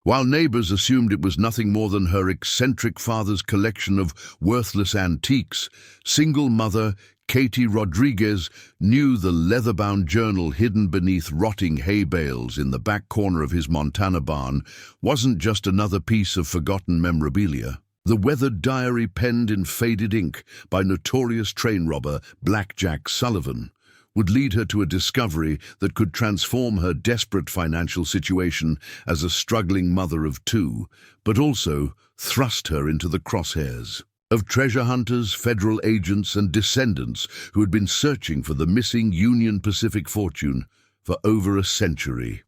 While neighbors assumed it was nothing more than her eccentric father's collection of worthless antiques, single mother Katie Rodriguez knew the leather-bound journal hidden beneath rotting hay bales in the back corner of his Montana barn wasn't just another piece of forgotten memorabilia. The weathered diary penned in faded ink by notorious train robber Blackjack Sullivan would lead her to a discovery that could transform her desperate financial situation as a struggling mother of two, but also thrust her into the crosshairs of treasure hunters, federal agents, and descendants who had been searching for the missing Union Pacific fortune for over a century.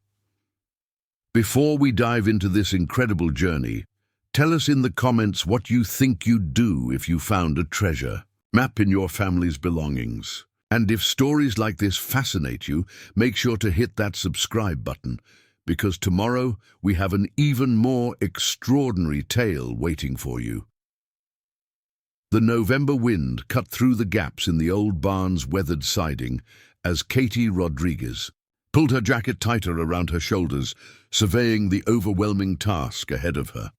Before we dive into this incredible journey, tell us in the comments what you think you'd do if you found a treasure map in your family's belongings. And if stories like this fascinate you, make sure to hit that subscribe button, because tomorrow we have an even more extraordinary tale waiting for you. The November wind cut through the gaps in the old barn's weathered siding as Katie Rodriguez pulled her jacket tighter around her shoulders, surveying the overwhelming task ahead of her.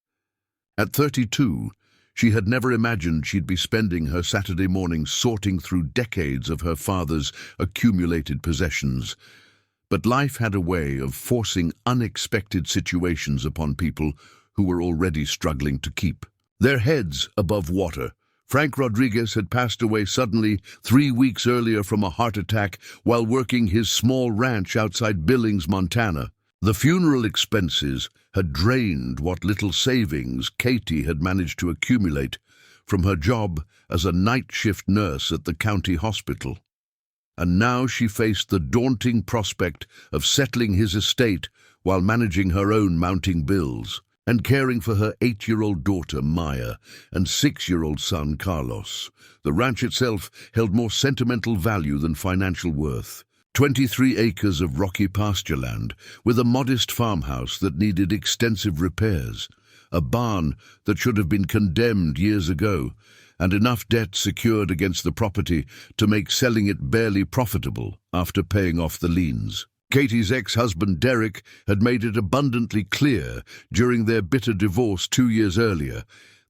At 32, she had never imagined she'd be spending her Saturday morning sorting through decades of her father's accumulated possessions. But life had a way of forcing unexpected situations upon people who were already struggling to keep their heads above water. Frank Rodriguez had passed away suddenly 3 weeks earlier from a heart attack while working his small ranch outside Billings, Montana. The funeral expenses had drained what little savings Katie had managed to accumulate from her job as a night shift nurse at the county hospital. And now she faced the daunting prospect of settling his estate while managing her own mounting bills and caring for her 8-year-old daughter Maya and 6-year-old son Carlos. The ranch itself held more sentimental value than financial worth. 23 acres of rocky pasture land, with a modest farmhouse that needed extensive repairs, a barn that should have been condemned years ago, and enough debt secured against the property to make selling it barely profitable after paying off the liens. Katie's ex-husband Derek had made it abundantly clear during their bitter divorce 2 years earlier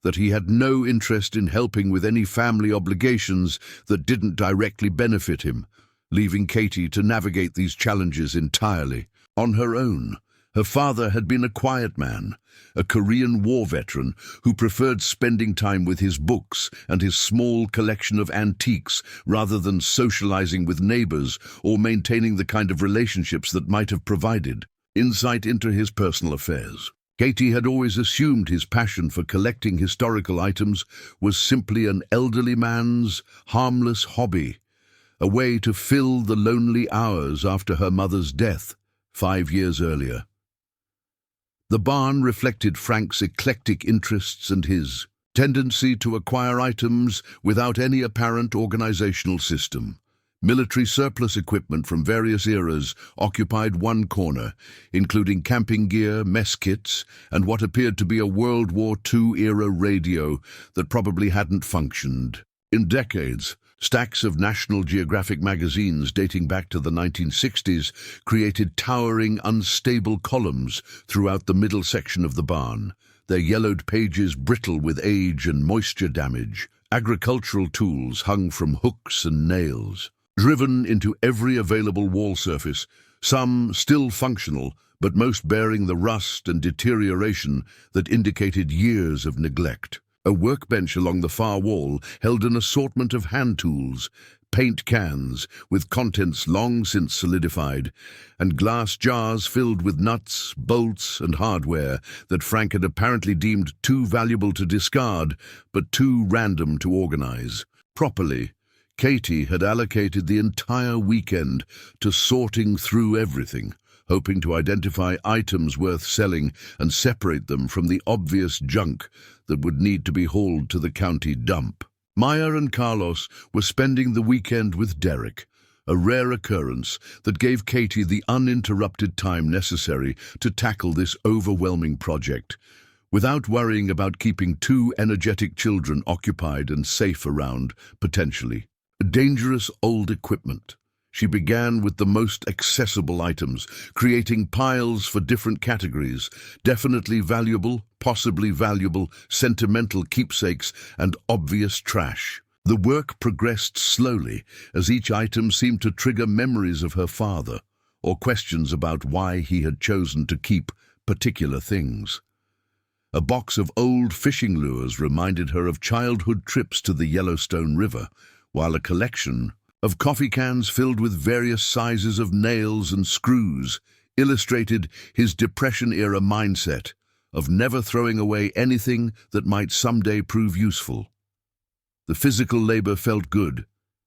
that he had no interest in helping with any family obligations that didn't directly benefit him, leaving Katie to navigate these challenges entirely on her own. Her father had been a quiet man, a Korean War veteran who preferred spending time with his books and his small collection of antiques rather than socializing with neighbors or maintaining the kind of relationships that might have provided insight into his personal affairs. Katie had always assumed his passion for collecting historical items was simply an elderly man's harmless hobby, a way to fill the lonely hours after her mother's death 5 years earlier. The barn reflected Frank's eclectic interests and his tendency to acquire items without any apparent organizational system. Military surplus equipment from various eras occupied one corner, including camping gear, mess kits, and what appeared to be a World War II-era radio that probably hadn't functioned in decades. Stacks of National Geographic magazines dating back to the 1960s created towering, unstable columns throughout the middle section of the barn, their yellowed pages brittle with age and moisture damage. Agricultural tools hung from hooks and nails, driven into every available wall surface, some still functional, but most bearing the rust and deterioration that indicated years of neglect. A workbench along the far wall held an assortment of hand tools, paint cans with contents long since solidified, and glass jars filled with nuts, bolts, and hardware that Frank had apparently deemed too valuable to discard, but too random to organize properly. Katie had allocated the entire weekend to sorting through everything, hoping to identify items worth selling and separate them from the obvious junk that would need to be hauled to the county dump. Maya and Carlos were spending the weekend with Derek, a rare occurrence that gave Katie the uninterrupted time necessary to tackle this overwhelming project, without worrying about keeping 2 energetic children occupied and safe around, potentially dangerous old equipment. She began with the most accessible items, creating piles for different categories: definitely valuable, possibly valuable, sentimental keepsakes, and obvious trash. The work progressed slowly, as each item seemed to trigger memories of her father, or questions about why he had chosen to keep particular things. A box of old fishing lures reminded her of childhood trips to the Yellowstone River, while a collection of coffee cans filled with various sizes of nails and screws illustrated his Depression-era mindset of never throwing away anything that might someday prove useful. The physical labor felt good,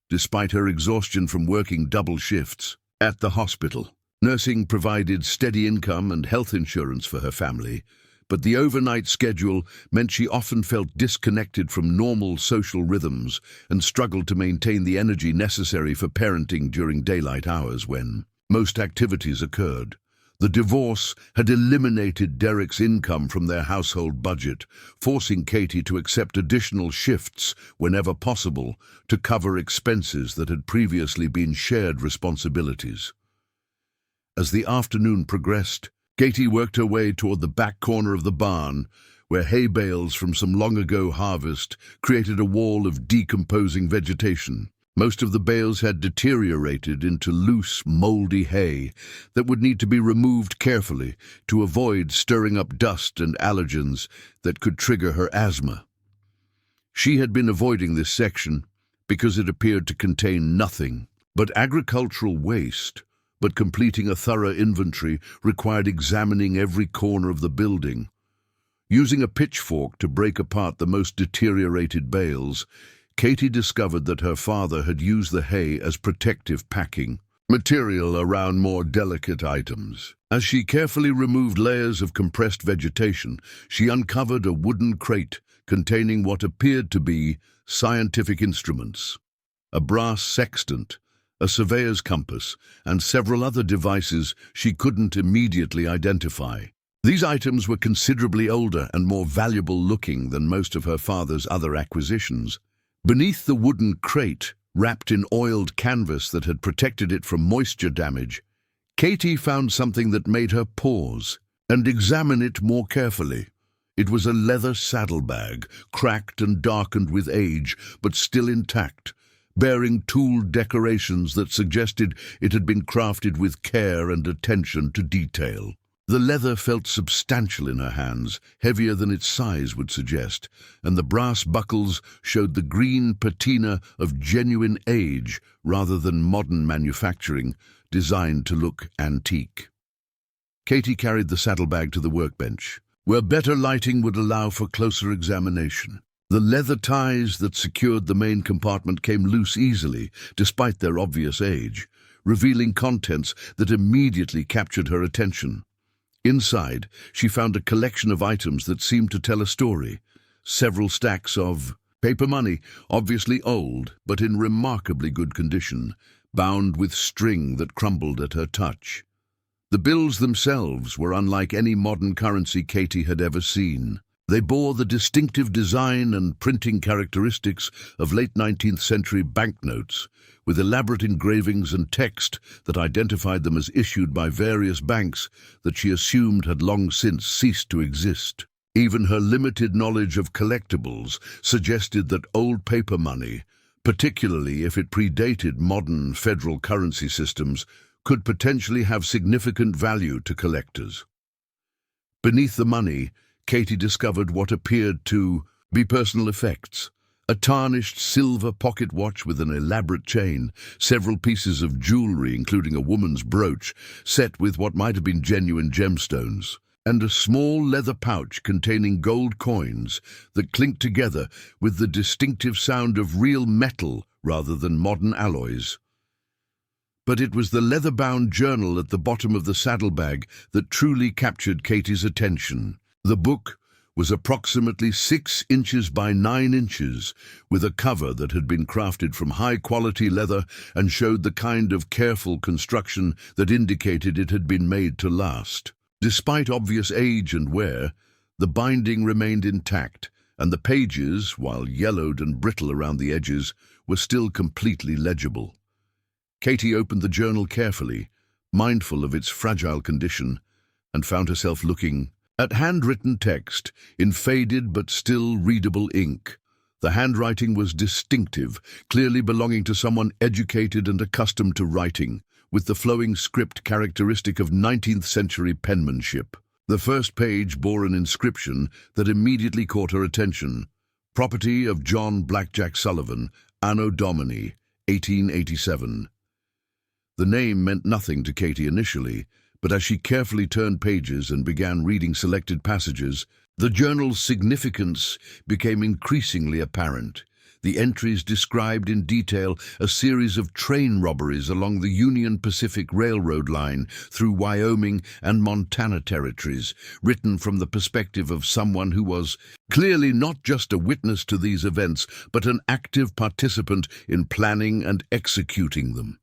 despite her exhaustion from working double shifts. At the hospital, nursing provided steady income and health insurance for her family, but the overnight schedule meant she often felt disconnected from normal social rhythms and struggled to maintain the energy necessary for parenting during daylight hours when most activities occurred. The divorce had eliminated Derek's income from their household budget, forcing Katie to accept additional shifts whenever possible to cover expenses that had previously been shared responsibilities. As the afternoon progressed, Katie worked her way toward the back corner of the barn, where hay bales from some long-ago harvest created a wall of decomposing vegetation. Most of the bales had deteriorated into loose, moldy hay that would need to be removed carefully to avoid stirring up dust and allergens that could trigger her asthma. She had been avoiding this section because it appeared to contain nothing but agricultural waste, but completing a thorough inventory required examining every corner of the building. Using a pitchfork to break apart the most deteriorated bales, Katie discovered that her father had used the hay as protective packing material around more delicate items. As she carefully removed layers of compressed vegetation, she uncovered a wooden crate containing what appeared to be scientific instruments: a brass sextant, a surveyor's compass, and several other devices she couldn't immediately identify. These items were considerably older and more valuable looking than most of her father's other acquisitions. Beneath the wooden crate, wrapped in oiled canvas that had protected it from moisture damage, Katie found something that made her pause and examine it more carefully. It was a leather saddlebag, cracked and darkened with age, but still intact, bearing tooled decorations that suggested it had been crafted with care and attention to detail. The leather felt substantial in her hands, heavier than its size would suggest, and the brass buckles showed the green patina of genuine age rather than modern manufacturing, designed to look antique. Katie carried the saddlebag to the workbench, where better lighting would allow for closer examination. The leather ties that secured the main compartment came loose easily, despite their obvious age, revealing contents that immediately captured her attention. Inside, she found a collection of items that seemed to tell a story. Several stacks of paper money, obviously old, but in remarkably good condition, bound with string that crumbled at her touch. The bills themselves were unlike any modern currency Katie had ever seen. They bore the distinctive design and printing characteristics of late 19th century banknotes, with elaborate engravings and text that identified them as issued by various banks that she assumed had long since ceased to exist. Even her limited knowledge of collectibles suggested that old paper money, particularly if it predated modern federal currency systems, could potentially have significant value to collectors. Beneath the money, Katie discovered what appeared to be personal effects: a tarnished silver pocket watch with an elaborate chain, several pieces of jewelry including a woman's brooch set with what might have been genuine gemstones, and a small leather pouch containing gold coins that clinked together with the distinctive sound of real metal rather than modern alloys. But it was the leather-bound journal at the bottom of the saddlebag that truly captured Katie's attention. The book was approximately 6 inches by 9 inches, with a cover that had been crafted from high-quality leather and showed the kind of careful construction that indicated it had been made to last. Despite obvious age and wear, the binding remained intact, and the pages, while yellowed and brittle around the edges, were still completely legible. Katie opened the journal carefully, mindful of its fragile condition, and found herself looking at handwritten text in faded but still readable ink. The handwriting was distinctive, clearly belonging to someone educated and accustomed to writing, with the flowing script characteristic of 19th-century penmanship. The first page bore an inscription that immediately caught her attention. Property of John Blackjack Sullivan, Anno Domini, 1887. The name meant nothing to Katie initially, but as she carefully turned pages and began reading selected passages, the journal's significance became increasingly apparent. The entries described in detail a series of train robberies along the Union Pacific Railroad line through Wyoming and Montana territories, written from the perspective of someone who was clearly not just a witness to these events, but an active participant in planning and executing them.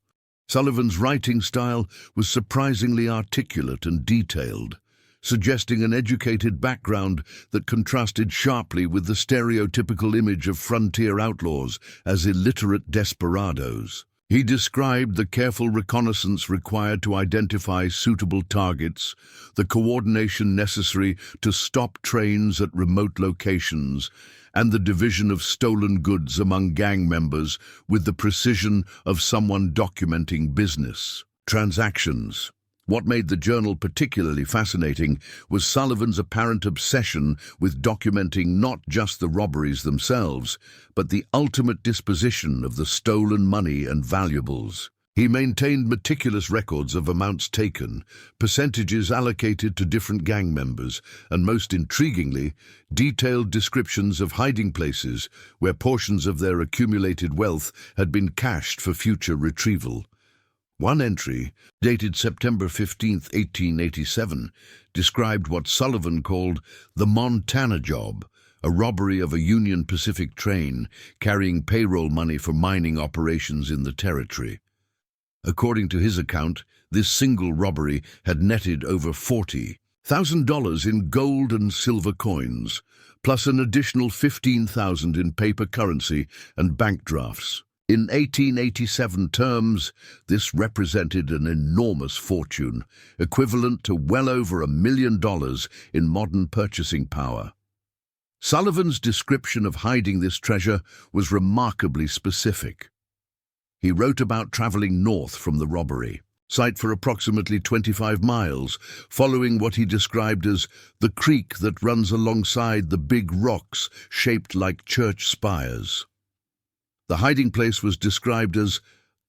Sullivan's writing style was surprisingly articulate and detailed, suggesting an educated background that contrasted sharply with the stereotypical image of frontier outlaws as illiterate desperados. He described the careful reconnaissance required to identify suitable targets, the coordination necessary to stop trains at remote locations, and the division of stolen goods among gang members with the precision of someone documenting business transactions. What made the journal particularly fascinating was Sullivan's apparent obsession with documenting not just the robberies themselves, but the ultimate disposition of the stolen money and valuables. He maintained meticulous records of amounts taken, percentages allocated to different gang members, and most intriguingly, detailed descriptions of hiding places where portions of their accumulated wealth had been cached for future retrieval. One entry, dated September 15, 1887, described what Sullivan called the Montana job, a robbery of a Union Pacific train carrying payroll money for mining operations in the territory. According to his account, this single robbery had netted over $40,000 in gold and silver coins, plus an additional $15,000 in paper currency and bank drafts. In 1887 terms, this represented an enormous fortune, equivalent to well over $1 million in modern purchasing power. Sullivan's description of hiding this treasure was remarkably specific. He wrote about traveling north from the robbery site for approximately 25 miles, following what he described as the creek that runs alongside the big rocks shaped like church spires. The hiding place was described as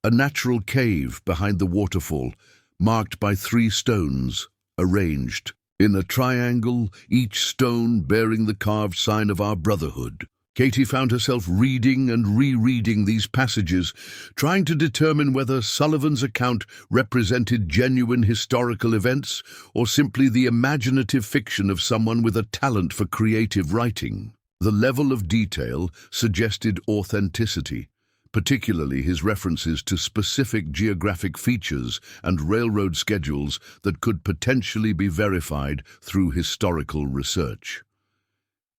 a natural cave behind the waterfall, marked by 3 stones, arranged in a triangle, each stone bearing the carved sign of our brotherhood. Katie found herself reading and rereading these passages, trying to determine whether Sullivan's account represented genuine historical events or simply the imaginative fiction of someone with a talent for creative writing. The level of detail suggested authenticity, particularly his references to specific geographic features and railroad schedules that could potentially be verified through historical research.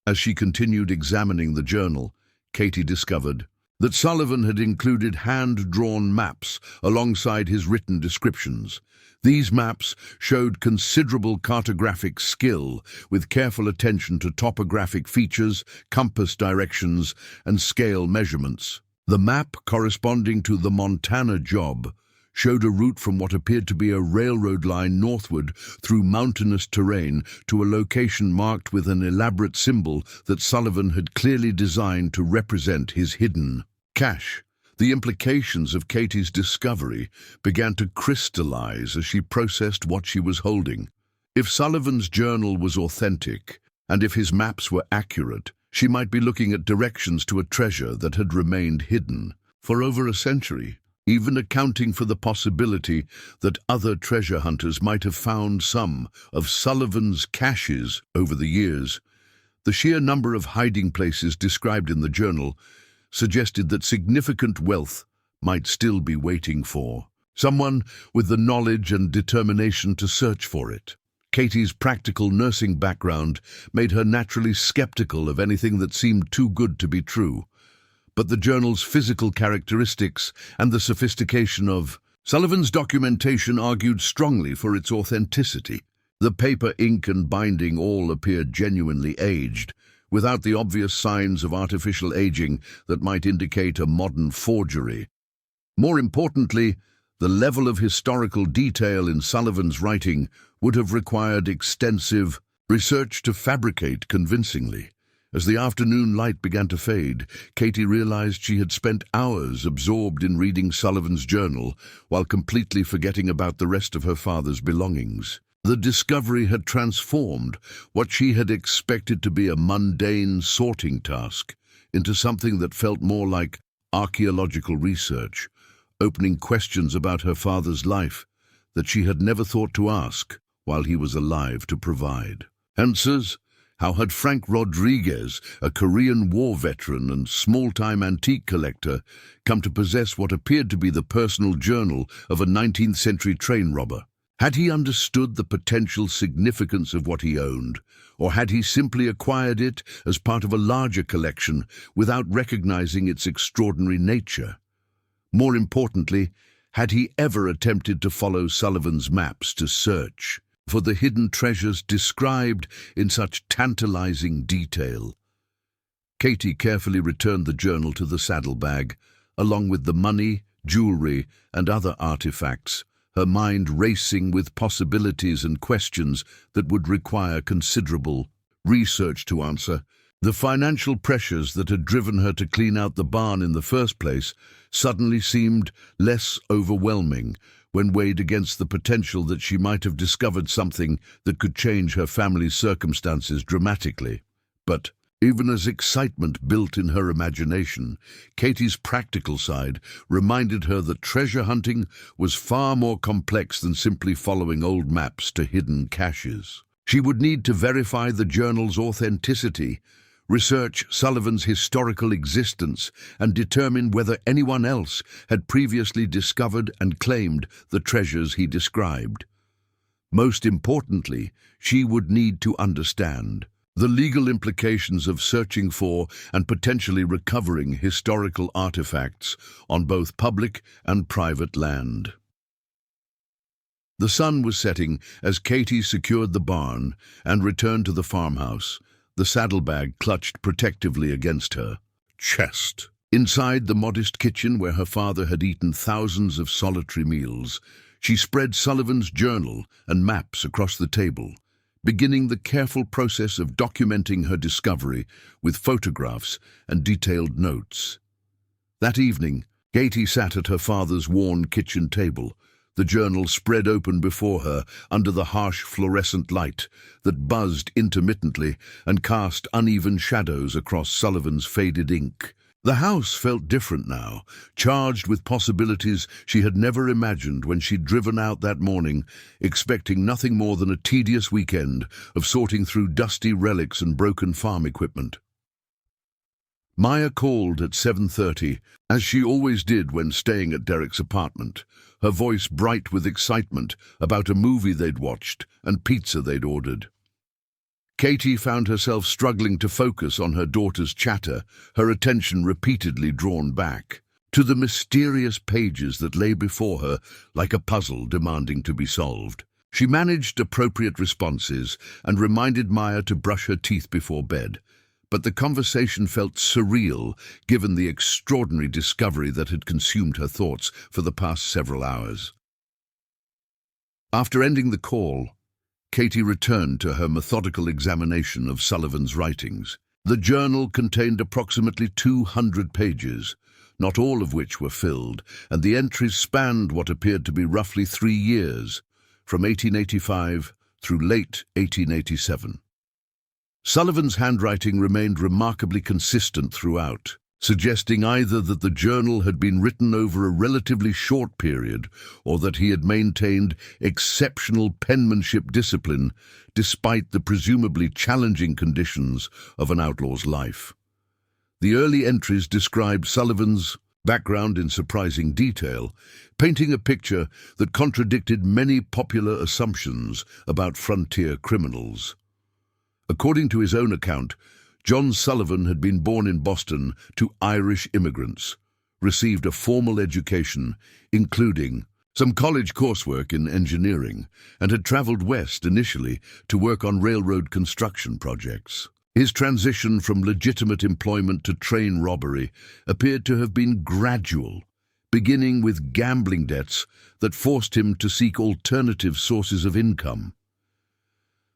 As she continued examining the journal, Katie discovered that Sullivan had included hand-drawn maps alongside his written descriptions. These maps showed considerable cartographic skill, with careful attention to topographic features, compass directions, and scale measurements. The map corresponding to the Montana job showed a route from what appeared to be a railroad line northward through mountainous terrain to a location marked with an elaborate symbol that Sullivan had clearly designed to represent his hidden cache. The implications of Katie's discovery began to crystallize as she processed what she was holding. If Sullivan's journal was authentic, and if his maps were accurate, she might be looking at directions to a treasure that had remained hidden for over a century, even accounting for the possibility that other treasure hunters might have found some of Sullivan's caches over the years. The sheer number of hiding places described in the journal suggested that significant wealth might still be waiting for someone with the knowledge and determination to search for it. Katie's practical nursing background made her naturally skeptical of anything that seemed too good to be true. but the journal's physical characteristics and the sophistication of Sullivan's documentation argued strongly for its authenticity. The paper, ink and binding all appeared genuinely aged, without the obvious signs of artificial aging that might indicate a modern forgery. More importantly, the level of historical detail in Sullivan's writing would have required extensive research to fabricate convincingly. As the afternoon light began to fade, Katie realized she had spent hours absorbed in reading Sullivan's journal while completely forgetting about the rest of her father's belongings. The discovery had transformed what she had expected to be a mundane sorting task into something that felt more like archaeological research, opening questions about her father's life that she had never thought to ask while he was alive to provide. Answers? How had Frank Rodriguez, a Korean War veteran and small-time antique collector, come to possess what appeared to be the personal journal of a 19th-century train robber? Had he understood the potential significance of what he owned, or had he simply acquired it as part of a larger collection without recognizing its extraordinary nature? More importantly, had he ever attempted to follow Sullivan's maps to search for the hidden treasures described in such tantalizing detail? Katie carefully returned the journal to the saddlebag, along with the money, jewelry, and other artifacts, her mind racing with possibilities and questions that would require considerable research to answer. The financial pressures that had driven her to clean out the barn in the first place suddenly seemed less overwhelming when weighed against the potential that she might have discovered something that could change her family's circumstances dramatically. But even as excitement built in her imagination, Katie's practical side reminded her that treasure hunting was far more complex than simply following old maps to hidden caches. She would need to verify the journal's authenticity, research Sullivan's historical existence, and determine whether anyone else had previously discovered and claimed the treasures he described. Most importantly, she would need to understand the legal implications of searching for and potentially recovering historical artifacts on both public and private land. The sun was setting as Katie secured the barn and returned to the farmhouse, the saddlebag clutched protectively against her chest. Inside the modest kitchen where her father had eaten thousands of solitary meals, she spread Sullivan's journal and maps across the table, beginning the careful process of documenting her discovery with photographs and detailed notes. That evening, Katie sat at her father's worn kitchen table, the journal spread open before her under the harsh fluorescent light that buzzed intermittently and cast uneven shadows across Sullivan's faded ink. The house felt different now, charged with possibilities she had never imagined when she'd driven out that morning, expecting nothing more than a tedious weekend of sorting through dusty relics and broken farm equipment. Maya called at 7:30, as she always did when staying at Derek's apartment, her voice bright with excitement about a movie they'd watched and pizza they'd ordered. Katie found herself struggling to focus on her daughter's chatter, her attention repeatedly drawn back to the mysterious pages that lay before her like a puzzle demanding to be solved. She managed appropriate responses and reminded Maya to brush her teeth before bed, but the conversation felt surreal given the extraordinary discovery that had consumed her thoughts for the past several hours. After ending the call, Katie returned to her methodical examination of Sullivan's writings. The journal contained approximately 200 pages, not all of which were filled, and the entries spanned what appeared to be roughly 3 years, from 1885 through late 1887. Sullivan's handwriting remained remarkably consistent throughout, suggesting either that the journal had been written over a relatively short period or that he had maintained exceptional penmanship discipline despite the presumably challenging conditions of an outlaw's life. The early entries described Sullivan's background in surprising detail, painting a picture that contradicted many popular assumptions about frontier criminals. According to his own account, John Sullivan had been born in Boston to Irish immigrants, received a formal education, including some college coursework in engineering, and had traveled west initially to work on railroad construction projects. His transition from legitimate employment to train robbery appeared to have been gradual, beginning with gambling debts that forced him to seek alternative sources of income.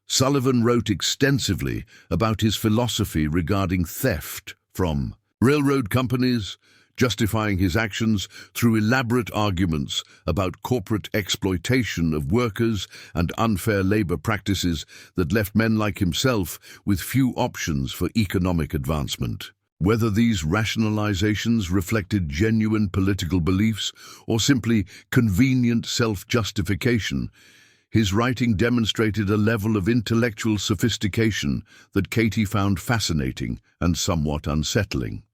Sullivan wrote extensively about his philosophy regarding theft from railroad companies, justifying his actions through elaborate arguments about corporate exploitation of workers and unfair labor practices that left men like himself with few options for economic advancement. Whether these rationalizations reflected genuine political beliefs or simply convenient self-justification, his writing demonstrated a level of intellectual sophistication that Katie found fascinating and somewhat unsettling.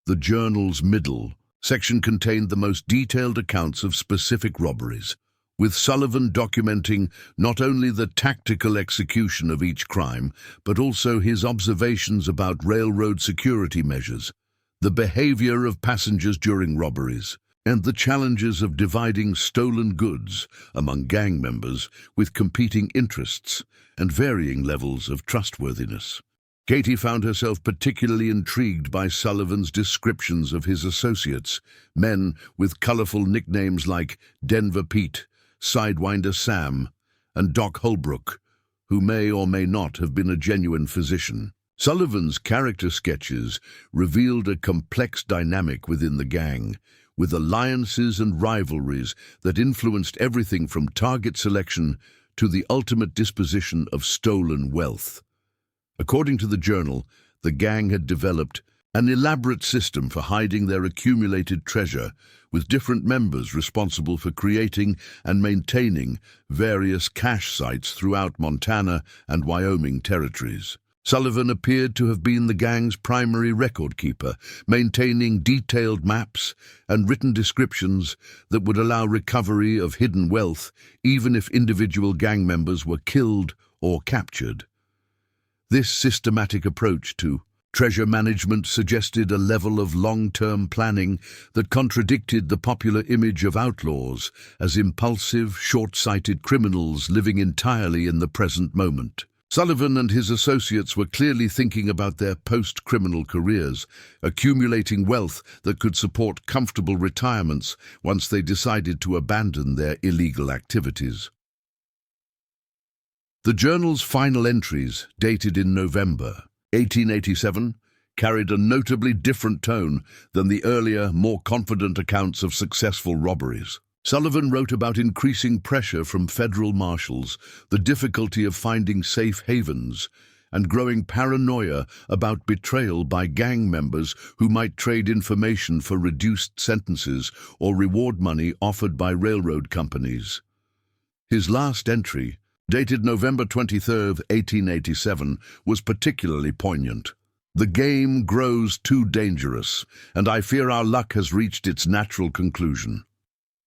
The journal's middle section contained the most detailed accounts of specific robberies, with Sullivan documenting not only the tactical execution of each crime, but also his observations about railroad security measures, the behavior of passengers during robberies, and the challenges of dividing stolen goods among gang members with competing interests and varying levels of trustworthiness. Katie found herself particularly intrigued by Sullivan's descriptions of his associates, men with colorful nicknames like Denver Pete, Sidewinder Sam, and Doc Holbrook, who may or may not have been a genuine physician. Sullivan's character sketches revealed a complex dynamic within the gang, with alliances and rivalries that influenced everything from target selection to the ultimate disposition of stolen wealth. According to the journal, the gang had developed an elaborate system for hiding their accumulated treasure, with different members responsible for creating and maintaining various cache sites throughout Montana and Wyoming territories. Sullivan appeared to have been the gang's primary record keeper, maintaining detailed maps and written descriptions that would allow recovery of hidden wealth, even if individual gang members were killed or captured. This systematic approach to treasure management suggested a level of long-term planning that contradicted the popular image of outlaws as impulsive, short-sighted criminals living entirely in the present moment. Sullivan and his associates were clearly thinking about their post-criminal careers, accumulating wealth that could support comfortable retirements once they decided to abandon their illegal activities. The journal's final entries, dated in November 1887, carried a notably different tone than the earlier, more confident accounts of successful robberies. Sullivan wrote about increasing pressure from federal marshals, the difficulty of finding safe havens, and growing paranoia about betrayal by gang members who might trade information for reduced sentences or reward money offered by railroad companies. His last entry, dated November 23, 1887, was particularly poignant. "The game grows too dangerous, and I fear our luck has reached its natural conclusion.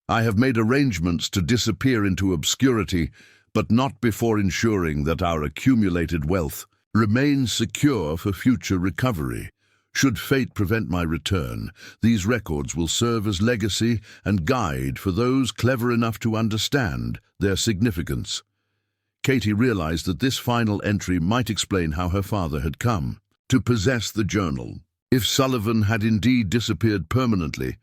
I have made arrangements to disappear into obscurity, but not before ensuring that our accumulated wealth remains secure for future recovery. Should fate prevent my return, these records will serve as legacy and guide for those clever enough to understand their significance." Katie realized that this final entry might explain how her father had come to possess the journal. If Sullivan had indeed disappeared permanently,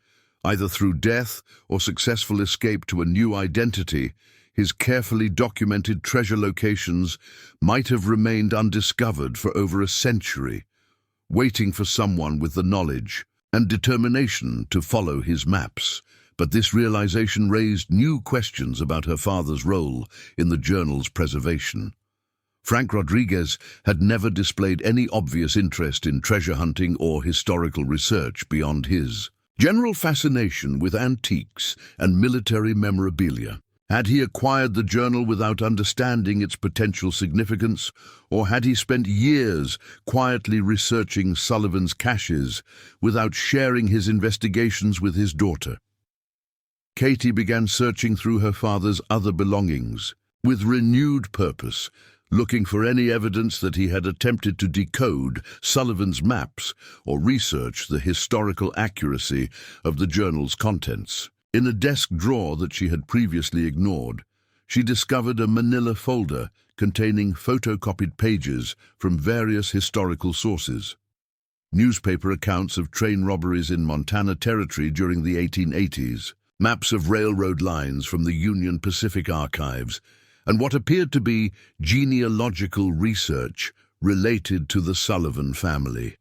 either through death or successful escape to a new identity, his carefully documented treasure locations might have remained undiscovered for over a century, waiting for someone with the knowledge and determination to follow his maps. But this realization raised new questions about her father's role in the journal's preservation. Frank Rodriguez had never displayed any obvious interest in treasure hunting or historical research beyond his general fascination with antiques and military memorabilia. Had he acquired the journal without understanding its potential significance, or had he spent years quietly researching Sullivan's caches without sharing his investigations with his daughter? Katie began searching through her father's other belongings with renewed purpose, looking for any evidence that he had attempted to decode Sullivan's maps or research the historical accuracy of the journal's contents. In a desk drawer that she had previously ignored, she discovered a manila folder containing photocopied pages from various historical sources. Newspaper accounts of train robberies in Montana Territory during the 1880s, maps of railroad lines from the Union Pacific archives, and what appeared to be genealogical research related to the Sullivan family.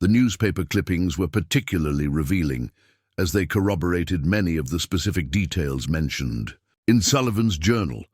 The newspaper clippings were particularly revealing, as they corroborated many of the specific details mentioned. In Sullivan's journal,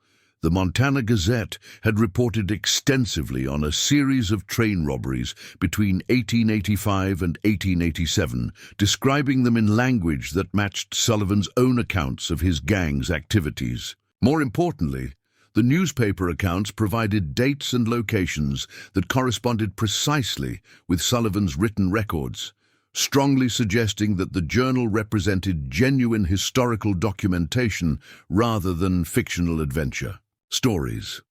the Montana Gazette had reported extensively on a series of train robberies between 1885 and 1887, describing them in language that matched Sullivan's own accounts of his gang's activities. More importantly, the newspaper accounts provided dates and locations that corresponded precisely with Sullivan's written records, strongly suggesting that the journal represented genuine historical documentation rather than fictional adventure. Stories.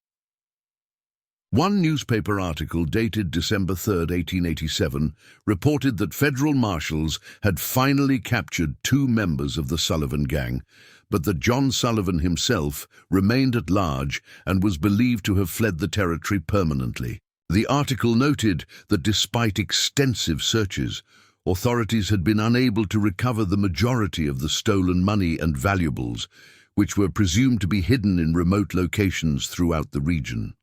One newspaper article dated December 3, 1887, reported that federal marshals had finally captured 2 members of the Sullivan gang, but that John Sullivan himself remained at large and was believed to have fled the territory permanently. The article noted that despite extensive searches, authorities had been unable to recover the majority of the stolen money and valuables, which were presumed to be hidden in remote locations throughout the region.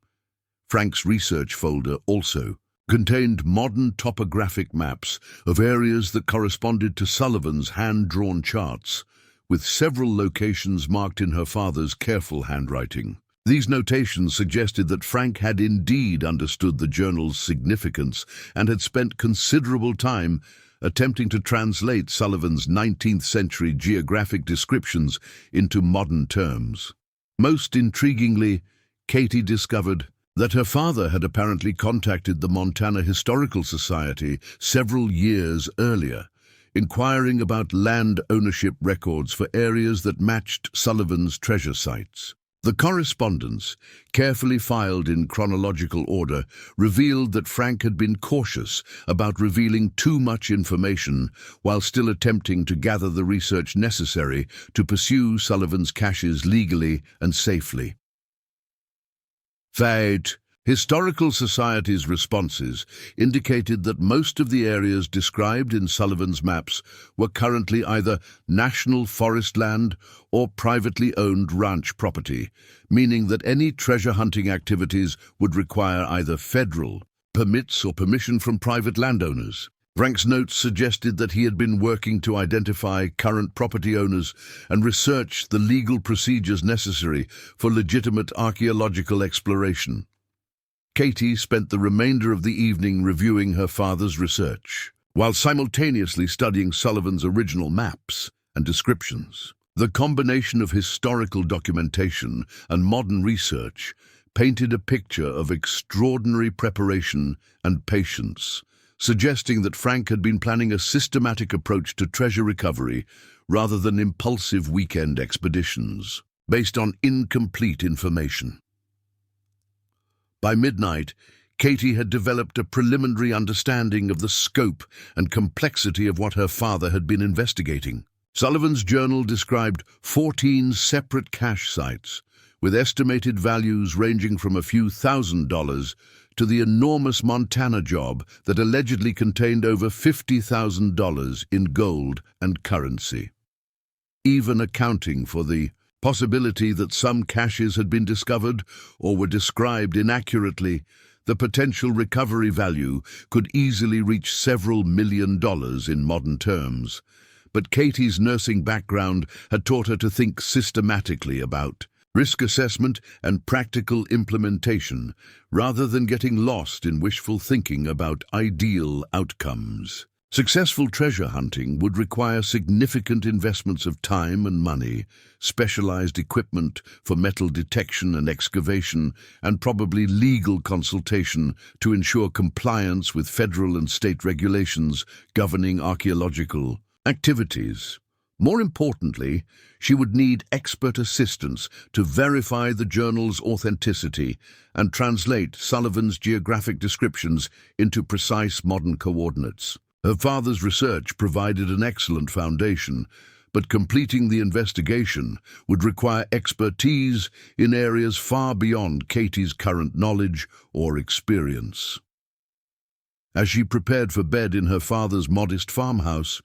Frank's research folder also contained modern topographic maps of areas that corresponded to Sullivan's hand-drawn charts, with several locations marked in her father's careful handwriting. These notations suggested that Frank had indeed understood the journal's significance and had spent considerable time attempting to translate Sullivan's 19th-century geographic descriptions into modern terms. Most intriguingly, Katie discovered that her father had apparently contacted the Montana Historical Society several years earlier, inquiring about land ownership records for areas that matched Sullivan's treasure sites. The correspondence, carefully filed in chronological order, revealed that Frank had been cautious about revealing too much information while still attempting to gather the research necessary to pursue Sullivan's caches legally and safely. Fate. Historical Society's responses indicated that most of the areas described in Sullivan's maps were currently either national forest land or privately owned ranch property, meaning that any treasure hunting activities would require either federal permits or permission from private landowners. Frank's notes suggested that he had been working to identify current property owners and research the legal procedures necessary for legitimate archaeological exploration. Katie spent the remainder of the evening reviewing her father's research, while simultaneously studying Sullivan's original maps and descriptions. The combination of historical documentation and modern research painted a picture of extraordinary preparation and patience, suggesting that Frank had been planning a systematic approach to treasure recovery rather than impulsive weekend expeditions based on incomplete information. By midnight, Katie had developed a preliminary understanding of the scope and complexity of what her father had been investigating. Sullivan's journal described 14 separate cache sites, with estimated values ranging from a few $1,000s to the enormous Montana job that allegedly contained over $50,000 in gold and currency. Even accounting for the possibility that some caches had been discovered or were described inaccurately, the potential recovery value could easily reach several $1 million in modern terms. But Katie's nursing background had taught her to think systematically about risk assessment and practical implementation, rather than getting lost in wishful thinking about ideal outcomes. Successful treasure hunting would require significant investments of time and money, specialized equipment for metal detection and excavation, and probably legal consultation to ensure compliance with federal and state regulations governing archaeological activities. More importantly, she would need expert assistance to verify the journal's authenticity and translate Sullivan's geographic descriptions into precise modern coordinates. Her father's research provided an excellent foundation, but completing the investigation would require expertise in areas far beyond Katie's current knowledge or experience. As she prepared for bed in her father's modest farmhouse,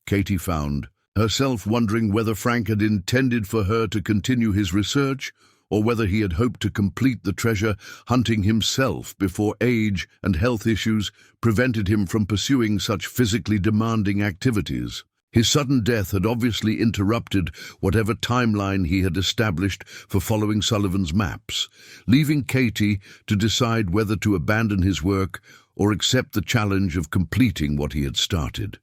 Katie found herself wondering whether Frank had intended for her to continue his research or whether he had hoped to complete the treasure hunting himself before age and health issues prevented him from pursuing such physically demanding activities. His sudden death had obviously interrupted whatever timeline he had established for following Sullivan's maps, leaving Katie to decide whether to abandon his work or accept the challenge of completing what he had started.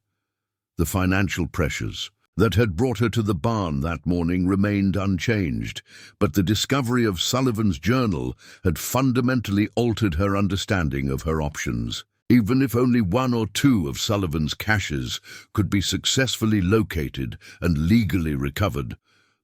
The financial pressures that had brought her to the barn that morning remained unchanged, but the discovery of Sullivan's journal had fundamentally altered her understanding of her options. Even if only one or two of Sullivan's caches could be successfully located and legally recovered,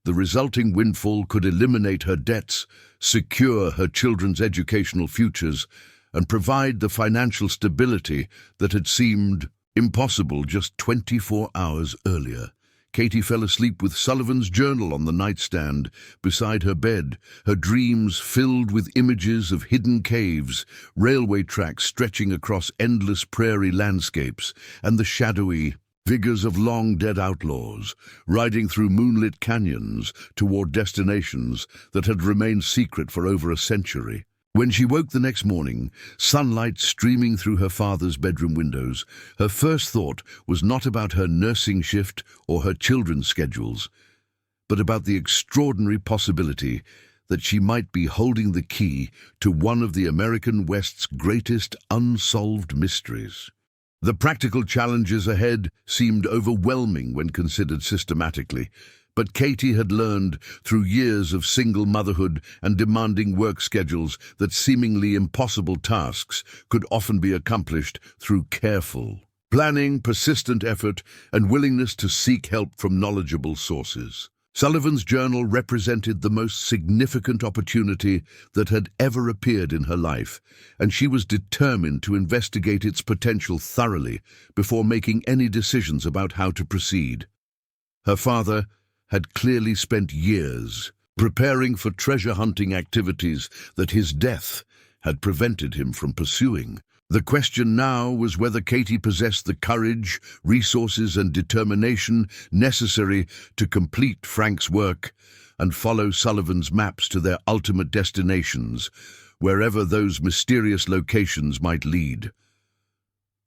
the resulting windfall could eliminate her debts, secure her children's educational futures, and provide the financial stability that had seemed impossible just 24 hours earlier. Katie fell asleep with Sullivan's journal on the nightstand beside her bed, her dreams filled with images of hidden caves, railway tracks stretching across endless prairie landscapes, and the shadowy figures of long-dead outlaws riding through moonlit canyons toward destinations that had remained secret for over a century. When she woke the next morning, sunlight streaming through her father's bedroom windows, her first thought was not about her nursing shift or her children's schedules, but about the extraordinary possibility that she might be holding the key to one of the American West's greatest unsolved mysteries. The practical challenges ahead seemed overwhelming when considered systematically, but Katie had learned through years of single motherhood and demanding work schedules that seemingly impossible tasks could often be accomplished through careful planning, persistent effort, and willingness to seek help from knowledgeable sources. Sullivan's journal represented the most significant opportunity that had ever appeared in her life, and she was determined to investigate its potential thoroughly before making any decisions about how to proceed. Her father had clearly spent years preparing for treasure hunting activities that his death had prevented him from pursuing. The question now was whether Katie possessed the courage, resources, and determination necessary to complete Frank's work and follow Sullivan's maps to their ultimate destinations, wherever those mysterious locations might lead.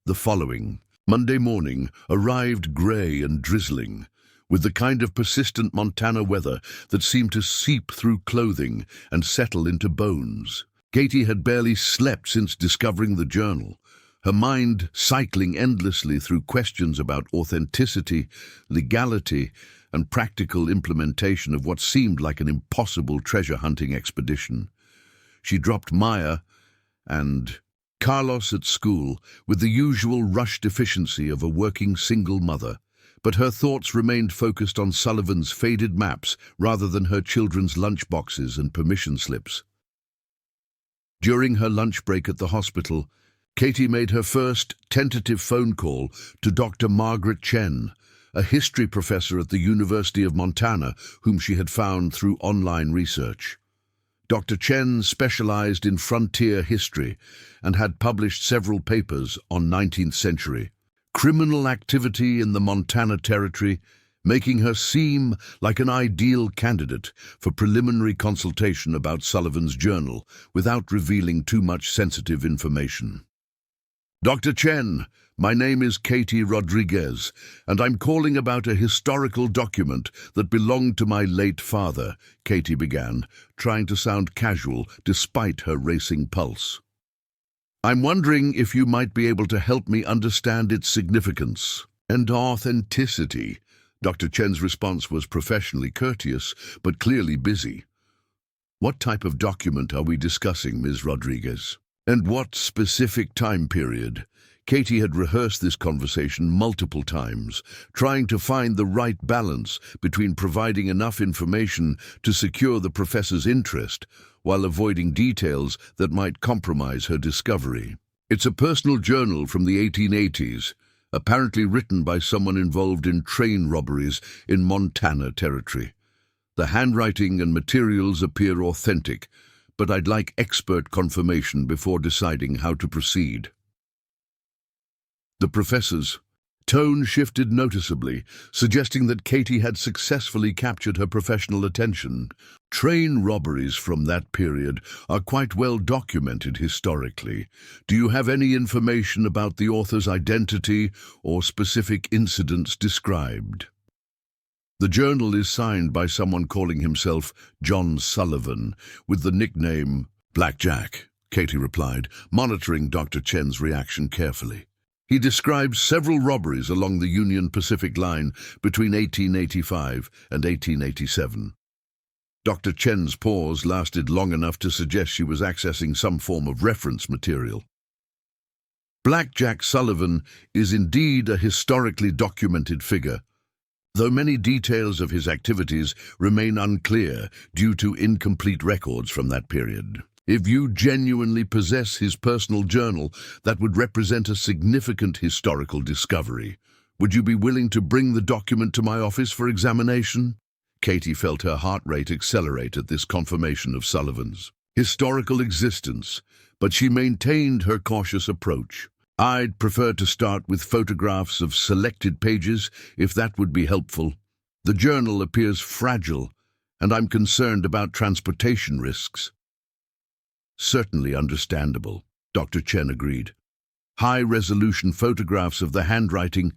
The following Monday morning arrived grey and drizzling, with the kind of persistent Montana weather that seemed to seep through clothing and settle into bones. Katie had barely slept since discovering the journal, her mind cycling endlessly through questions about authenticity, legality, and practical implementation of what seemed like an impossible treasure hunting expedition. She dropped Maya and Carlos at school with the usual rushed efficiency of a working single mother, but her thoughts remained focused on Sullivan's faded maps rather than her children's lunchboxes and permission slips. During her lunch break at the hospital, Katie made her first tentative phone call to Dr. Margaret Chen, a history professor at the University of Montana whom she had found through online research. Dr. Chen specialized in frontier history and had published several papers on 19th century criminal activity in the Montana Territory, making her seem like an ideal candidate for preliminary consultation about Sullivan's journal without revealing too much sensitive information. Dr. Chen, my name is Katie Rodriguez, and I'm calling about a historical document that belonged to my late father, Katie began, trying to sound casual despite her racing pulse. I'm wondering if you might be able to help me understand its significance and authenticity. Dr. Chen's response was professionally courteous, but clearly busy. What type of document are we discussing, Ms. Rodriguez? And what specific time period? Katie had rehearsed this conversation multiple times, trying to find the right balance between providing enough information to secure the professor's interest while avoiding details that might compromise her discovery. It's a personal journal from the 1880s, apparently written by someone involved in train robberies in Montana Territory. The handwriting and materials appear authentic, but I'd like expert confirmation before deciding how to proceed. The professor's tone shifted noticeably, suggesting that Katie had successfully captured her professional attention. Train robberies from that period are quite well documented historically. Do you have any information about the author's identity or specific incidents described? The journal is signed by someone calling himself John Sullivan, with the nickname Blackjack, Katie replied, monitoring Dr. Chen's reaction carefully. He describes several robberies along the Union Pacific Line between 1885 and 1887. Dr. Chen's pause lasted long enough to suggest she was accessing some form of reference material. Blackjack Sullivan is indeed a historically documented figure, though many details of his activities remain unclear due to incomplete records from that period. If you genuinely possess his personal journal, that would represent a significant historical discovery. Would you be willing to bring the document to my office for examination? Katie felt her heart rate accelerate at this confirmation of Sullivan's historical existence, but she maintained her cautious approach. I'd prefer to start with photographs of selected pages, if that would be helpful. The journal appears fragile, and I'm concerned about transportation risks. Certainly understandable, Dr. Chen agreed. High-resolution photographs of the handwriting,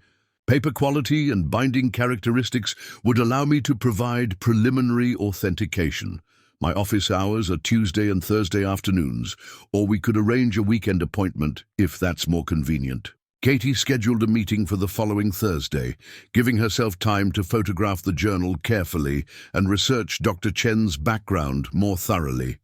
paper quality and binding characteristics would allow me to provide preliminary authentication. My office hours are Tuesday and Thursday afternoons, or we could arrange a weekend appointment if that's more convenient. Katie scheduled a meeting for the following Thursday, giving herself time to photograph the journal carefully and research Dr. Chen's background more thoroughly.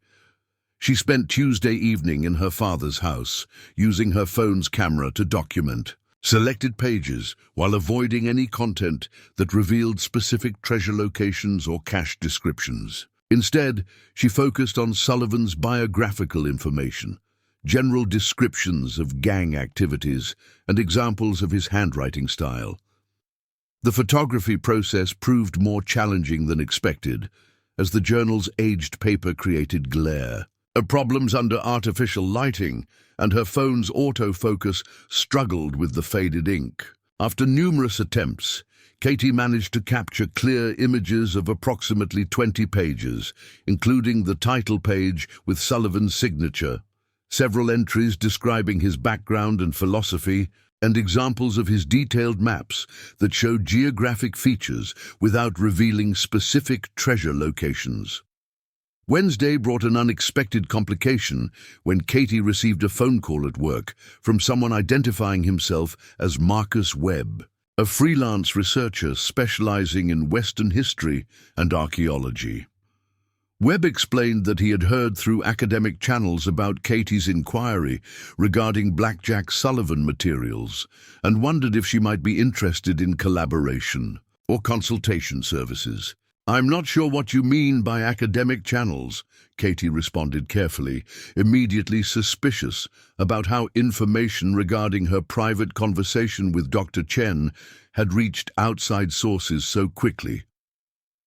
She spent Tuesday evening in her father's house, using her phone's camera to document selected pages while avoiding any content that revealed specific treasure locations or cache descriptions. Instead, she focused on Sullivan's biographical information, general descriptions of gang activities, and examples of his handwriting style. The photography process proved more challenging than expected, as the journal's aged paper created glare. Problems under artificial lighting, and her phone's autofocus struggled with the faded ink. After numerous attempts, Katie managed to capture clear images of approximately 20 pages, including the title page with Sullivan's signature, several entries describing his background and philosophy, and examples of his detailed maps that showed geographic features without revealing specific treasure locations. Wednesday brought an unexpected complication when Katie received a phone call at work from someone identifying himself as Marcus Webb, a freelance researcher specializing in Western history and archaeology. Webb explained that he had heard through academic channels about Katie's inquiry regarding Blackjack Sullivan materials and wondered if she might be interested in collaboration or consultation services. I'm not sure what you mean by academic channels, Katie responded carefully, immediately suspicious about how information regarding her private conversation with Dr. Chen had reached outside sources so quickly.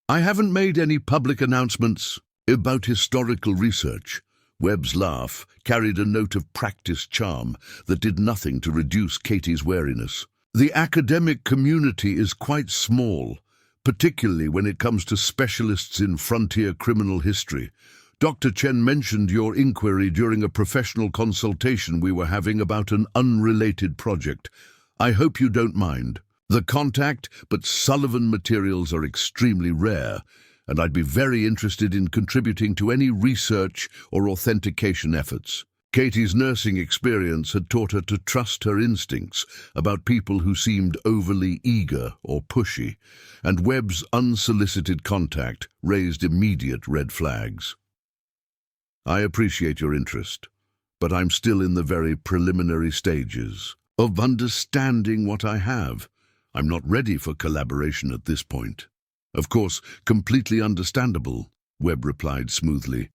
I haven't made any public announcements about historical research. Webb's laugh carried a note of practiced charm that did nothing to reduce Katie's wariness. The academic community is quite small, particularly when it comes to specialists in frontier criminal history. Dr. Chen mentioned your inquiry during a professional consultation we were having about an unrelated project. I hope you don't mind. The contact, but Sullivan materials are extremely rare, and I'd be very interested in contributing to any research or authentication efforts. Katie's nursing experience had taught her to trust her instincts about people who seemed overly eager or pushy, and Webb's unsolicited contact raised immediate red flags. I appreciate your interest, but I'm still in the very preliminary stages. of understanding what I have. I'm not ready for collaboration at this point." "Of course, completely understandable," Webb replied smoothly.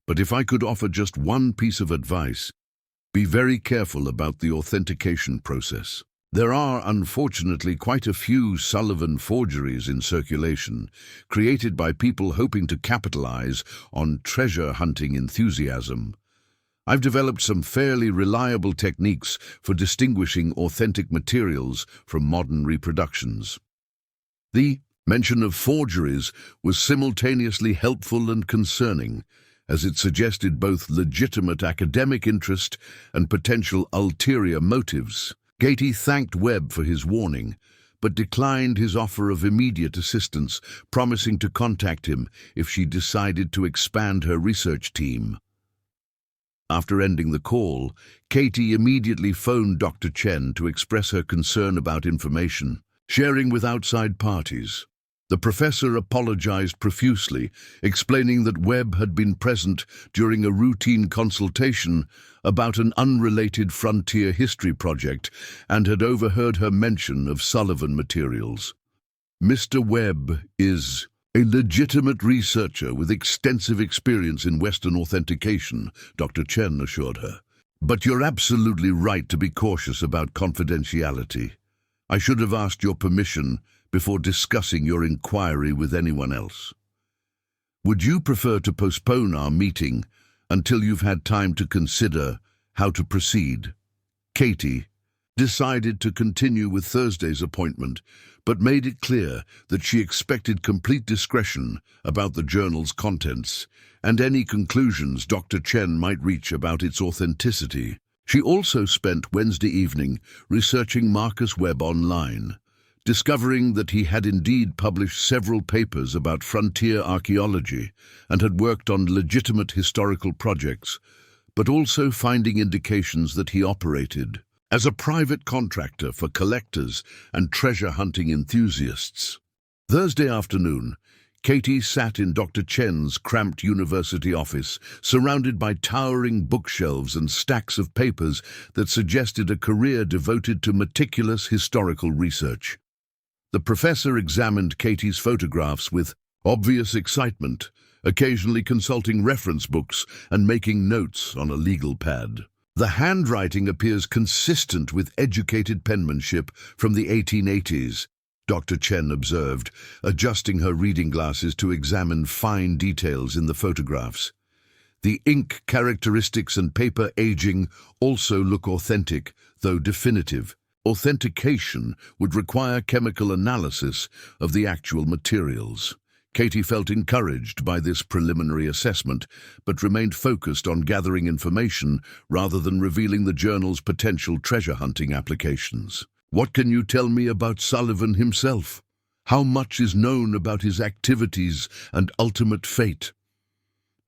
"But if I could offer just one piece of advice, be very careful about the authentication process. There are, unfortunately, quite a few Sullivan forgeries in circulation, created by people hoping to capitalize on treasure hunting enthusiasm. I've developed some fairly reliable techniques for distinguishing authentic materials from modern reproductions." The mention of forgeries was simultaneously helpful and concerning, as it suggested both legitimate academic interest and potential ulterior motives. Katie thanked Webb for his warning, but declined his offer of immediate assistance, promising to contact him if she decided to expand her research team. After ending the call, Katie immediately phoned Dr. Chen to express her concern about information sharing with outside parties. The professor apologized profusely, explaining that Webb had been present during a routine consultation about an unrelated frontier history project and had overheard her mention of Sullivan materials. "Mr. Webb is a legitimate researcher with extensive experience in Western authentication," Dr. Chen assured her. "But you're absolutely right to be cautious about confidentiality. I should have asked your permission before discussing your inquiry with anyone else. Would you prefer to postpone our meeting until you've had time to consider how to proceed?" Katie decided to continue with Thursday's appointment, but made it clear that she expected complete discretion about the journal's contents and any conclusions Dr. Chen might reach about its authenticity. She also spent Wednesday evening researching Marcus Webb online, discovering that he had indeed published several papers about frontier archaeology and had worked on legitimate historical projects, but also finding indications that he operated as a private contractor for collectors and treasure hunting enthusiasts. Thursday afternoon, Katie sat in Dr. Chen's cramped university office, surrounded by towering bookshelves and stacks of papers that suggested a career devoted to meticulous historical research. The professor examined Katie's photographs with obvious excitement, occasionally consulting reference books and making notes on a legal pad. The handwriting appears consistent with educated penmanship from the 1880s, Dr. Chen observed, adjusting her reading glasses to examine fine details in the photographs. The ink characteristics and paper aging also look authentic, though definitive. Authentication would require chemical analysis of the actual materials. Katie felt encouraged by this preliminary assessment, but remained focused on gathering information rather than revealing the journal's potential treasure hunting applications. "What can you tell me about Sullivan himself? How much is known about his activities and ultimate fate?"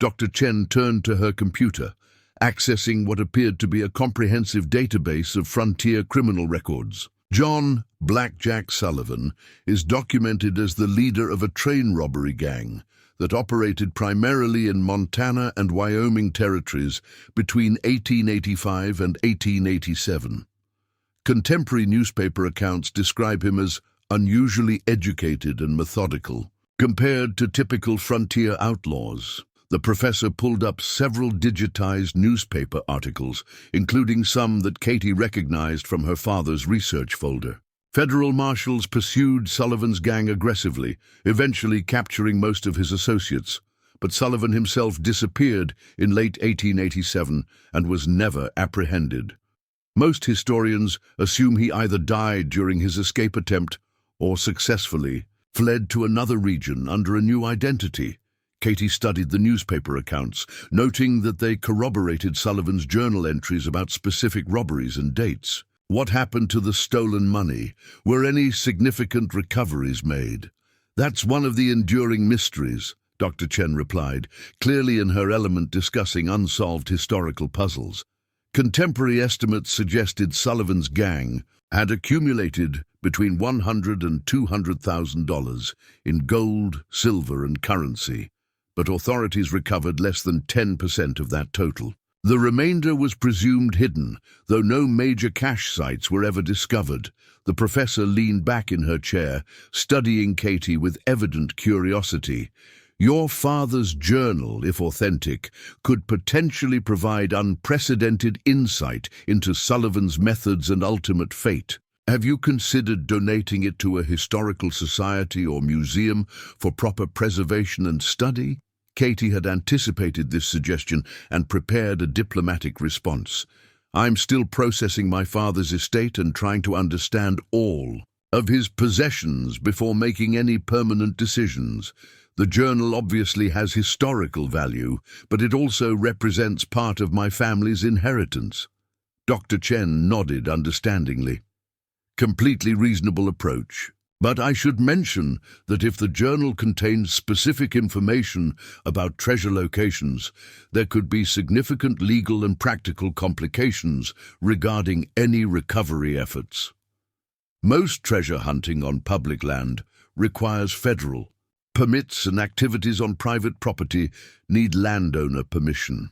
Dr. Chen turned to her computer, accessing what appeared to be a comprehensive database of frontier criminal records. John "Blackjack" Sullivan is documented as the leader of a train robbery gang that operated primarily in Montana and Wyoming territories between 1885 and 1887. Contemporary newspaper accounts describe him as unusually educated and methodical, compared to typical frontier outlaws. The professor pulled up several digitized newspaper articles, including some that Katie recognized from her father's research folder. Federal marshals pursued Sullivan's gang aggressively, eventually capturing most of his associates, but Sullivan himself disappeared in late 1887 and was never apprehended. Most historians assume he either died during his escape attempt or successfully fled to another region under a new identity. Katie studied the newspaper accounts, noting that they corroborated Sullivan's journal entries about specific robberies and dates. What happened to the stolen money? Were any significant recoveries made? "That's one of the enduring mysteries," Dr. Chen replied, clearly in her element discussing unsolved historical puzzles. Contemporary estimates suggested Sullivan's gang had accumulated between $100,000 and $200,000 in gold, silver, and currency, but authorities recovered less than 10% of that total. The remainder was presumed hidden, though no major cache sites were ever discovered. The professor leaned back in her chair, studying Katie with evident curiosity. Your father's journal, if authentic, could potentially provide unprecedented insight into Sullivan's methods and ultimate fate. Have you considered donating it to a historical society or museum for proper preservation and study? Katie had anticipated this suggestion and prepared a diplomatic response. I'm still processing my father's estate and trying to understand all of his possessions before making any permanent decisions. The journal obviously has historical value, but it also represents part of my family's inheritance. Dr. Chen nodded understandingly. Completely reasonable approach. But I should mention that if the journal contains specific information about treasure locations, there could be significant legal and practical complications regarding any recovery efforts. Most treasure hunting on public land requires federal permits, and activities on private property need landowner permission.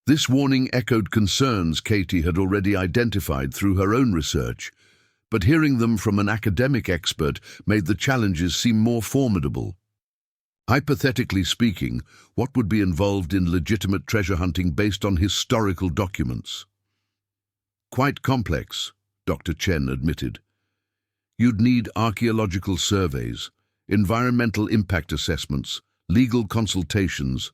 This warning echoed concerns Katie had already identified through her own research, but hearing them from an academic expert made the challenges seem more formidable. Hypothetically speaking, what would be involved in legitimate treasure hunting based on historical documents? Quite complex, Dr. Chen admitted. You'd need archaeological surveys, environmental impact assessments, legal consultations,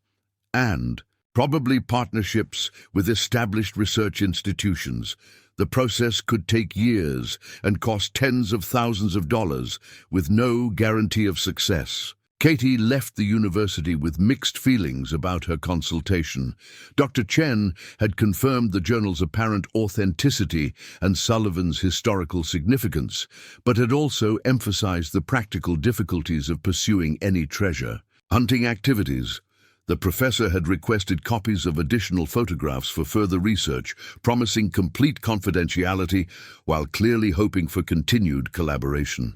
and probably partnerships with established research institutions. The process could take years and cost tens of thousands of dollars, with no guarantee of success. Katie left the university with mixed feelings about her consultation. Dr. Chen had confirmed the journal's apparent authenticity and Sullivan's historical significance, but had also emphasized the practical difficulties of pursuing any treasure hunting activities. The professor had requested copies of additional photographs for further research, promising complete confidentiality while clearly hoping for continued collaboration.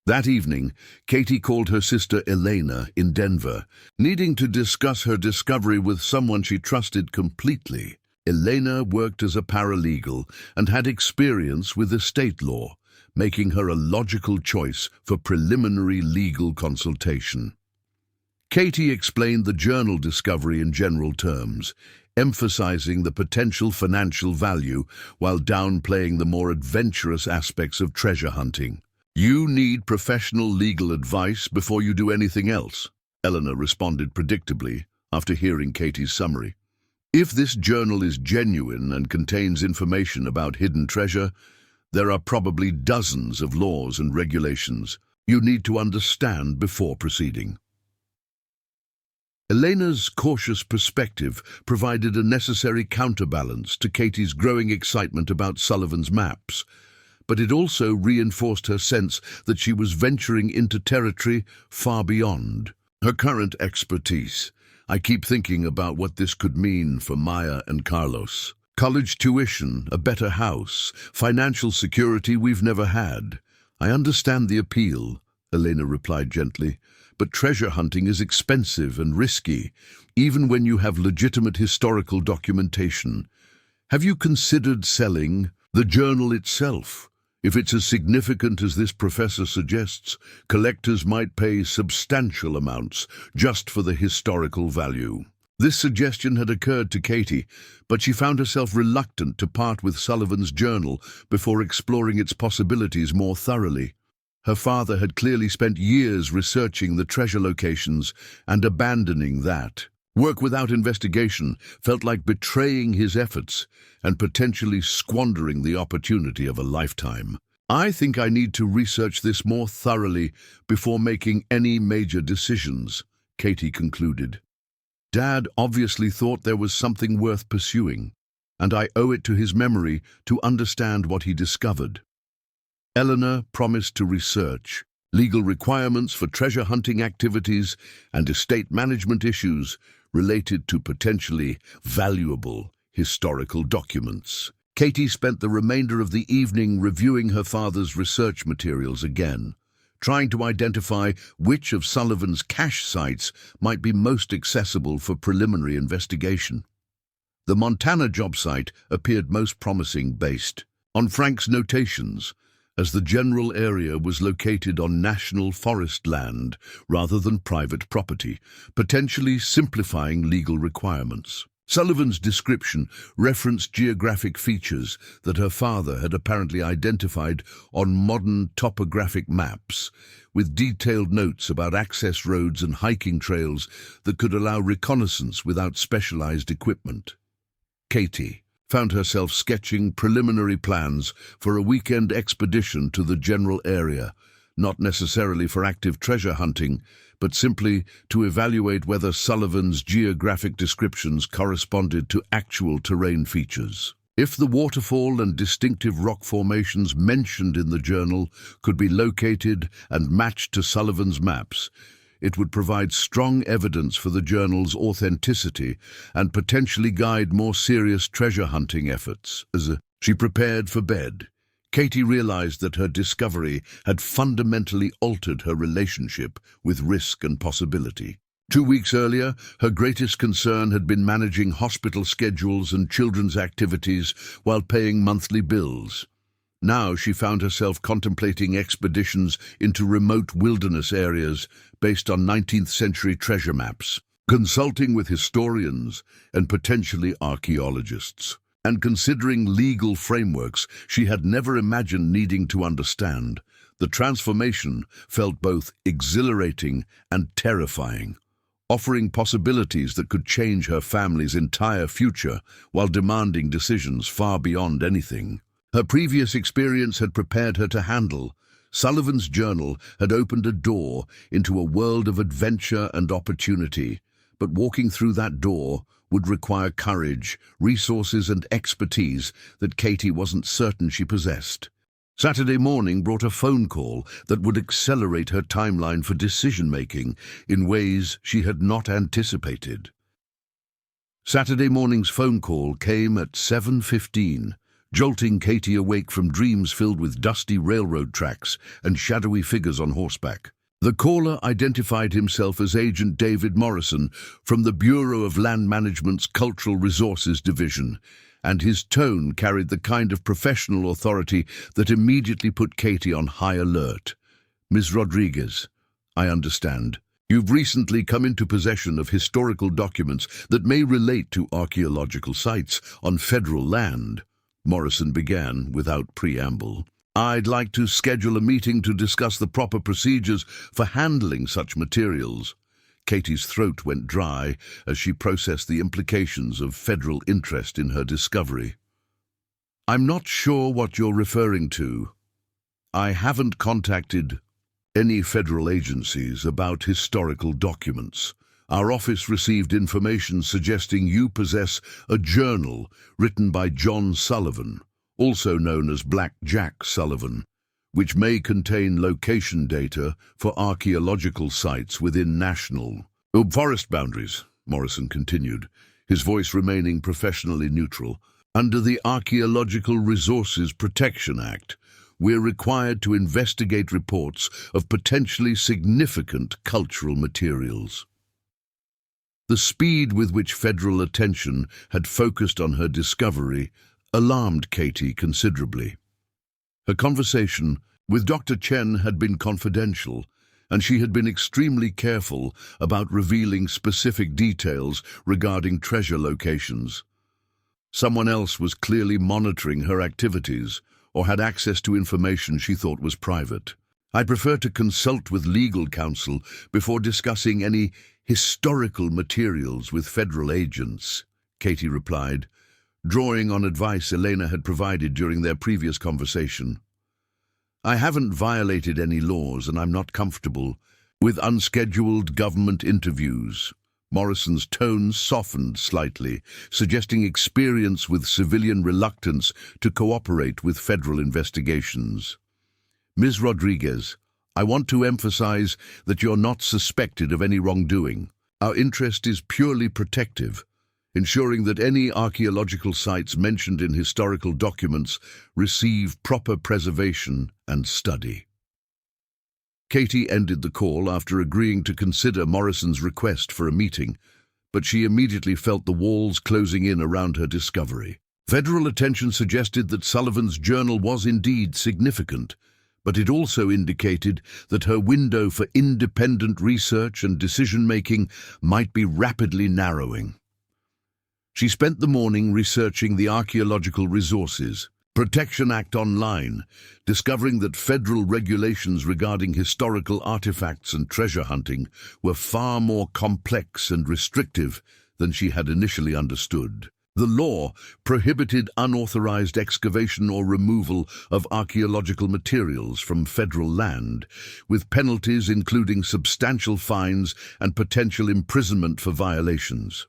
That evening, Katie called her sister Elena in Denver, needing to discuss her discovery with someone she trusted completely. Elena worked as a paralegal and had experience with estate law, making her a logical choice for preliminary legal consultation. Katie explained the journal discovery in general terms, emphasizing the potential financial value while downplaying the more adventurous aspects of treasure hunting. You need professional legal advice before you do anything else, Eleanor responded predictably after hearing Katie's summary. If this journal is genuine and contains information about hidden treasure, there are probably dozens of laws and regulations you need to understand before proceeding. Elena's cautious perspective provided a necessary counterbalance to Katie's growing excitement about Sullivan's maps, but it also reinforced her sense that she was venturing into territory far beyond her current expertise. I keep thinking about what this could mean for Maya and Carlos. College tuition, a better house, financial security we've never had. I understand the appeal, Elena replied gently, but treasure hunting is expensive and risky, even when you have legitimate historical documentation. Have you considered selling the journal itself? If it's as significant as this professor suggests, collectors might pay substantial amounts just for the historical value. This suggestion had occurred to Katie, but she found herself reluctant to part with Sullivan's journal before exploring its possibilities more thoroughly. Her father had clearly spent years researching the treasure locations, and abandoning that work without investigation felt like betraying his efforts and potentially squandering the opportunity of a lifetime. I think I need to research this more thoroughly before making any major decisions, Katie concluded. Dad obviously thought there was something worth pursuing, and I owe it to his memory to understand what he discovered. Eleanor promised to research legal requirements for treasure hunting activities and estate management issues related to potentially valuable historical documents. Katie spent the remainder of the evening reviewing her father's research materials again, trying to identify which of Sullivan's cache sites might be most accessible for preliminary investigation. The Montana job site appeared most promising based on Frank's notations, as the general area was located on national forest land rather than private property, potentially simplifying legal requirements. Sullivan's description referenced geographic features that her father had apparently identified on modern topographic maps, with detailed notes about access roads and hiking trails that could allow reconnaissance without specialized equipment. Katie found herself sketching preliminary plans for a weekend expedition to the general area, not necessarily for active treasure hunting, but simply to evaluate whether Sullivan's geographic descriptions corresponded to actual terrain features. If the waterfall and distinctive rock formations mentioned in the journal could be located and matched to Sullivan's maps, it would provide strong evidence for the journal's authenticity and potentially guide more serious treasure hunting efforts. As she prepared for bed, Katie realized that her discovery had fundamentally altered her relationship with risk and possibility. 2 weeks earlier, her greatest concern had been managing hospital schedules and children's activities while paying monthly bills. Now she found herself contemplating expeditions into remote wilderness areas based on 19th-century treasure maps, consulting with historians and potentially archaeologists, and considering legal frameworks she had never imagined needing to understand. The transformation felt both exhilarating and terrifying, offering possibilities that could change her family's entire future while demanding decisions far beyond anything her previous experience had prepared her to handle. Sullivan's journal had opened a door into a world of adventure and opportunity, but walking through that door would require courage, resources, and expertise that Katie wasn't certain she possessed. Saturday morning brought a phone call that would accelerate her timeline for decision-making in ways she had not anticipated. Saturday morning's phone call came at 7:15. Jolting Katie awake from dreams filled with dusty railroad tracks and shadowy figures on horseback. The caller identified himself as Agent David Morrison from the Bureau of Land Management's Cultural Resources Division, and his tone carried the kind of professional authority that immediately put Katie on high alert. "Ms. Rodriguez, I understand. You've recently come into possession of historical documents that may relate to archaeological sites on federal land," Morrison began without preamble. "I'd like to schedule a meeting to discuss the proper procedures for handling such materials." Katie's throat went dry as she processed the implications of federal interest in her discovery. "I'm not sure what you're referring to. I haven't contacted any federal agencies about historical documents. Our office received information suggesting you possess a journal written by John Sullivan, also known as Black Jack Sullivan, which may contain location data for archaeological sites within national forest boundaries," Morrison continued, his voice remaining professionally neutral. "Under the Archaeological Resources Protection Act, we're required to investigate reports of potentially significant cultural materials." The speed with which federal attention had focused on her discovery alarmed Katie considerably. Her conversation with Dr. Chen had been confidential, and she had been extremely careful about revealing specific details regarding treasure locations. Someone else was clearly monitoring her activities or had access to information she thought was private. "I prefer to consult with legal counsel before discussing any historical materials with federal agents," Katie replied, drawing on advice Elena had provided during their previous conversation. "I haven't violated any laws, and I'm not comfortable with unscheduled government interviews." Morrison's tone softened slightly, suggesting experience with civilian reluctance to cooperate with federal investigations. "Ms. Rodriguez, I want to emphasize that you're not suspected of any wrongdoing. Our interest is purely protective, ensuring that any archaeological sites mentioned in historical documents receive proper preservation and study." Katie ended the call after agreeing to consider Morrison's request for a meeting, but she immediately felt the walls closing in around her discovery. Federal attention suggested that Sullivan's journal was indeed significant, but it also indicated that her window for independent research and decision-making might be rapidly narrowing. She spent the morning researching the Archaeological Resources Protection Act online, discovering that federal regulations regarding historical artifacts and treasure hunting were far more complex and restrictive than she had initially understood. The law prohibited unauthorized excavation or removal of archaeological materials from federal land, with penalties including substantial fines and potential imprisonment for violations.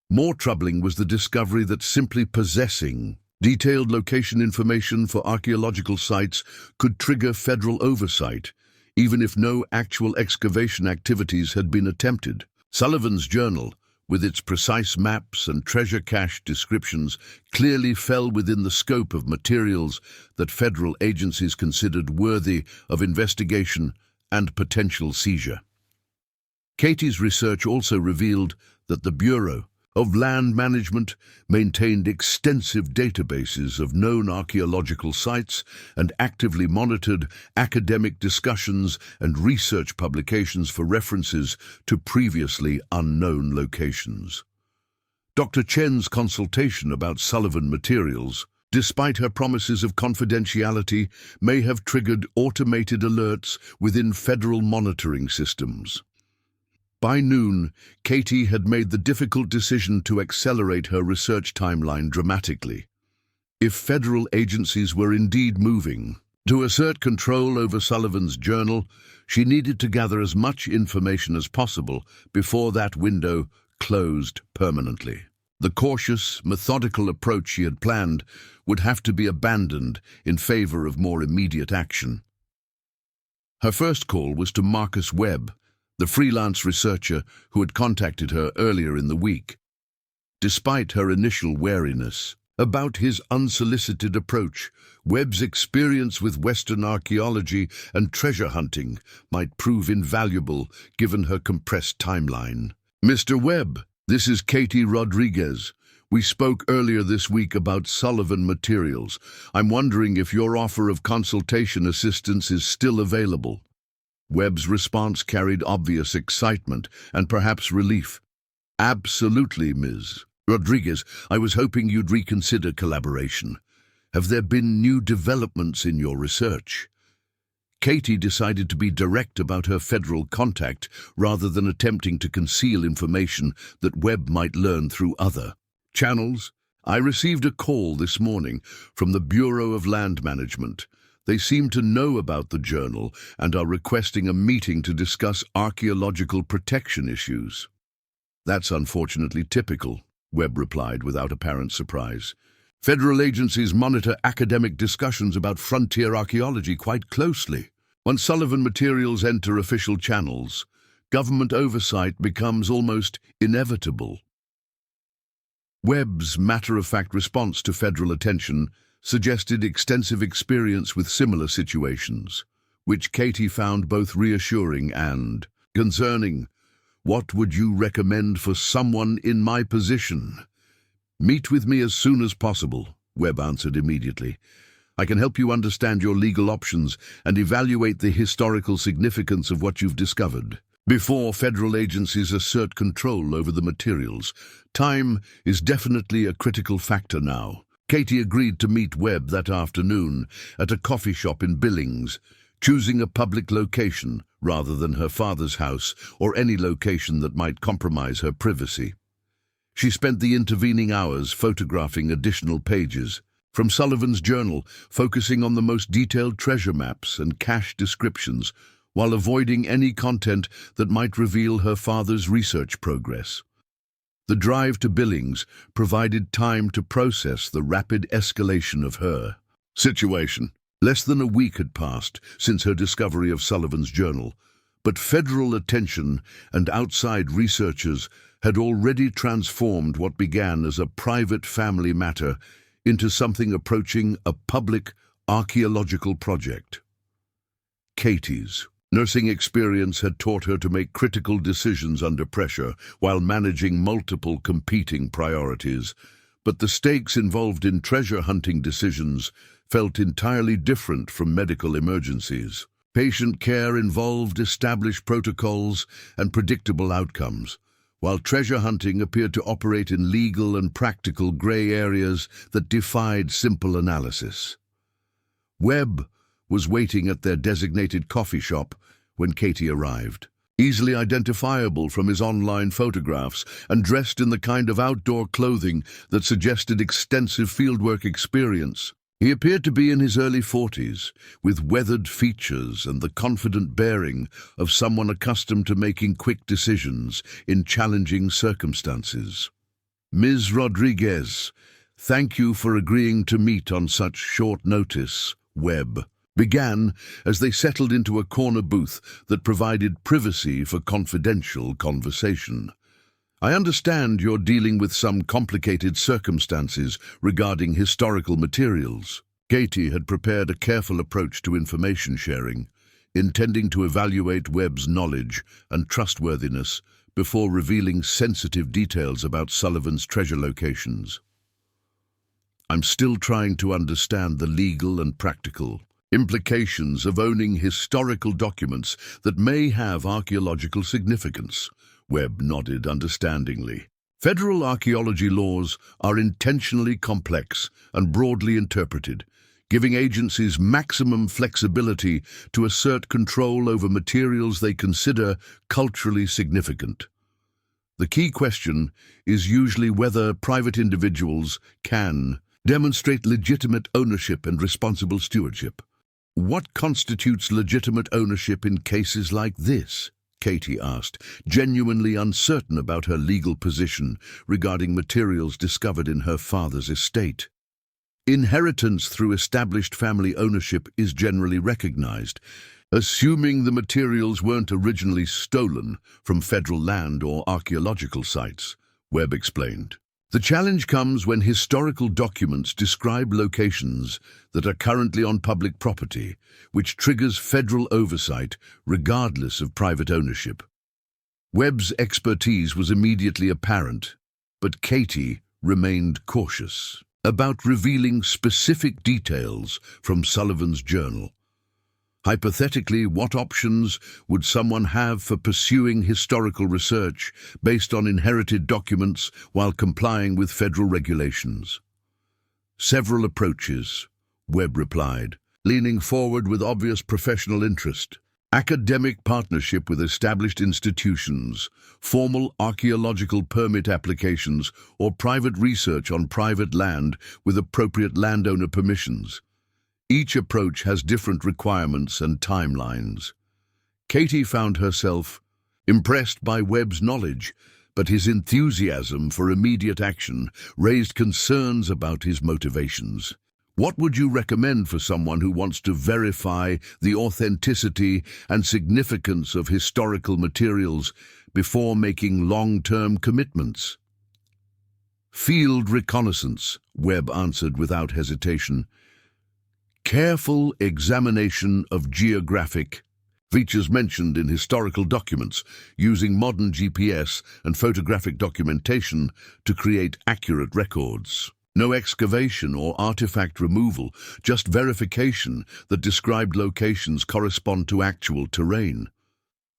More troubling was the discovery that simply possessing detailed location information for archaeological sites could trigger federal oversight, even if no actual excavation activities had been attempted. Sullivan's journal, with its precise maps and treasure cache descriptions, clearly fell within the scope of materials that federal agencies considered worthy of investigation and potential seizure. Katie's research also revealed that the Bureau of Land Management maintained extensive databases of known archaeological sites and actively monitored academic discussions and research publications for references to previously unknown locations. Dr. Chen's consultation about Sullivan materials, despite her promises of confidentiality, may have triggered automated alerts within federal monitoring systems. By noon, Katie had made the difficult decision to accelerate her research timeline dramatically. If federal agencies were indeed moving to assert control over Sullivan's journal, she needed to gather as much information as possible before that window closed permanently. The cautious, methodical approach she had planned would have to be abandoned in favor of more immediate action. Her first call was to Marcus Webb, the freelance researcher who had contacted her earlier in the week. Despite her initial wariness about his unsolicited approach, Webb's experience with Western archaeology and treasure hunting might prove invaluable given her compressed timeline. "Mr. Webb, this is Katie Rodriguez. We spoke earlier this week about Sullivan materials. I'm wondering if your offer of consultation assistance is still available." Webb's response carried obvious excitement and perhaps relief. "Absolutely, Ms. Rodriguez. I was hoping you'd reconsider collaboration. Have there been new developments in your research?" Katie decided to be direct about her federal contact rather than attempting to conceal information that Webb might learn through other channels. "I received a call this morning from the Bureau of Land Management. They seem to know about the journal and are requesting a meeting to discuss archaeological protection issues." "That's unfortunately typical," Webb replied without apparent surprise. "Federal agencies monitor academic discussions about frontier archaeology quite closely. Once Sullivan materials enter official channels, government oversight becomes almost inevitable." Webb's matter-of-fact response to federal attention suggested extensive experience with similar situations, which Katie found both reassuring and concerning. "What would you recommend for someone in my position?" "Meet with me as soon as possible," Webb answered immediately. "I can help you understand your legal options and evaluate the historical significance of what you've discovered. Before federal agencies assert control over the materials, time is definitely a critical factor now." Katie agreed to meet Webb that afternoon at a coffee shop in Billings, choosing a public location rather than her father's house or any location that might compromise her privacy. She spent the intervening hours photographing additional pages from Sullivan's journal, focusing on the most detailed treasure maps and cache descriptions, while avoiding any content that might reveal her father's research progress. The drive to Billings provided time to process the rapid escalation of her situation. Less than a week had passed since her discovery of Sullivan's journal, but federal attention and outside researchers had already transformed what began as a private family matter into something approaching a public archaeological project. Katie's Nursing experience had taught her to make critical decisions under pressure while managing multiple competing priorities, but the stakes involved in treasure hunting decisions felt entirely different from medical emergencies. Patient care involved established protocols and predictable outcomes, while treasure hunting appeared to operate in legal and practical gray areas that defied simple analysis. Webb was waiting at their designated coffee shop when Katie arrived. Easily identifiable from his online photographs and dressed in the kind of outdoor clothing that suggested extensive fieldwork experience. He appeared to be in his early 40s, with weathered features and the confident bearing of someone accustomed to making quick decisions in challenging circumstances. "Ms. Rodriguez, thank you for agreeing to meet on such short notice," Webb began as they settled into a corner booth that provided privacy for confidential conversation. "I understand you're dealing with some complicated circumstances regarding historical materials." Katie had prepared a careful approach to information sharing, intending to evaluate Webb's knowledge and trustworthiness before revealing sensitive details about Sullivan's treasure locations. "I'm still trying to understand the legal and practical implications of owning historical documents that may have archaeological significance," Webb nodded understandingly. "Federal archaeology laws are intentionally complex and broadly interpreted, giving agencies maximum flexibility to assert control over materials they consider culturally significant. The key question is usually whether private individuals can demonstrate legitimate ownership and responsible stewardship." "What constitutes legitimate ownership in cases like this?" Katie asked, genuinely uncertain about her legal position regarding materials discovered in her father's estate. "Inheritance through established family ownership is generally recognized, assuming the materials weren't originally stolen from federal land or archaeological sites," Webb explained. "The challenge comes when historical documents describe locations that are currently on public property, which triggers federal oversight regardless of private ownership." Webb's expertise was immediately apparent, but Katie remained cautious about revealing specific details from Sullivan's journal. Hypothetically, what options would someone have for pursuing historical research based on inherited documents while complying with federal regulations? "Several approaches," Webb replied, leaning forward with obvious professional interest. "Academic partnership with established institutions, formal archaeological permit applications, or private research on private land with appropriate landowner permissions. Each approach has different requirements and timelines." Katie found herself impressed by Webb's knowledge, but his enthusiasm for immediate action raised concerns about his motivations. "What would you recommend for someone who wants to verify the authenticity and significance of historical materials before making long-term commitments?" "Field reconnaissance," Webb answered without hesitation. "Careful examination of geographic features mentioned in historical documents, using modern GPS and photographic documentation to create accurate records. No excavation or artifact removal, just verification that described locations correspond to actual terrain."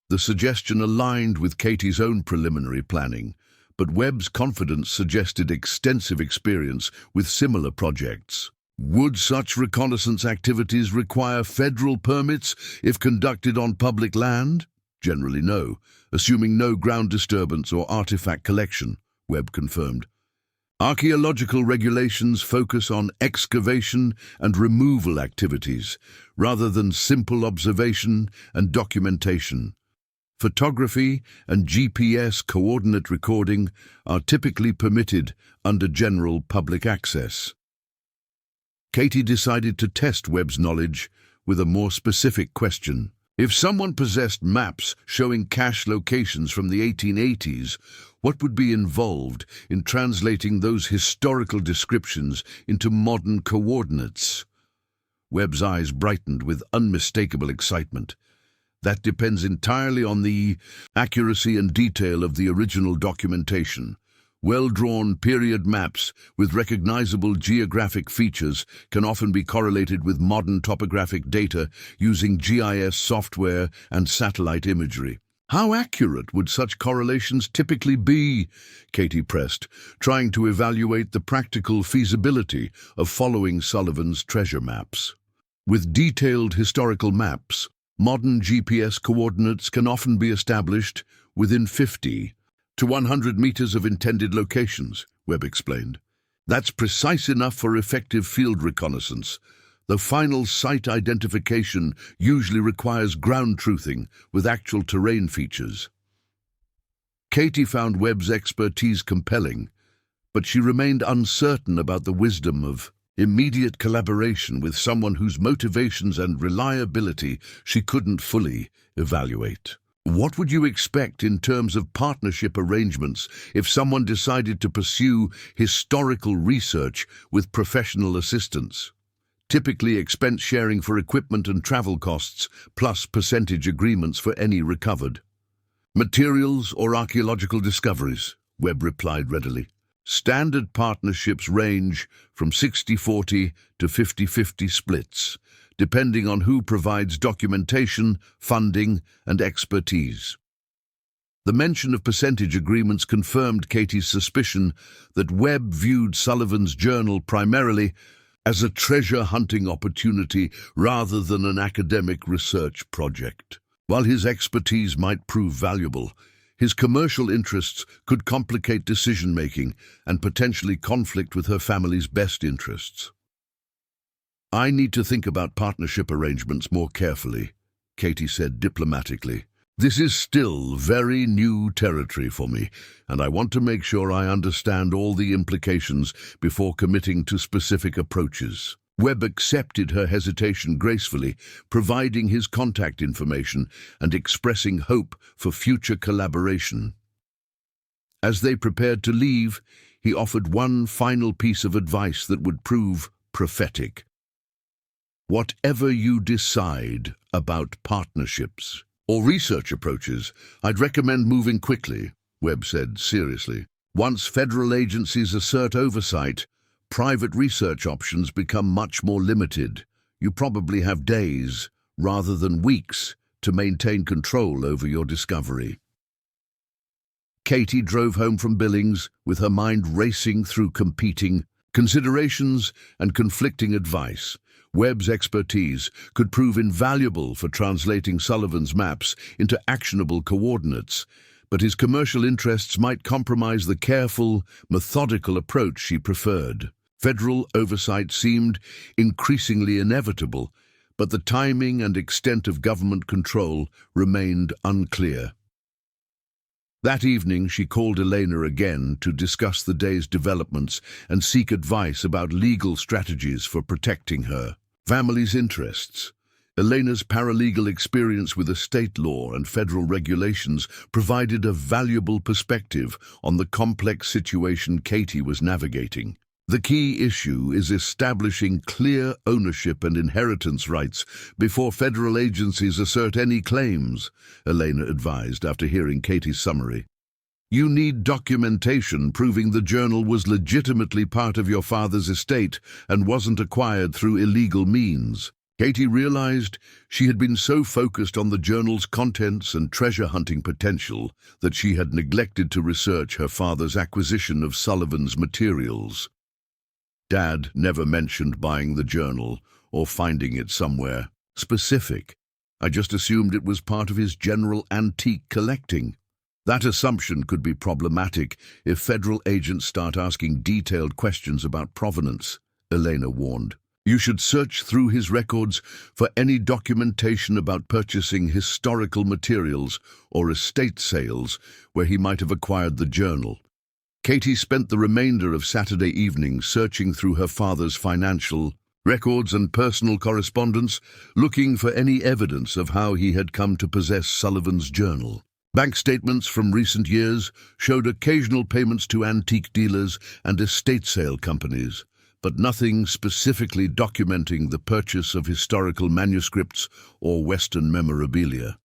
The suggestion aligned with Katie's own preliminary planning, but Webb's confidence suggested extensive experience with similar projects. "Would such reconnaissance activities require federal permits if conducted on public land?" "Generally no, assuming no ground disturbance or artifact collection," Webb confirmed. "Archaeological regulations focus on excavation and removal activities, rather than simple observation and documentation. Photography and GPS coordinate recording are typically permitted under general public access." Katie decided to test Webb's knowledge with a more specific question. If someone possessed maps showing cache locations from the 1880s, what would be involved in translating those historical descriptions into modern coordinates? Webb's eyes brightened with unmistakable excitement. That depends entirely on the accuracy and detail of the original documentation. Well-drawn period maps with recognizable geographic features can often be correlated with modern topographic data using GIS software and satellite imagery. How accurate would such correlations typically be? Katie pressed, trying to evaluate the practical feasibility of following Sullivan's treasure maps. With detailed historical maps, modern GPS coordinates can often be established within 50 to 100 meters of intended locations, Webb explained. That's precise enough for effective field reconnaissance, though final site identification usually requires ground truthing with actual terrain features. Katie found Webb's expertise compelling, but she remained uncertain about the wisdom of immediate collaboration with someone whose motivations and reliability she couldn't fully evaluate. What would you expect in terms of partnership arrangements if someone decided to pursue historical research with professional assistance? Typically expense sharing for equipment and travel costs, plus percentage agreements for any recovered materials or archaeological discoveries, Webb replied readily. Standard partnerships range from 60-40 to 50-50 splits, depending on who provides documentation, funding, and expertise. The mention of percentage agreements confirmed Katie's suspicion that Webb viewed Sullivan's journal primarily as a treasure-hunting opportunity rather than an academic research project. While his expertise might prove valuable, his commercial interests could complicate decision-making and potentially conflict with her family's best interests. I need to think about partnership arrangements more carefully, Katie said diplomatically. This is still very new territory for me, and I want to make sure I understand all the implications before committing to specific approaches. Webb accepted her hesitation gracefully, providing his contact information and expressing hope for future collaboration. As they prepared to leave, he offered one final piece of advice that would prove prophetic. Whatever you decide about partnerships or research approaches, I'd recommend moving quickly, Webb said seriously. Once federal agencies assert oversight, private research options become much more limited. You probably have days, rather than weeks, to maintain control over your discovery. Katie drove home from Billings with her mind racing through competing considerations and conflicting advice. Webb's expertise could prove invaluable for translating Sullivan's maps into actionable coordinates, but his commercial interests might compromise the careful, methodical approach she preferred. Federal oversight seemed increasingly inevitable, but the timing and extent of government control remained unclear. That evening, she called Elena again to discuss the day's developments and seek advice about legal strategies for protecting her family's interests. Elena's paralegal experience with estate law and federal regulations provided a valuable perspective on the complex situation Katie was navigating. The key issue is establishing clear ownership and inheritance rights before federal agencies assert any claims, Elena advised after hearing Katie's summary. You need documentation proving the journal was legitimately part of your father's estate and wasn't acquired through illegal means. Katie realized she had been so focused on the journal's contents and treasure-hunting potential that she had neglected to research her father's acquisition of Sullivan's materials. Dad never mentioned buying the journal or finding it somewhere specific. I just assumed it was part of his general antique collecting. That assumption could be problematic if federal agents start asking detailed questions about provenance, Elena warned. You should search through his records for any documentation about purchasing historical materials or estate sales where he might have acquired the journal. Katie spent the remainder of Saturday evening searching through her father's financial records and personal correspondence, looking for any evidence of how he had come to possess Sullivan's journal. Bank statements from recent years showed occasional payments to antique dealers and estate sale companies, but nothing specifically documenting the purchase of historical manuscripts or Western memorabilia.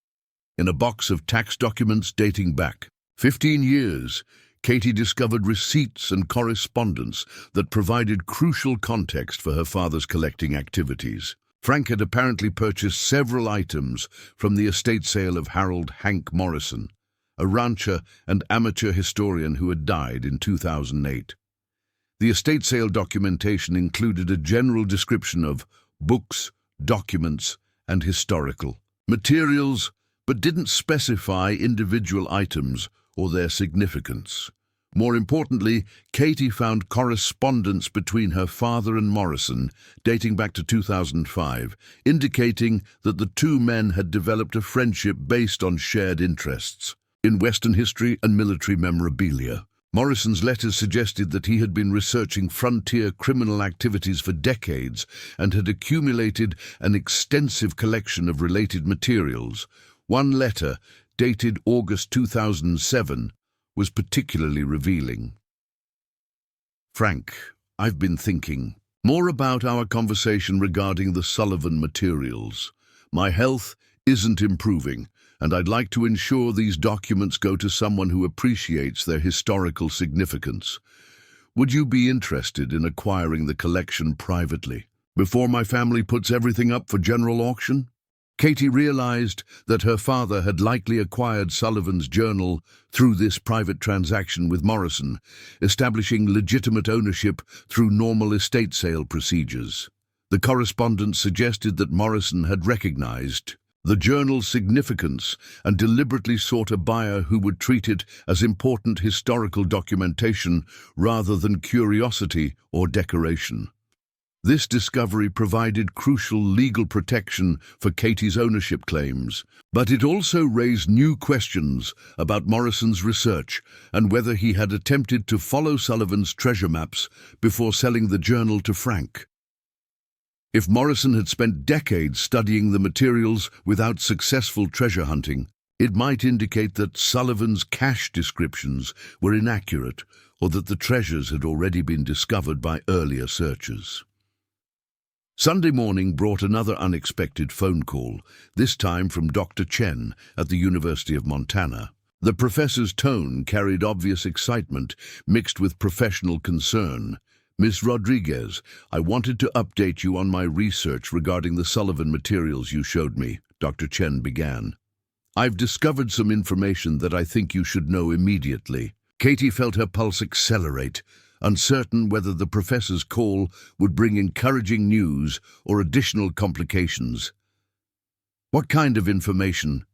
In a box of tax documents dating back 15 years, Katie discovered receipts and correspondence that provided crucial context for her father's collecting activities. Frank had apparently purchased several items from the estate sale of Harold Hank Morrison, a rancher and amateur historian who had died in 2008. The estate sale documentation included a general description of books, documents, and historical materials, but didn't specify individual items or their significance. More importantly, Katie found correspondence between her father and Morrison dating back to 2005, indicating that the two men had developed a friendship based on shared interests in Western history and military memorabilia. Morrison's letters suggested that he had been researching frontier criminal activities for decades and had accumulated an extensive collection of related materials. One letter, dated August 2007, was particularly revealing. Frank, I've been thinking more about our conversation regarding the Sullivan materials. My health isn't improving, and I'd like to ensure these documents go to someone who appreciates their historical significance. Would you be interested in acquiring the collection privately, before my family puts everything up for general auction? Katie realized that her father had likely acquired Sullivan's journal through this private transaction with Morrison, establishing legitimate ownership through normal estate sale procedures. The correspondence suggested that Morrison had recognized the journal's significance and deliberately sought a buyer who would treat it as important historical documentation rather than curiosity or decoration. This discovery provided crucial legal protection for Katie's ownership claims, but it also raised new questions about Morrison's research and whether he had attempted to follow Sullivan's treasure maps before selling the journal to Frank. If Morrison had spent decades studying the materials without successful treasure hunting, it might indicate that Sullivan's cache descriptions were inaccurate or that the treasures had already been discovered by earlier searchers. Sunday morning brought another unexpected phone call, this time from Dr. Chen at the University of Montana. The professor's tone carried obvious excitement mixed with professional concern. Ms. Rodriguez, I wanted to update you on my research regarding the Sullivan materials you showed me, Dr. Chen began. I've discovered some information that I think you should know immediately. Katie felt her pulse accelerate, uncertain whether the professor's call would bring encouraging news or additional complications. What kind of information?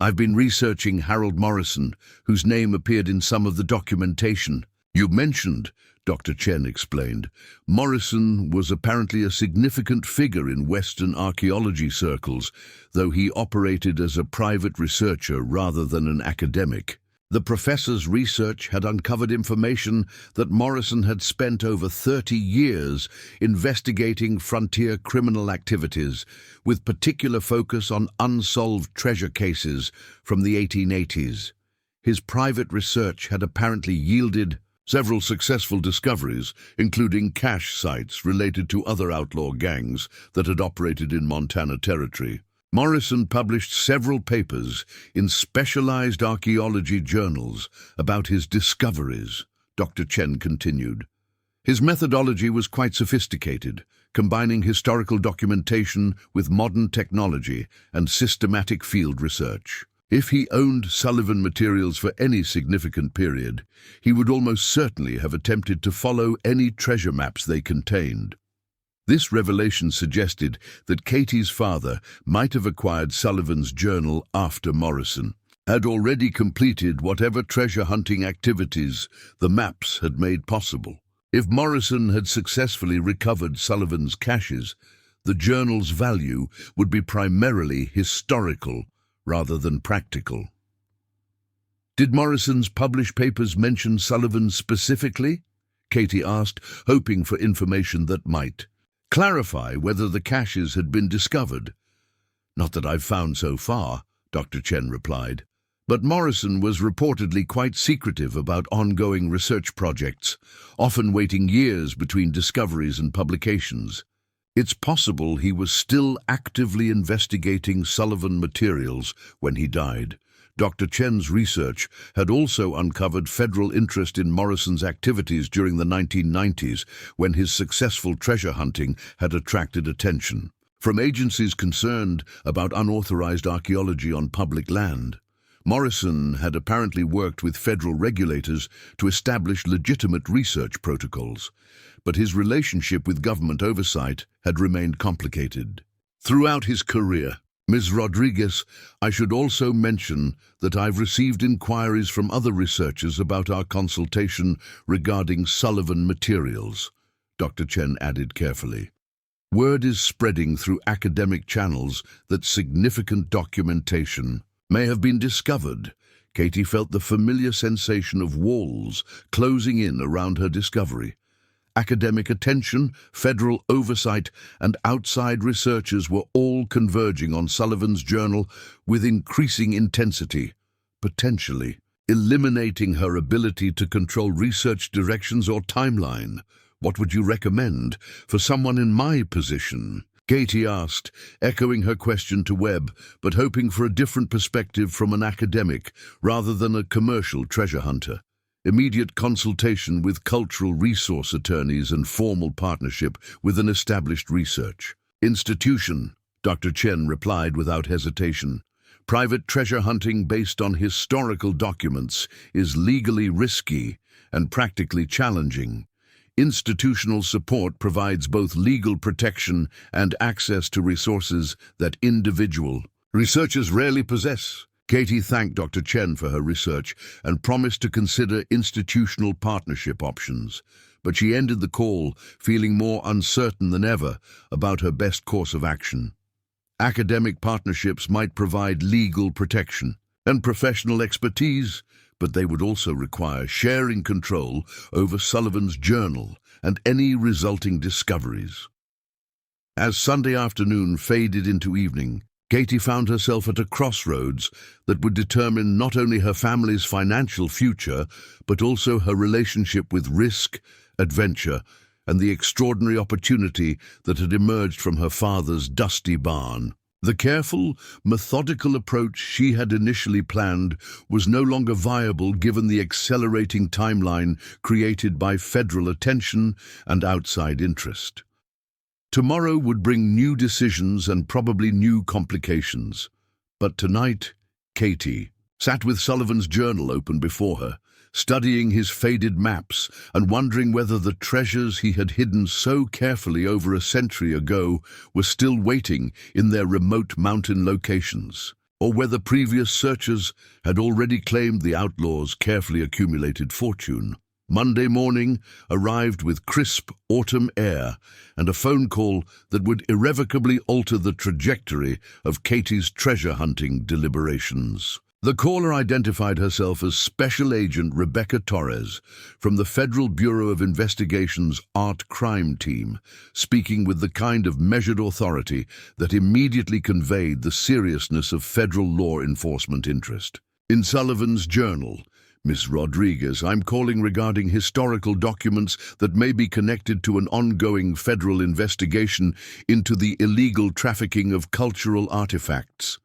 I've been researching Harold Morrison, whose name appeared in some of the documentation. You mentioned, Dr. Chen explained, Morrison was apparently a significant figure in Western archaeology circles, though he operated as a private researcher rather than an academic. The professor's research had uncovered information that Morrison had spent over 30 years investigating frontier criminal activities, with particular focus on unsolved treasure cases from the 1880s. His private research had apparently yielded several successful discoveries, including cache sites related to other outlaw gangs that had operated in Montana Territory. Morrison published several papers in specialized archaeology journals about his discoveries, Dr. Chen continued. His methodology was quite sophisticated, combining historical documentation with modern technology and systematic field research. If he owned Sullivan materials for any significant period, he would almost certainly have attempted to follow any treasure maps they contained. This revelation suggested that Katie's father might have acquired Sullivan's journal after Morrison had already completed whatever treasure hunting activities the maps had made possible. If Morrison had successfully recovered Sullivan's caches, the journal's value would be primarily historical rather than practical. Did Morrison's published papers mention Sullivan specifically? Katie asked, hoping for information that might clarify whether the caches had been discovered. Not that I've found so far, Dr. Chen replied, but Morrison was reportedly quite secretive about ongoing research projects, often waiting years between discoveries and publications. It's possible he was still actively investigating Sullivan materials when he died. Dr. Chen's research had also uncovered federal interest in Morrison's activities during the 1990s, when his successful treasure hunting had attracted attention from agencies concerned about unauthorized archaeology on public land. Morrison had apparently worked with federal regulators to establish legitimate research protocols, but his relationship with government oversight had remained complicated. Throughout his career, Ms. Rodriguez, I should also mention that I've received inquiries from other researchers about our consultation regarding Sullivan materials, Dr. Chen added carefully. Word is spreading through academic channels that significant documentation may have been discovered. Katie felt the familiar sensation of walls closing in around her discovery. Academic attention, federal oversight, and outside researchers were all converging on Sullivan's journal with increasing intensity, potentially eliminating her ability to control research directions or timeline. What would you recommend for someone in my position? Katie asked, echoing her question to Webb, but hoping for a different perspective from an academic rather than a commercial treasure hunter. Immediate consultation with cultural resource attorneys and formal partnership with an established research institution, Dr. Chen replied without hesitation. Private treasure hunting based on historical documents is legally risky and practically challenging. Institutional support provides both legal protection and access to resources that individual researchers rarely possess. Katie thanked Dr. Chen for her research and promised to consider institutional partnership options, but she ended the call feeling more uncertain than ever about her best course of action. Academic partnerships might provide legal protection and professional expertise, but they would also require sharing control over Sullivan's journal and any resulting discoveries. As Sunday afternoon faded into evening, Katie found herself at a crossroads that would determine not only her family's financial future, but also her relationship with risk, adventure, and the extraordinary opportunity that had emerged from her father's dusty barn. The careful, methodical approach she had initially planned was no longer viable given the accelerating timeline created by federal attention and outside interest. Tomorrow would bring new decisions and probably new complications. But tonight, Katie sat with Sullivan's journal open before her, studying his faded maps and wondering whether the treasures he had hidden so carefully over a century ago were still waiting in their remote mountain locations, or whether previous searchers had already claimed the outlaw's carefully accumulated fortune. Monday morning arrived with crisp autumn air and a phone call that would irrevocably alter the trajectory of Katie's treasure hunting deliberations. The caller identified herself as Special Agent Rebecca Torres from the Federal Bureau of Investigation's Art Crime Team, speaking with the kind of measured authority that immediately conveyed the seriousness of federal law enforcement interest. In Sullivan's journal, Ms. Rodriguez, I'm calling regarding historical documents that may be connected to an ongoing federal investigation into the illegal trafficking of cultural artifacts.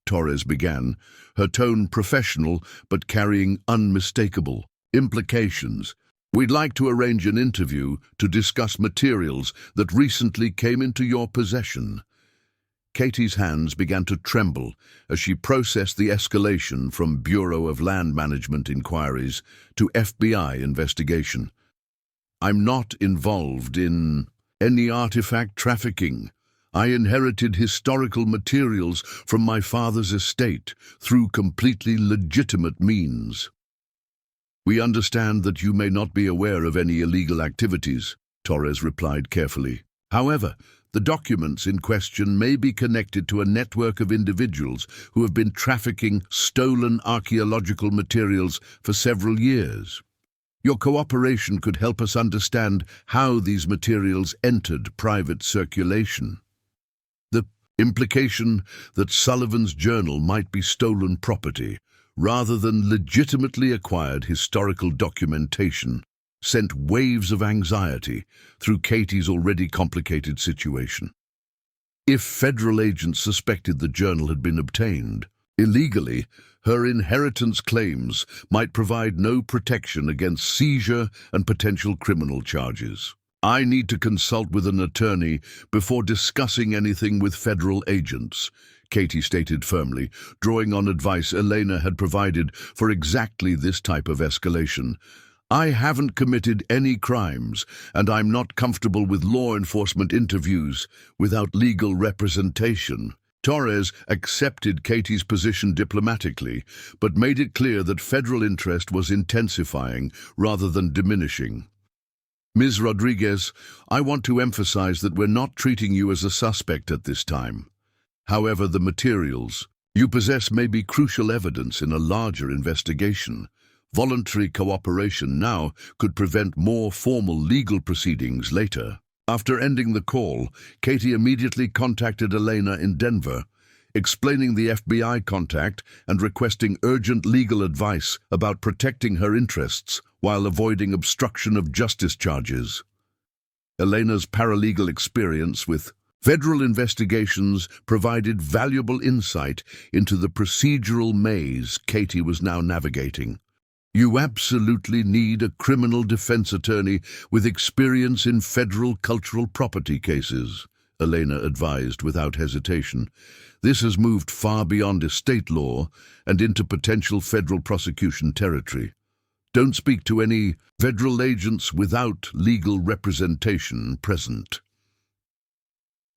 Torres began, her tone professional but carrying unmistakable implications. We'd like to arrange an interview to discuss materials that recently came into your possession. Katie's hands began to tremble as she processed the escalation from Bureau of Land Management inquiries to FBI investigation. I'm not involved in any artifact trafficking. I inherited historical materials from my father's estate through completely legitimate means. We understand that you may not be aware of any illegal activities, Torres replied carefully. However, the documents in question may be connected to a network of individuals who have been trafficking stolen archaeological materials for several years. Your cooperation could help us understand how these materials entered private circulation. The implication that Sullivan's journal might be stolen property rather than legitimately acquired historical documentation sent waves of anxiety through Katie's already complicated situation. If federal agents suspected the journal had been obtained illegally, her inheritance claims might provide no protection against seizure and potential criminal charges. "I need to consult with an attorney before discussing anything with federal agents," Katie stated firmly, drawing on advice Elena had provided for exactly this type of escalation. "I haven't committed any crimes, and I'm not comfortable with law enforcement interviews without legal representation." Torres accepted Katie's position diplomatically, but made it clear that federal interest was intensifying rather than diminishing. "Ms. Rodriguez, I want to emphasize that we're not treating you as a suspect at this time. However, the materials you possess may be crucial evidence in a larger investigation. Voluntary cooperation now could prevent more formal legal proceedings later." After ending the call, Katie immediately contacted Elena in Denver, explaining the FBI contact and requesting urgent legal advice about protecting her interests while avoiding obstruction of justice charges. Elena's paralegal experience with federal investigations provided valuable insight into the procedural maze Katie was now navigating. "You absolutely need a criminal defense attorney with experience in federal cultural property cases," Elena advised without hesitation. "This has moved far beyond estate law and into potential federal prosecution territory. Don't speak to any federal agents without legal representation present."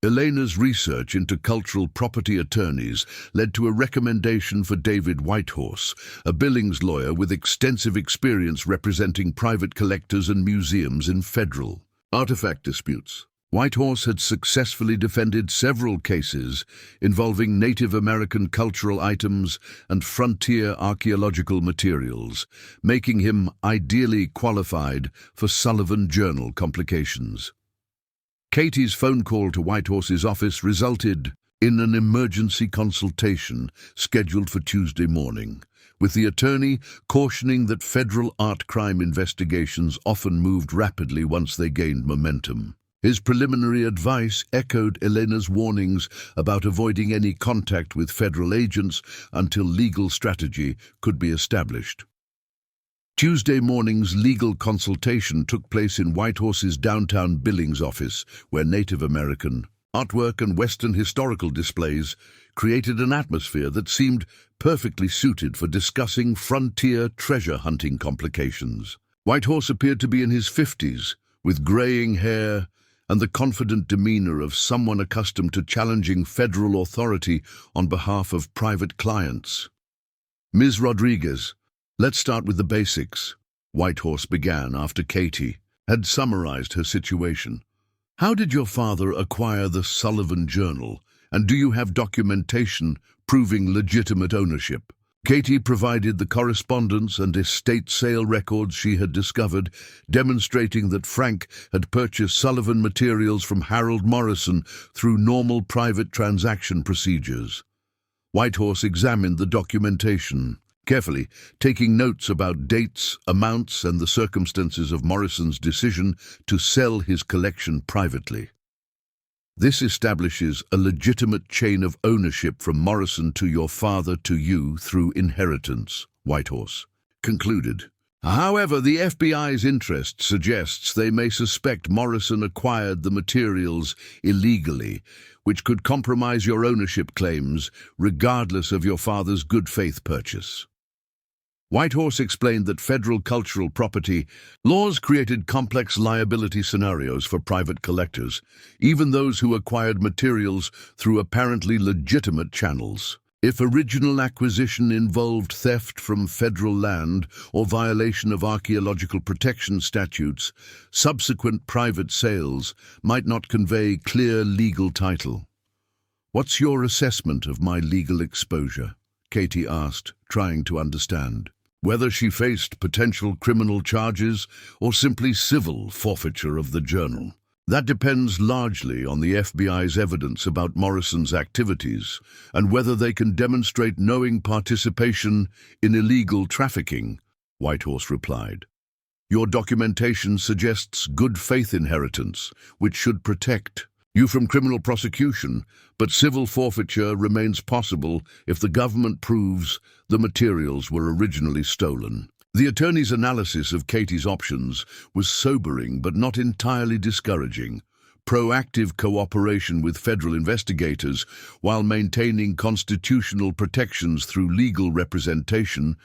Elena's research into cultural property attorneys led to a recommendation for David Whitehorse, a Billings lawyer with extensive experience representing private collectors and museums in federal artifact disputes. Whitehorse had successfully defended several cases involving Native American cultural items and frontier archaeological materials, making him ideally qualified for Sullivan Journal complications. Katie's phone call to Whitehorse's office resulted in an emergency consultation scheduled for Tuesday morning, with the attorney cautioning that federal art crime investigations often moved rapidly once they gained momentum. His preliminary advice echoed Elena's warnings about avoiding any contact with federal agents until legal strategy could be established. Tuesday morning's legal consultation took place in Whitehorse's downtown Billings office, where Native American artwork and Western historical displays created an atmosphere that seemed perfectly suited for discussing frontier treasure hunting complications. Whitehorse appeared to be in his 50s, with graying hair and the confident demeanor of someone accustomed to challenging federal authority on behalf of private clients. "Ms. Rodriguez, let's start with the basics," Whitehorse began after Katie had summarized her situation. "How did your father acquire the Sullivan Journal, and do you have documentation proving legitimate ownership?" Katie provided the correspondence and estate sale records she had discovered, demonstrating that Frank had purchased Sullivan materials from Harold Morrison through normal private transaction procedures. Whitehorse examined the documentation carefully, taking notes about dates, amounts, and the circumstances of Morrison's decision to sell his collection privately. "This establishes a legitimate chain of ownership from Morrison to your father to you through inheritance," Whitehorse concluded. "However, the FBI's interest suggests they may suspect Morrison acquired the materials illegally, which could compromise your ownership claims regardless of your father's good faith purchase." Whitehorse explained that federal cultural property laws created complex liability scenarios for private collectors, even those who acquired materials through apparently legitimate channels. If original acquisition involved theft from federal land or violation of archaeological protection statutes, subsequent private sales might not convey clear legal title. "What's your assessment of my legal exposure?" Katie asked, trying to understand whether she faced potential criminal charges or simply civil forfeiture of the journal. "That depends largely on the FBI's evidence about Morrison's activities and whether they can demonstrate knowing participation in illegal trafficking," Whitehorse replied. Your documentation suggests good faith inheritance, which should protect you from criminal prosecution, but civil forfeiture remains possible if the government proves the materials were originally stolen. The attorney's analysis of Katie's options was sobering but not entirely discouraging. Proactive cooperation with federal investigators while maintaining constitutional protections through legal representation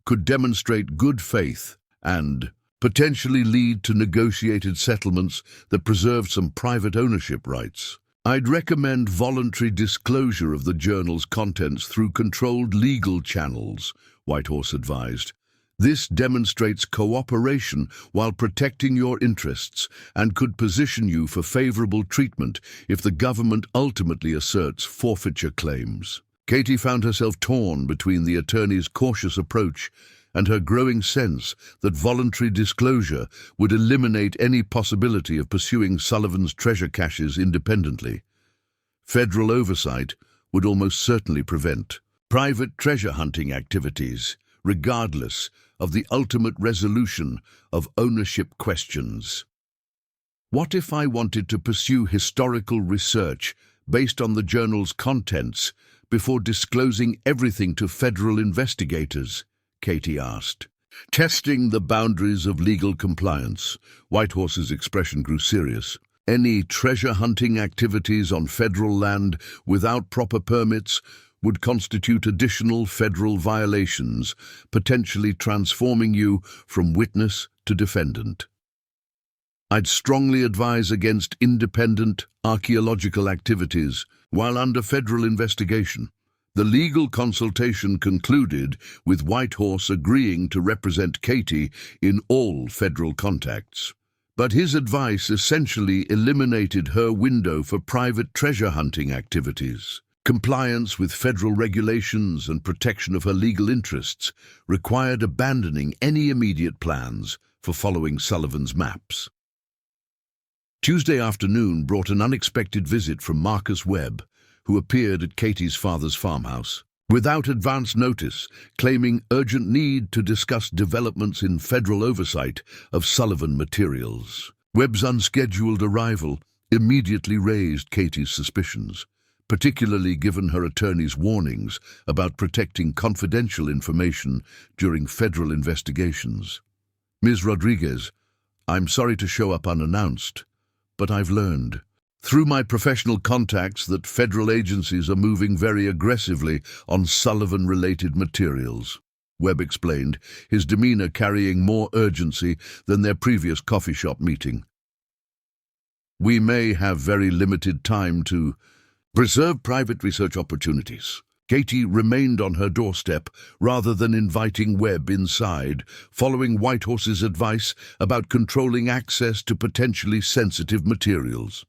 could demonstrate good faith and potentially lead to negotiated settlements that preserve some private ownership rights. I'd recommend voluntary disclosure of the journal's contents through controlled legal channels, Whitehorse advised. This demonstrates cooperation while protecting your interests and could position you for favorable treatment if the government ultimately asserts forfeiture claims. Katie found herself torn between the attorney's cautious approach and her growing sense that voluntary disclosure would eliminate any possibility of pursuing Sullivan's treasure caches independently. Federal oversight would almost certainly prevent private treasure hunting activities, regardless of the ultimate resolution of ownership questions. What if I wanted to pursue historical research based on the journal's contents before disclosing everything to federal investigators? Katie asked. Testing the boundaries of legal compliance. Whitehorse's expression grew serious. Any treasure hunting activities on federal land without proper permits would constitute additional federal violations, potentially transforming you from witness to defendant. I'd strongly advise against independent archaeological activities while under federal investigation. The legal consultation concluded with Whitehorse agreeing to represent Katie in all federal contacts. But his advice essentially eliminated her window for private treasure hunting activities. Compliance with federal regulations and protection of her legal interests required abandoning any immediate plans for following Sullivan's maps. Tuesday afternoon brought an unexpected visit from Marcus Webb, who appeared at Katie's father's farmhouse, without advance notice, claiming urgent need to discuss developments in federal oversight of Sullivan materials. Webb's unscheduled arrival immediately raised Katie's suspicions, particularly given her attorney's warnings about protecting confidential information during federal investigations. Ms. Rodriguez, I'm sorry to show up unannounced, but I've learned through my professional contacts that federal agencies are moving very aggressively on Sullivan-related materials, Webb explained, his demeanor carrying more urgency than their previous coffee shop meeting. We may have very limited time to preserve private research opportunities. Katie remained on her doorstep rather than inviting Webb inside, following Whitehorse's advice about controlling access to potentially sensitive materials.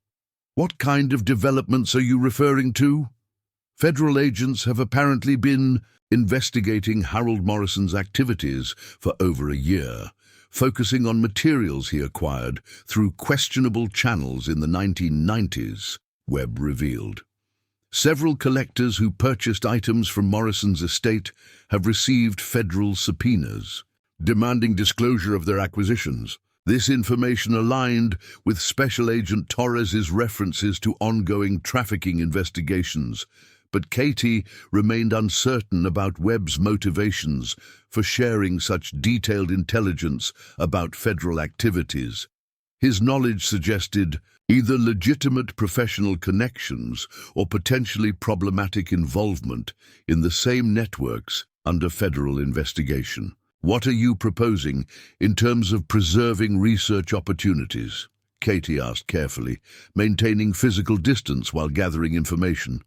What kind of developments are you referring to? Federal agents have apparently been investigating Harold Morrison's activities for over a year, focusing on materials he acquired through questionable channels in the 1990s, Webb revealed. Several collectors who purchased items from Morrison's estate have received federal subpoenas, demanding disclosure of their acquisitions. This information aligned with Special Agent Torres's references to ongoing trafficking investigations, but Katie remained uncertain about Webb's motivations for sharing such detailed intelligence about federal activities. His knowledge suggested either legitimate professional connections or potentially problematic involvement in the same networks under federal investigation. What are you proposing in terms of preserving research opportunities? Katie asked carefully, maintaining physical distance while gathering information.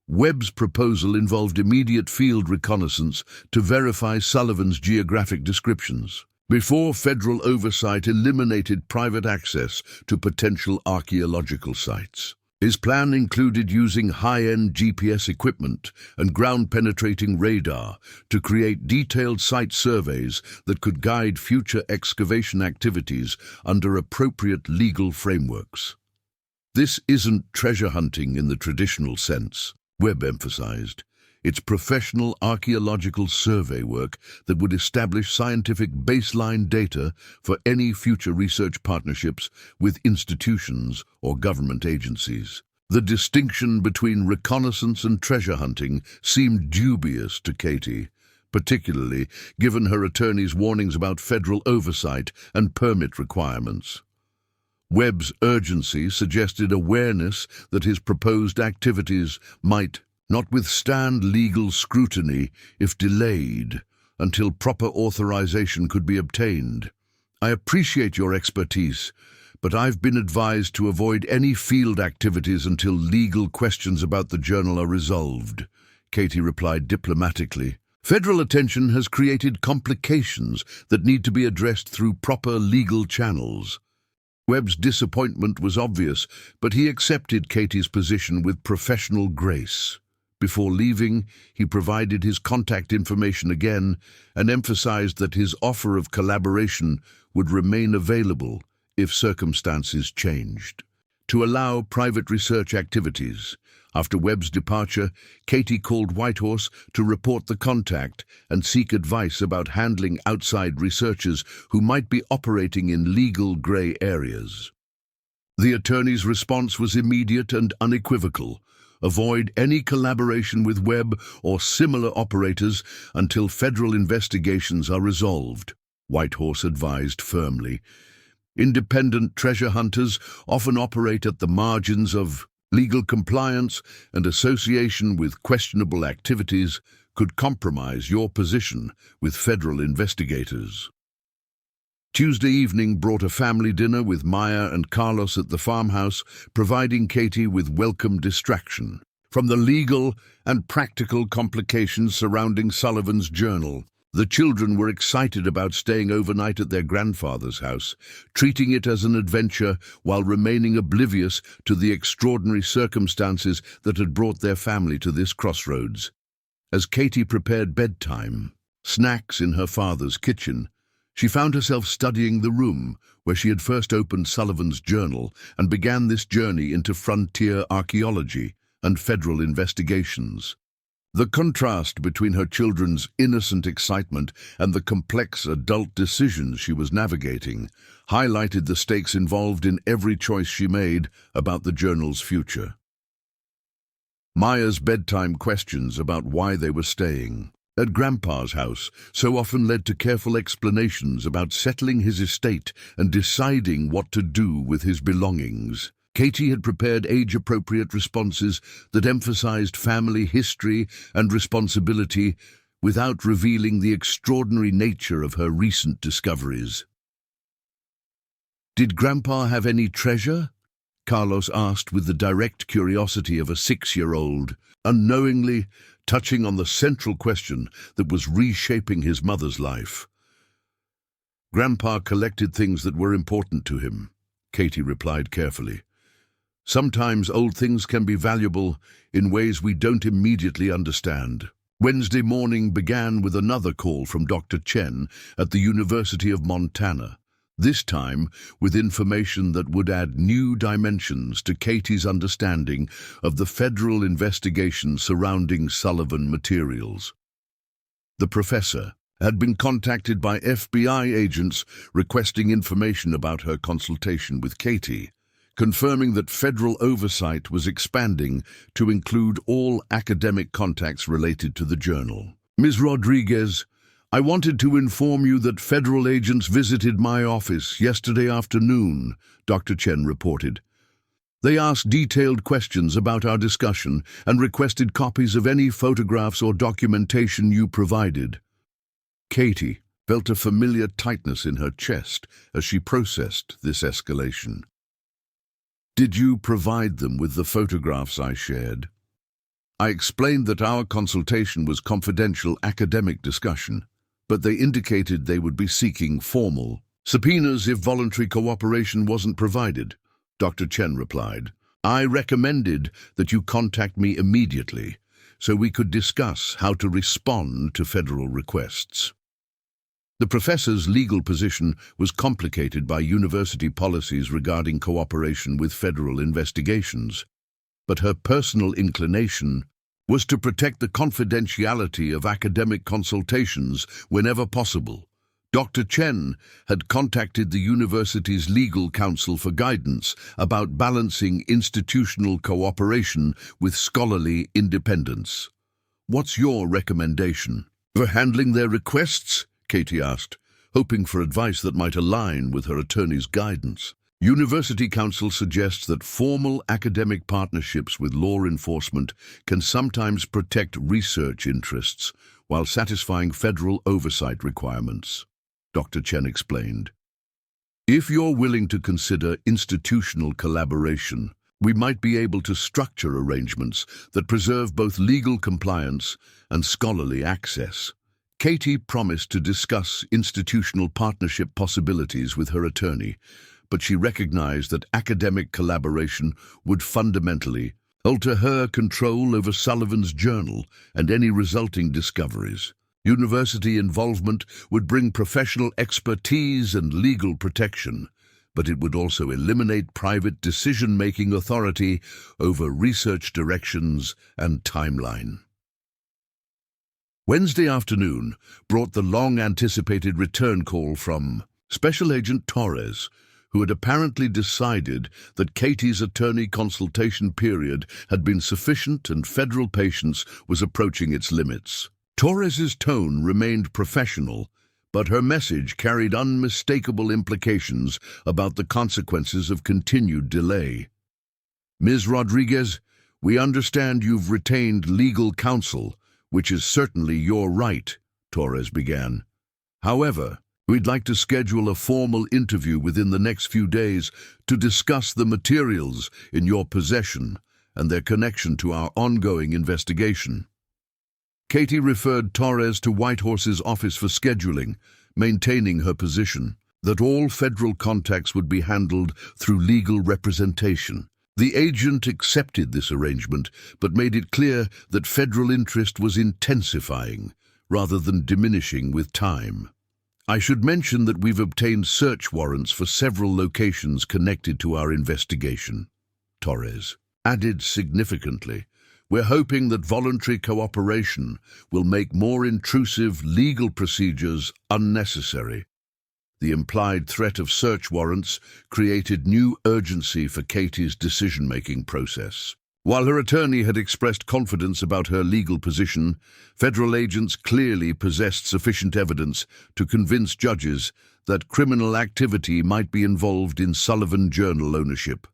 Webb's proposal involved immediate field reconnaissance to verify Sullivan's geographic descriptions, before federal oversight eliminated private access to potential archaeological sites. His plan included using high-end GPS equipment and ground-penetrating radar to create detailed site surveys that could guide future excavation activities under appropriate legal frameworks. This isn't treasure hunting in the traditional sense, Webb emphasized. It's professional archaeological survey work that would establish scientific baseline data for any future research partnerships with institutions or government agencies. The distinction between reconnaissance and treasure hunting seemed dubious to Katie, particularly given her attorney's warnings about federal oversight and permit requirements. Webb's urgency suggested awareness that his proposed activities might not withstand legal scrutiny if delayed until proper authorization could be obtained. I appreciate your expertise, but I've been advised to avoid any field activities until legal questions about the journal are resolved, Katie replied diplomatically. Federal attention has created complications that need to be addressed through proper legal channels. Webb's disappointment was obvious, but he accepted Katie's position with professional grace. Before leaving, he provided his contact information again and emphasized that his offer of collaboration would remain available if circumstances changed. To allow private research activities. After Webb's departure, Katie called Whitehorse to report the contact and seek advice about handling outside researchers who might be operating in legal gray areas. The attorney's response was immediate and unequivocal. Avoid any collaboration with Webb or similar operators until federal investigations are resolved, Whitehorse advised firmly. Independent treasure hunters often operate at the margins of legal compliance, and association with questionable activities could compromise your position with federal investigators. Tuesday evening brought a family dinner with Maya and Carlos at the farmhouse, providing Katie with welcome distraction from the legal and practical complications surrounding Sullivan's journal. The children were excited about staying overnight at their grandfather's house, treating it as an adventure while remaining oblivious to the extraordinary circumstances that had brought their family to this crossroads. As Katie prepared bedtime, snacks in her father's kitchen, she found herself studying the room where she had first opened Sullivan's journal and began this journey into frontier archaeology and federal investigations. The contrast between her children's innocent excitement and the complex adult decisions she was navigating highlighted the stakes involved in every choice she made about the journal's future. Maya's bedtime questions about why they were staying at Grandpa's house so often led to careful explanations about settling his estate and deciding what to do with his belongings. Katie had prepared age-appropriate responses that emphasized family history and responsibility without revealing the extraordinary nature of her recent discoveries. "Did Grandpa have any treasure?" Carlos asked with the direct curiosity of a 6-year-old, unknowingly touching on the central question that was reshaping his mother's life. "Grandpa collected things that were important to him," Katie replied carefully. "Sometimes old things can be valuable in ways we don't immediately understand." Wednesday morning began with another call from Dr. Chen at the University of Montana, this time with information that would add new dimensions to Katie's understanding of the federal investigation surrounding Sullivan materials. The professor had been contacted by FBI agents requesting information about her consultation with Katie, confirming that federal oversight was expanding to include all academic contacts related to the journal. "Ms. Rodriguez, I wanted to inform you that federal agents visited my office yesterday afternoon," Dr. Chen reported. "They asked detailed questions about our discussion and requested copies of any photographs or documentation you provided." Katie felt a familiar tightness in her chest as she processed this escalation. "Did you provide them with the photographs I shared?" "I explained that our consultation was confidential academic discussion, but they indicated they would be seeking formal subpoenas if voluntary cooperation wasn't provided," Dr. Chen replied. "I recommended that you contact me immediately so we could discuss how to respond to federal requests." The professor's legal position was complicated by university policies regarding cooperation with federal investigations, but her personal inclination was to protect the confidentiality of academic consultations whenever possible. Dr. Chen had contacted the university's legal counsel for guidance about balancing institutional cooperation with scholarly independence. "What's your recommendation for handling their requests?" Katie asked, hoping for advice that might align with her attorney's guidance. University counsel suggests that formal academic partnerships with law enforcement can sometimes protect research interests while satisfying federal oversight requirements. Dr. Chen explained, "If you're willing to consider institutional collaboration, we might be able to structure arrangements that preserve both legal compliance and scholarly access." Katie promised to discuss institutional partnership possibilities with her attorney, but she recognized that academic collaboration would fundamentally alter her control over Sullivan's journal and any resulting discoveries. University involvement would bring professional expertise and legal protection, but it would also eliminate private decision-making authority over research directions and timeline. Wednesday afternoon brought the long-anticipated return call from Special Agent Torres, who had apparently decided that Katie's attorney consultation period had been sufficient and federal patience was approaching its limits. Torres's tone remained professional, but her message carried unmistakable implications about the consequences of continued delay. "Ms. Rodriguez, we understand you've retained legal counsel, which is certainly your right," Torres began. "However, we'd like to schedule a formal interview within the next few days to discuss the materials in your possession and their connection to our ongoing investigation." Katie referred Torres to Whitehorse's office for scheduling, maintaining her position that all federal contacts would be handled through legal representation. The agent accepted this arrangement, but made it clear that federal interest was intensifying rather than diminishing with time. "I should mention that we've obtained search warrants for several locations connected to our investigation," Torres added significantly. "We're hoping that voluntary cooperation will make more intrusive legal procedures unnecessary." The implied threat of search warrants created new urgency for Katie's decision-making process. While her attorney had expressed confidence about her legal position, federal agents clearly possessed sufficient evidence to convince judges that criminal activity might be involved in Sullivan journal ownership.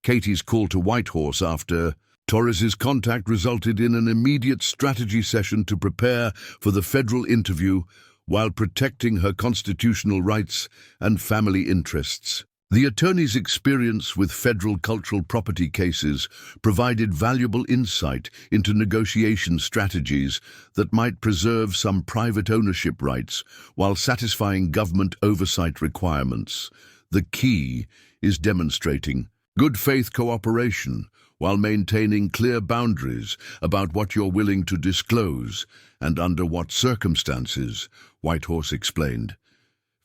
Katie's call to Whitehorse after Torres's contact resulted in an immediate strategy session to prepare for the federal interview while protecting her constitutional rights and family interests. The attorney's experience with federal cultural property cases provided valuable insight into negotiation strategies that might preserve some private ownership rights while satisfying government oversight requirements. The key is demonstrating good faith cooperation while maintaining clear boundaries about what you're willing to disclose and under what circumstances, Whitehorse explained.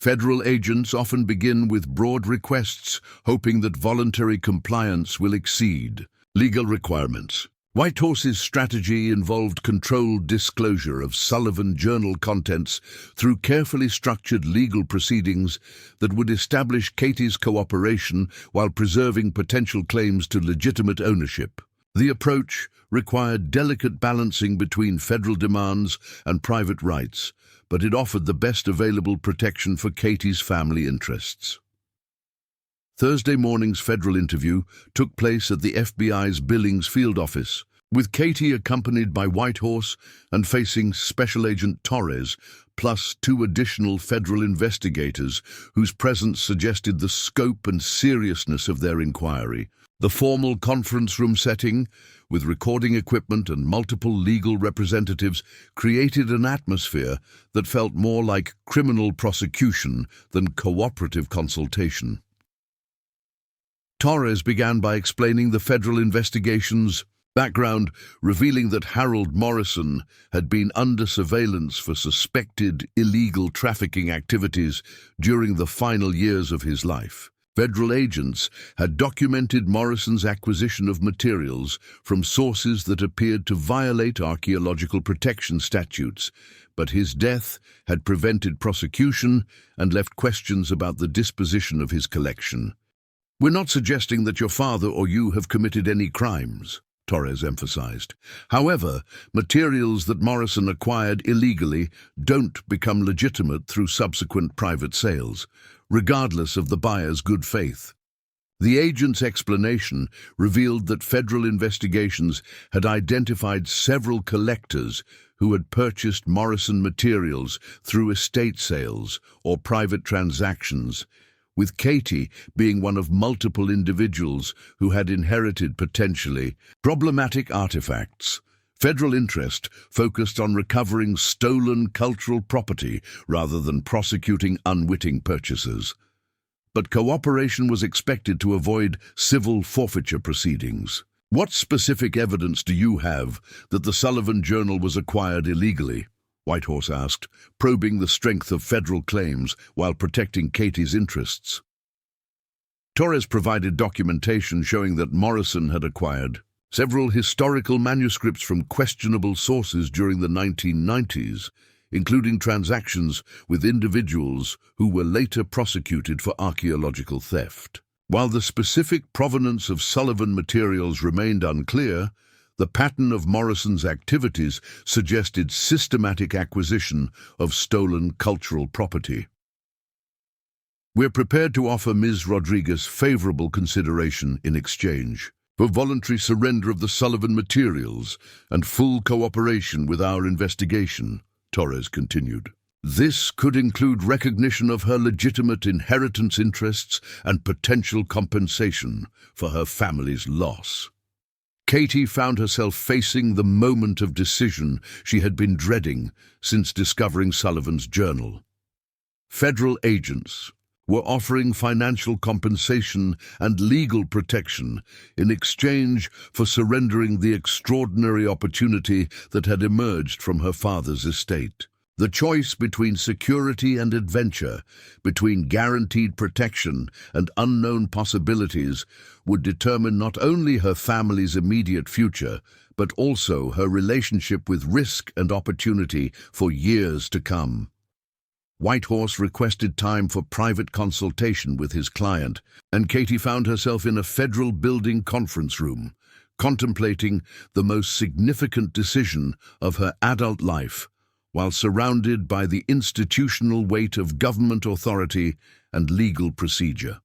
Federal agents often begin with broad requests, hoping that voluntary compliance will exceed legal requirements. Whitehorse's strategy involved controlled disclosure of Sullivan journal contents through carefully structured legal proceedings that would establish Katie's cooperation while preserving potential claims to legitimate ownership. The approach required delicate balancing between federal demands and private rights, but it offered the best available protection for Katie's family interests. Thursday morning's federal interview took place at the FBI's Billings field office, with Katie accompanied by Whitehorse and facing Special Agent Torres, plus 2 additional federal investigators whose presence suggested the scope and seriousness of their inquiry. The formal conference room setting, with recording equipment and multiple legal representatives, created an atmosphere that felt more like criminal prosecution than cooperative consultation. Torres began by explaining the federal investigation's background, revealing that Harold Morrison had been under surveillance for suspected illegal trafficking activities during the final years of his life. Federal agents had documented Morrison's acquisition of materials from sources that appeared to violate archaeological protection statutes, but his death had prevented prosecution and left questions about the disposition of his collection. "We're not suggesting that your father or you have committed any crimes," Torres emphasized. "However, materials that Morrison acquired illegally don't become legitimate through subsequent private sales, regardless of the buyer's good faith." The agent's explanation revealed that federal investigations had identified several collectors who had purchased Morrison materials through estate sales or private transactions, with Katie being one of multiple individuals who had inherited potentially problematic artifacts. Federal interest focused on recovering stolen cultural property rather than prosecuting unwitting purchasers. But cooperation was expected to avoid civil forfeiture proceedings. "What specific evidence do you have that the Sullivan Journal was acquired illegally?" Whitehorse asked, probing the strength of federal claims while protecting Katie's interests. Torres provided documentation showing that Morrison had acquired several historical manuscripts from questionable sources during the 1990s, including transactions with individuals who were later prosecuted for archaeological theft. While the specific provenance of Sullivan materials remained unclear, the pattern of Morrison's activities suggested systematic acquisition of stolen cultural property. "We're prepared to offer Ms. Rodriguez favorable consideration in exchange for voluntary surrender of the Sullivan materials and full cooperation with our investigation," Torres continued. "This could include recognition of her legitimate inheritance interests and potential compensation for her family's loss." Katie found herself facing the moment of decision she had been dreading since discovering Sullivan's journal. Federal agents were offering financial compensation and legal protection in exchange for surrendering the extraordinary opportunity that had emerged from her father's estate. The choice between security and adventure, between guaranteed protection and unknown possibilities, would determine not only her family's immediate future, but also her relationship with risk and opportunity for years to come. Whitehorse requested time for private consultation with his client, and Katie found herself in a federal building conference room, contemplating the most significant decision of her adult life, while surrounded by the institutional weight of government authority and legal procedure.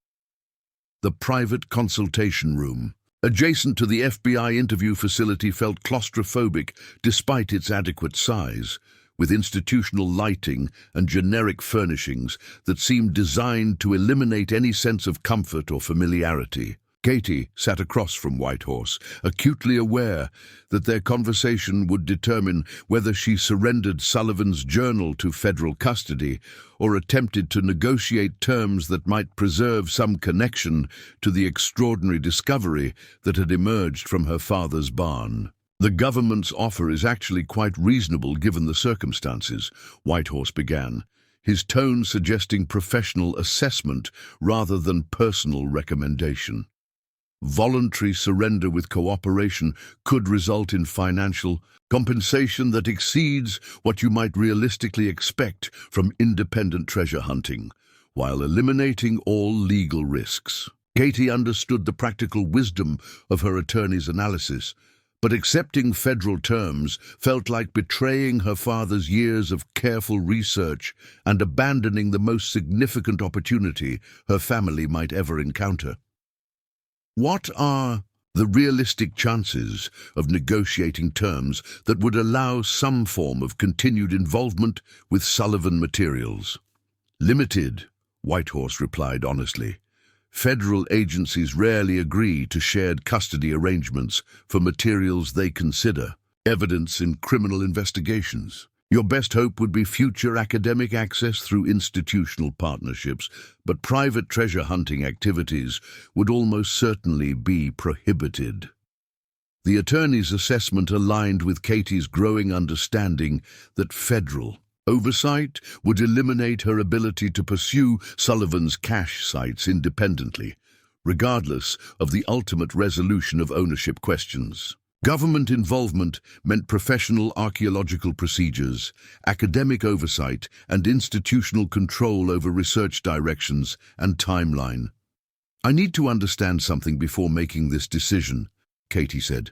The private consultation room, adjacent to the FBI interview facility, felt claustrophobic despite its adequate size, with institutional lighting and generic furnishings that seemed designed to eliminate any sense of comfort or familiarity. Katie sat across from Whitehorse, acutely aware that their conversation would determine whether she surrendered Sullivan's journal to federal custody or attempted to negotiate terms that might preserve some connection to the extraordinary discovery that had emerged from her father's barn. "The government's offer is actually quite reasonable given the circumstances," Whitehorse began, his tone suggesting professional assessment rather than personal recommendation. "Voluntary surrender with cooperation could result in financial compensation that exceeds what you might realistically expect from independent treasure hunting, while eliminating all legal risks." Katie understood the practical wisdom of her attorney's analysis, but accepting federal terms felt like betraying her father's years of careful research and abandoning the most significant opportunity her family might ever encounter. "What are the realistic chances of negotiating terms that would allow some form of continued involvement with Sullivan materials?" "Limited," Whitehorse replied honestly. "Federal agencies rarely agree to shared custody arrangements for materials they consider evidence in criminal investigations. Your best hope would be future academic access through institutional partnerships, but private treasure hunting activities would almost certainly be prohibited." The attorney's assessment aligned with Katie's growing understanding that federal Oversight would eliminate her ability to pursue Sullivan's cache sites independently, regardless of the ultimate resolution of ownership questions. Government involvement meant professional archaeological procedures, academic oversight, and institutional control over research directions and timeline. "I need to understand something before making this decision," Katie said,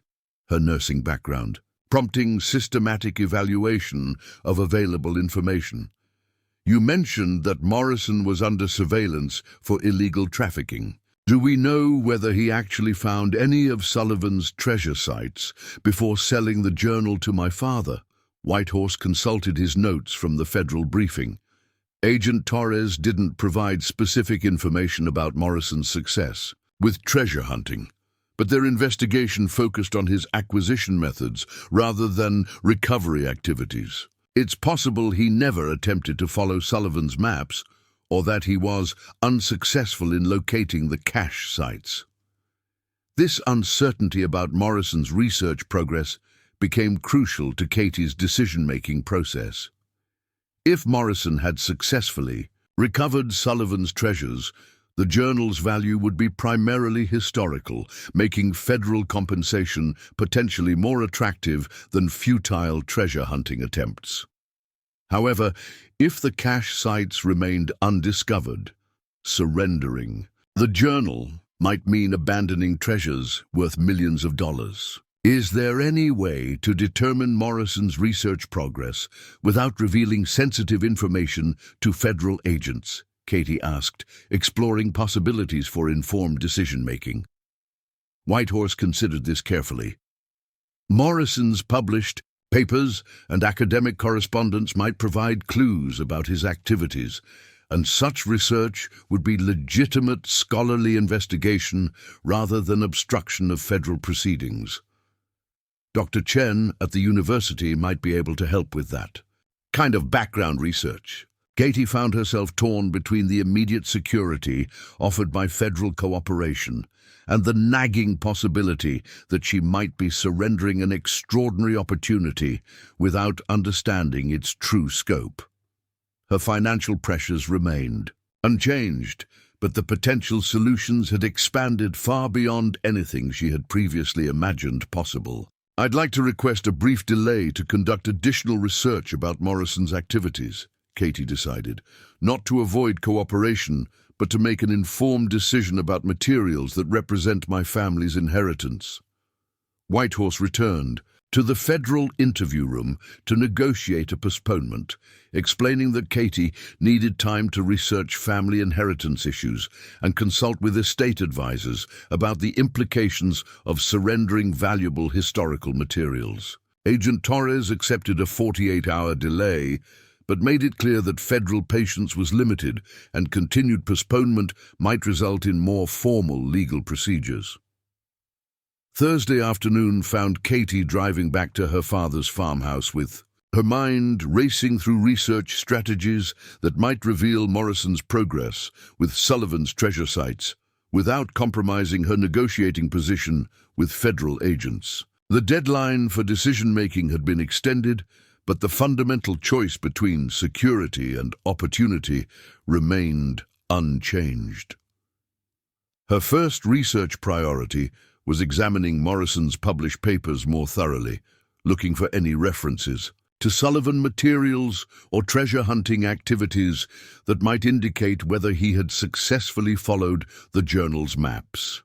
her nursing background, prompting systematic evaluation of available information. "You mentioned that Morrison was under surveillance for illegal trafficking. Do we know whether he actually found any of Sullivan's treasure sites before selling the journal to my father?" Whitehorse consulted his notes from the federal briefing. Agent Torres didn't provide specific information about Morrison's success with treasure hunting, but their investigation focused on his acquisition methods rather than recovery activities. It's possible he never attempted to follow Sullivan's maps, or that he was unsuccessful in locating the cache sites. This uncertainty about Morrison's research progress became crucial to Katie's decision-making process. If Morrison had successfully recovered Sullivan's treasures, the journal's value would be primarily historical, making federal compensation potentially more attractive than futile treasure hunting attempts. However, if the cache sites remained undiscovered, surrendering the journal might mean abandoning treasures worth millions of dollars. Is there any way to determine Morrison's research progress without revealing sensitive information to federal agents? Katie asked, exploring possibilities for informed decision-making. Whitehorse considered this carefully. Morrison's published papers and academic correspondence might provide clues about his activities, and such research would be legitimate scholarly investigation rather than obstruction of federal proceedings. Dr. Chen at the university might be able to help with that kind of background research. Katie found herself torn between the immediate security offered by federal cooperation and the nagging possibility that she might be surrendering an extraordinary opportunity without understanding its true scope. Her financial pressures remained unchanged, but the potential solutions had expanded far beyond anything she had previously imagined possible. "I'd like to request a brief delay to conduct additional research about Morrison's activities," Katie decided, not to avoid cooperation, but to make an informed decision about materials that represent my family's inheritance. Whitehorse returned to the federal interview room to negotiate a postponement, explaining that Katie needed time to research family inheritance issues and consult with estate advisors about the implications of surrendering valuable historical materials. Agent Torres accepted a 48-hour delay, but made it clear that federal patience was limited and continued postponement might result in more formal legal procedures. Thursday afternoon found Katie driving back to her father's farmhouse with her mind racing through research strategies that might reveal Morrison's progress with Sullivan's treasure sites without compromising her negotiating position with federal agents. The deadline for decision-making had been extended, but the fundamental choice between security and opportunity remained unchanged. Her first research priority was examining Morrison's published papers more thoroughly, looking for any references to Sullivan materials or treasure hunting activities that might indicate whether he had successfully followed the journal's maps.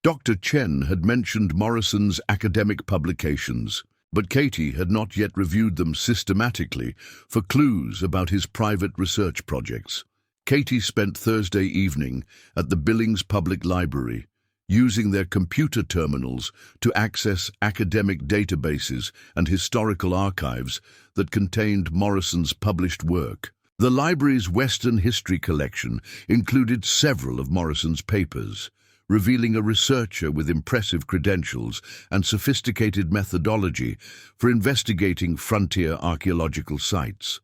Dr. Chen had mentioned Morrison's academic publications, but Katie had not yet reviewed them systematically for clues about his private research projects. Katie spent Thursday evening at the Billings Public Library, using their computer terminals to access academic databases and historical archives that contained Morrison's published work. The library's Western history collection included several of Morrison's papers, revealing a researcher with impressive credentials and sophisticated methodology for investigating frontier archaeological sites.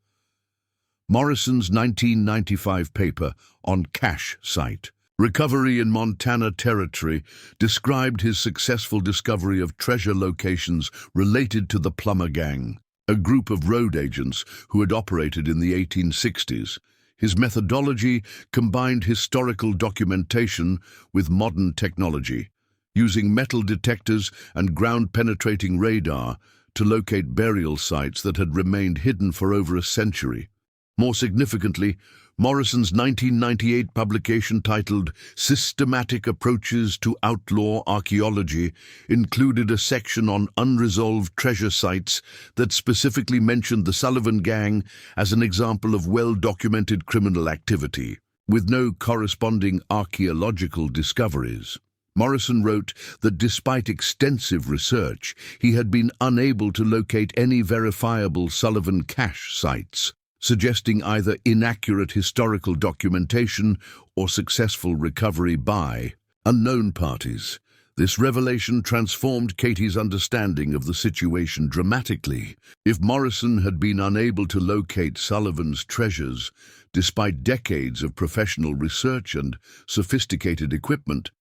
Morrison's 1995 paper on Cache Site, Recovery in Montana Territory, described his successful discovery of treasure locations related to the Plummer Gang. a group of road agents who had operated in the 1860s. His methodology combined historical documentation with modern technology, using metal detectors and ground-penetrating radar to locate burial sites that had remained hidden for over a century. More significantly, Morrison's 1998 publication titled Systematic Approaches to Outlaw Archaeology included a section on unresolved treasure sites that specifically mentioned the Sullivan gang as an example of well-documented criminal activity, with no corresponding archaeological discoveries. Morrison wrote that despite extensive research, he had been unable to locate any verifiable Sullivan cache sites, suggesting either inaccurate historical documentation or successful recovery by unknown parties. This revelation transformed Katie's understanding of the situation dramatically. If Morrison had been unable to locate Sullivan's treasures, despite decades of professional research and sophisticated equipment,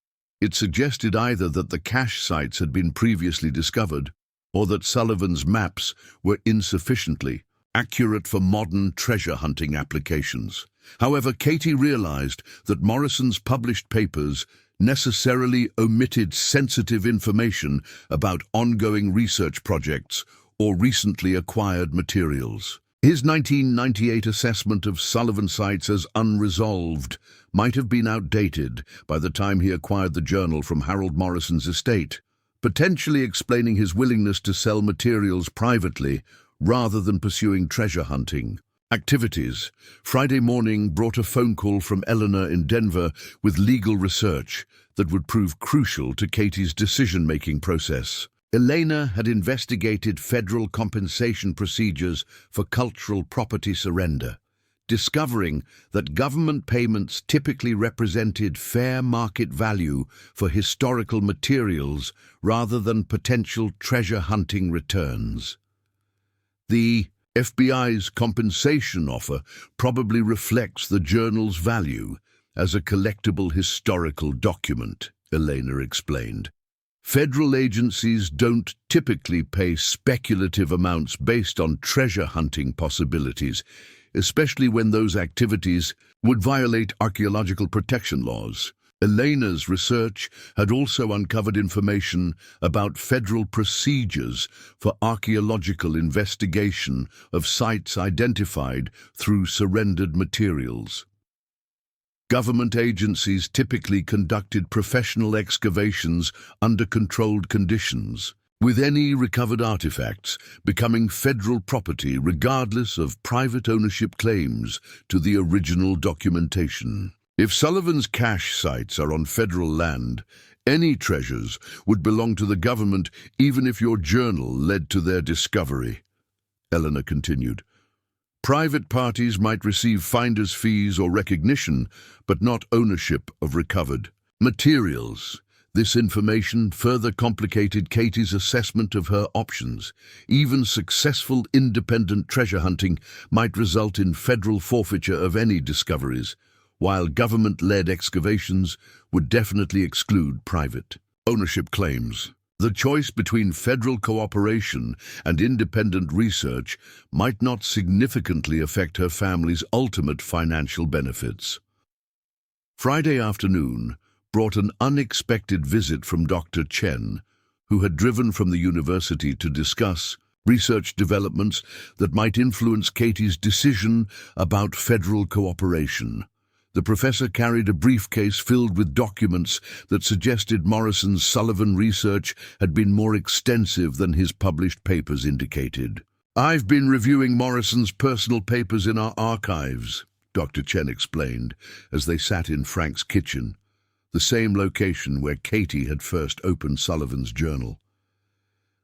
it suggested either that the cache sites had been previously discovered or that Sullivan's maps were insufficiently accurate for modern treasure hunting applications. However, Katie realized that Morrison's published papers necessarily omitted sensitive information about ongoing research projects or recently acquired materials. His 1998 assessment of Sullivan sites as unresolved might have been outdated by the time he acquired the journal from Harold Morrison's estate, potentially explaining his willingness to sell materials privately rather than pursuing treasure hunting activities. Friday morning brought a phone call from Eleanor in Denver with legal research that would prove crucial to Katie's decision-making process. Elena had investigated federal compensation procedures for cultural property surrender, discovering that government payments typically represented fair market value for historical materials rather than potential treasure hunting returns. The FBI's compensation offer probably reflects the journal's value as a collectible historical document, Elena explained. Federal agencies don't typically pay speculative amounts based on treasure hunting possibilities, especially when those activities would violate archaeological protection laws. Elena's research had also uncovered information about federal procedures for archaeological investigation of sites identified through surrendered materials. Government agencies typically conducted professional excavations under controlled conditions, with any recovered artifacts becoming federal property regardless of private ownership claims to the original documentation. If Sullivan's cache sites are on federal land, any treasures would belong to the government even if your journal led to their discovery, Eleanor continued. Private parties might receive finder's fees or recognition, but not ownership of recovered materials. This information further complicated Katie's assessment of her options. Even successful independent treasure hunting might result in federal forfeiture of any discoveries, while government-led excavations would definitely exclude private ownership claims. The choice between federal cooperation and independent research might not significantly affect her family's ultimate financial benefits. Friday afternoon brought an unexpected visit from Dr. Chen, who had driven from the university to discuss research developments that might influence Katie's decision about federal cooperation. The professor carried a briefcase filled with documents that suggested Morrison's Sullivan research had been more extensive than his published papers indicated. "I've been reviewing Morrison's personal papers in our archives," Dr. Chen explained as they sat in Frank's kitchen, the same location where Katie had first opened Sullivan's journal.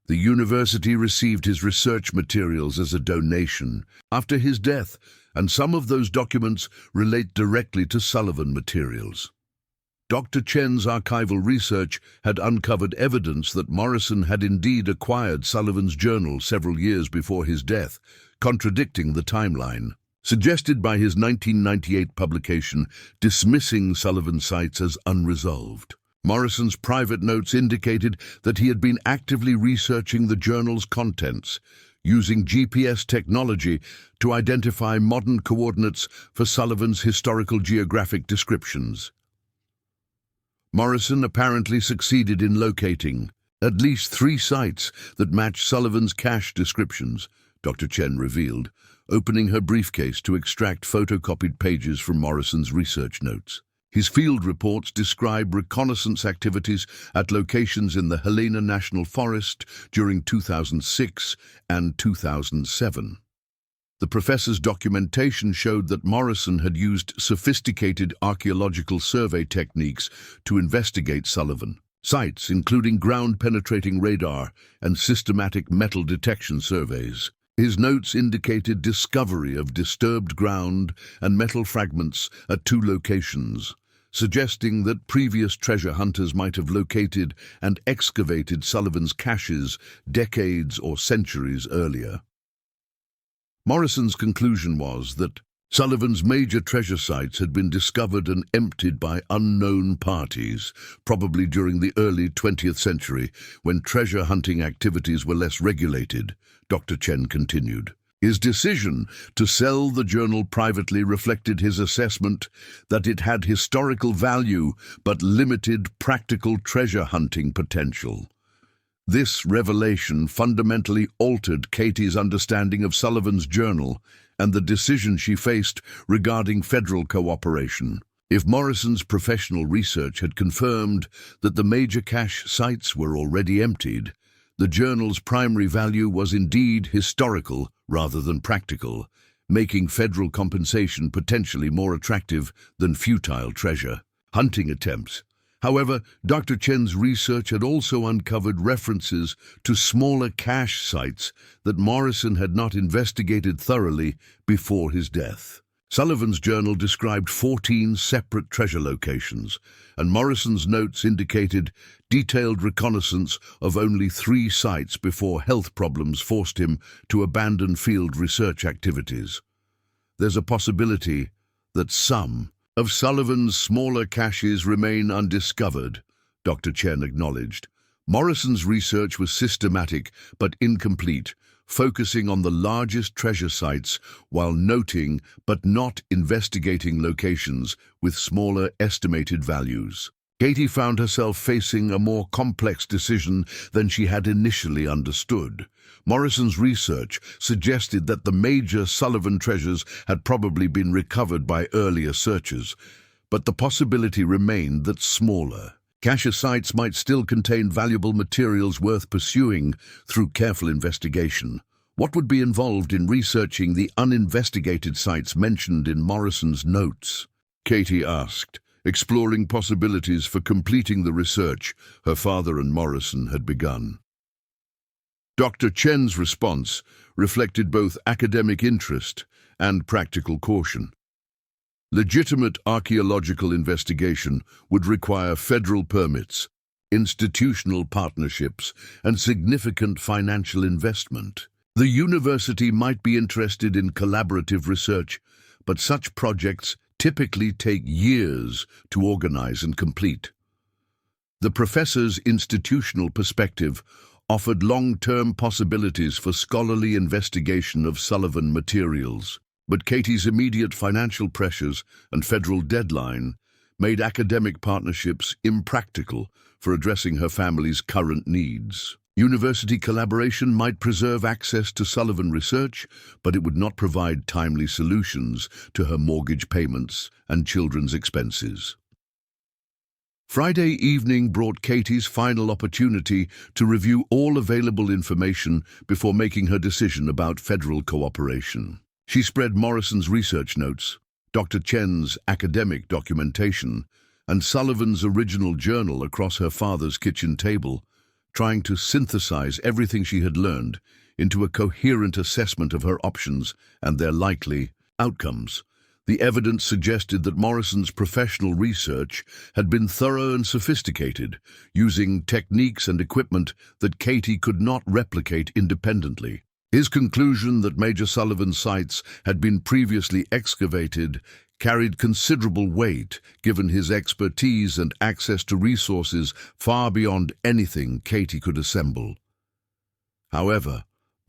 The university received his research materials as a donation after his death, and some of those documents relate directly to Sullivan materials. Dr. Chen's archival research had uncovered evidence that Morrison had indeed acquired Sullivan's journal several years before his death, contradicting the timeline suggested by his 1998 publication dismissing Sullivan sites as unresolved. Morrison's private notes indicated that he had been actively researching the journal's contents, using GPS technology to identify modern coordinates for Sullivan's historical geographic descriptions. Morrison apparently succeeded in locating at least 3 sites that match Sullivan's cache descriptions, Dr. Chen revealed, opening her briefcase to extract photocopied pages from Morrison's research notes. His field reports describe reconnaissance activities at locations in the Helena National Forest during 2006 and 2007. The professor's documentation showed that Morrison had used sophisticated archaeological survey techniques to investigate Sullivan. Sites including ground-penetrating radar and systematic metal detection surveys. His notes indicated discovery of disturbed ground and metal fragments at 2 locations, suggesting that previous treasure hunters might have located and excavated Sullivan's caches decades or centuries earlier. Morrison's conclusion was that Sullivan's major treasure sites had been discovered and emptied by unknown parties, probably during the early 20th century, when treasure hunting activities were less regulated, Dr. Chen continued. His decision to sell the journal privately reflected his assessment that it had historical value but limited practical treasure hunting potential. This revelation fundamentally altered Katie's understanding of Sullivan's journal and the decision she faced regarding federal cooperation. If Morrison's professional research had confirmed that the major cache sites were already emptied, the journal's primary value was indeed historical rather than practical, making federal compensation potentially more attractive than futile treasure hunting attempts. However, Dr. Chen's research had also uncovered references to smaller cache sites that Morrison had not investigated thoroughly before his death. Sullivan's journal described 14 separate treasure locations, and Morrison's notes indicated detailed reconnaissance of only 3 sites before health problems forced him to abandon field research activities. There's a possibility that some of Sullivan's smaller caches remain undiscovered, Dr. Chen acknowledged. Morrison's research was systematic but incomplete, focusing on the largest treasure sites while noting but not investigating locations with smaller estimated values. Katie found herself facing a more complex decision than she had initially understood. Morrison's research suggested that the major Sullivan treasures had probably been recovered by earlier searchers, but the possibility remained that smaller cache sites might still contain valuable materials worth pursuing through careful investigation. What would be involved in researching the uninvestigated sites mentioned in Morrison's notes? Katie asked, exploring possibilities for completing the research her father and Morrison had begun. Dr. Chen's response reflected both academic interest and practical caution. Legitimate archaeological investigation would require federal permits, institutional partnerships, and significant financial investment. The university might be interested in collaborative research, but such projects typically take years to organize and complete. The professor's institutional perspective offered long-term possibilities for scholarly investigation of Sullivan materials, but Katie's immediate financial pressures and federal deadline made academic partnerships impractical for addressing her family's current needs. University collaboration might preserve access to Sullivan research, but it would not provide timely solutions to her mortgage payments and children's expenses. Friday evening brought Katie's final opportunity to review all available information before making her decision about federal cooperation. She spread Morrison's research notes, Dr. Chen's academic documentation, and Sullivan's original journal across her father's kitchen table, trying to synthesize everything she had learned into a coherent assessment of her options and their likely outcomes. The evidence suggested that Morrison's professional research had been thorough and sophisticated, using techniques and equipment that Katie could not replicate independently. His conclusion that major Sullivan sites had been previously excavated carried considerable weight, given his expertise and access to resources far beyond anything Katie could assemble. However,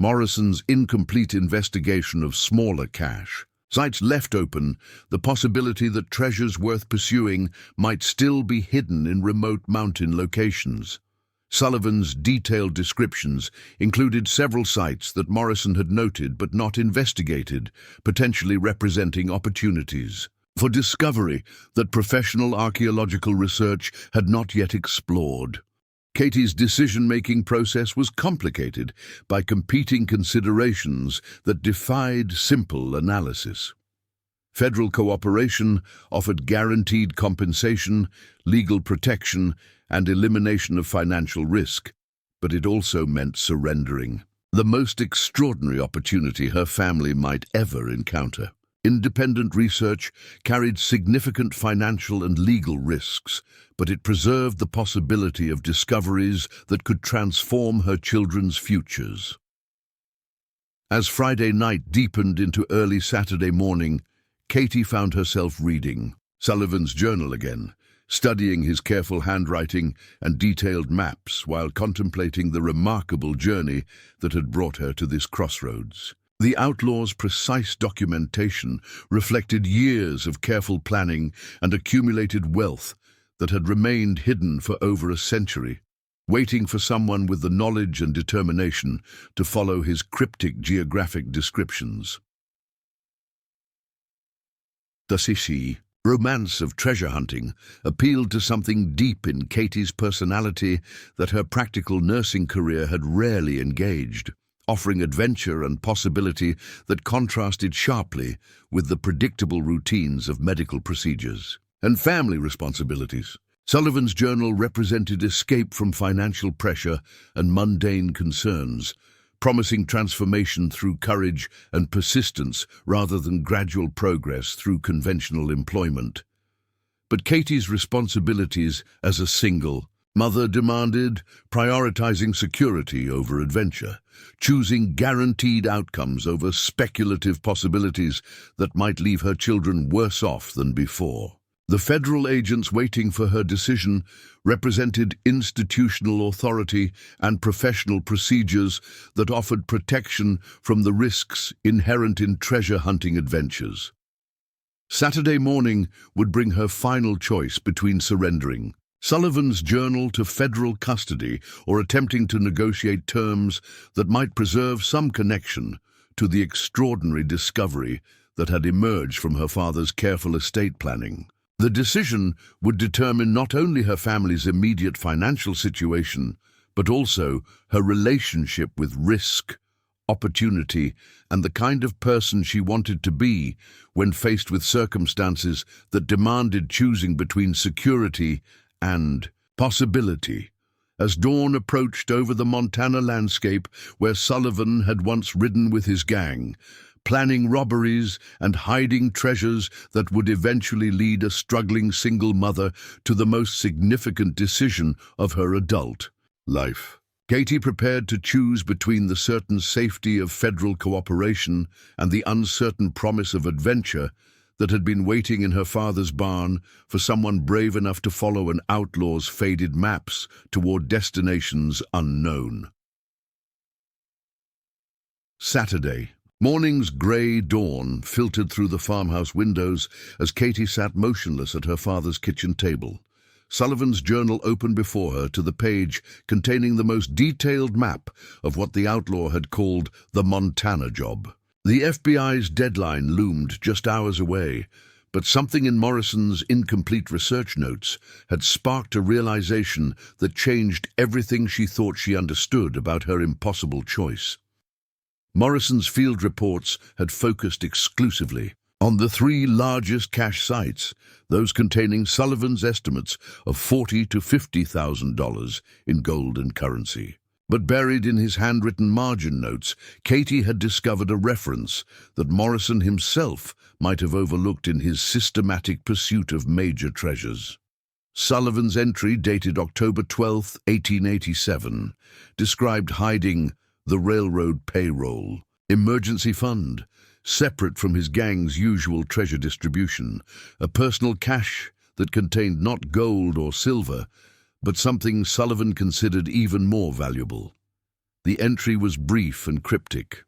Morrison's incomplete investigation of smaller cache sites left open the possibility that treasures worth pursuing might still be hidden in remote mountain locations. Sullivan's detailed descriptions included several sites that Morrison had noted but not investigated, potentially representing opportunities for discovery that professional archaeological research had not yet explored. Katie's decision-making process was complicated by competing considerations that defied simple analysis. Federal cooperation offered guaranteed compensation, legal protection, and elimination of financial risk, but it also meant surrendering the most extraordinary opportunity her family might ever encounter. Independent research carried significant financial and legal risks, but it preserved the possibility of discoveries that could transform her children's futures. As Friday night deepened into early Saturday morning, Katie found herself reading Sullivan's journal again, studying his careful handwriting and detailed maps while contemplating the remarkable journey that had brought her to this crossroads. The Outlaw's precise documentation reflected years of careful planning and accumulated wealth that had remained hidden for over a century, waiting for someone with the knowledge and determination to follow his cryptic geographic descriptions. The Sissi romance of treasure hunting appealed to something deep in Katie's personality that her practical nursing career had rarely engaged, offering adventure and possibility that contrasted sharply with the predictable routines of medical procedures and family responsibilities. Sullivan's journal represented escape from financial pressure and mundane concerns, promising transformation through courage and persistence rather than gradual progress through conventional employment. But Katie's responsibilities as a single mother demanded prioritizing security over adventure, choosing guaranteed outcomes over speculative possibilities that might leave her children worse off than before. The federal agents waiting for her decision represented institutional authority and professional procedures that offered protection from the risks inherent in treasure hunting adventures. Saturday morning would bring her final choice between surrendering Sullivan's journal to federal custody or attempting to negotiate terms that might preserve some connection to the extraordinary discovery that had emerged from her father's careful estate planning. The decision would determine not only her family's immediate financial situation, but also her relationship with risk, opportunity, and the kind of person she wanted to be when faced with circumstances that demanded choosing between security and possibility. As dawn approached over the Montana landscape where Sullivan had once ridden with his gang, planning robberies and hiding treasures that would eventually lead a struggling single mother to the most significant decision of her adult life, Katie prepared to choose between the certain safety of federal cooperation and the uncertain promise of adventure that had been waiting in her father's barn for someone brave enough to follow an outlaw's faded maps toward destinations unknown. Saturday. Morning's grey dawn filtered through the farmhouse windows as Katie sat motionless at her father's kitchen table. Sullivan's journal opened before her to the page containing the most detailed map of what the outlaw had called the Montana job. The FBI's deadline loomed just hours away, but something in Morrison's incomplete research notes had sparked a realization that changed everything she thought she understood about her impossible choice. Morrison's field reports had focused exclusively on the three largest cache sites, those containing Sullivan's estimates of $40,000 to $50,000 in gold and currency. But buried in his handwritten margin notes, Katie had discovered a reference that Morrison himself might have overlooked in his systematic pursuit of major treasures. Sullivan's entry, dated October 12, 1887, described hiding the railroad payroll, emergency fund, separate from his gang's usual treasure distribution, a personal cache that contained not gold or silver, but something Sullivan considered even more valuable: The entry was brief and cryptic.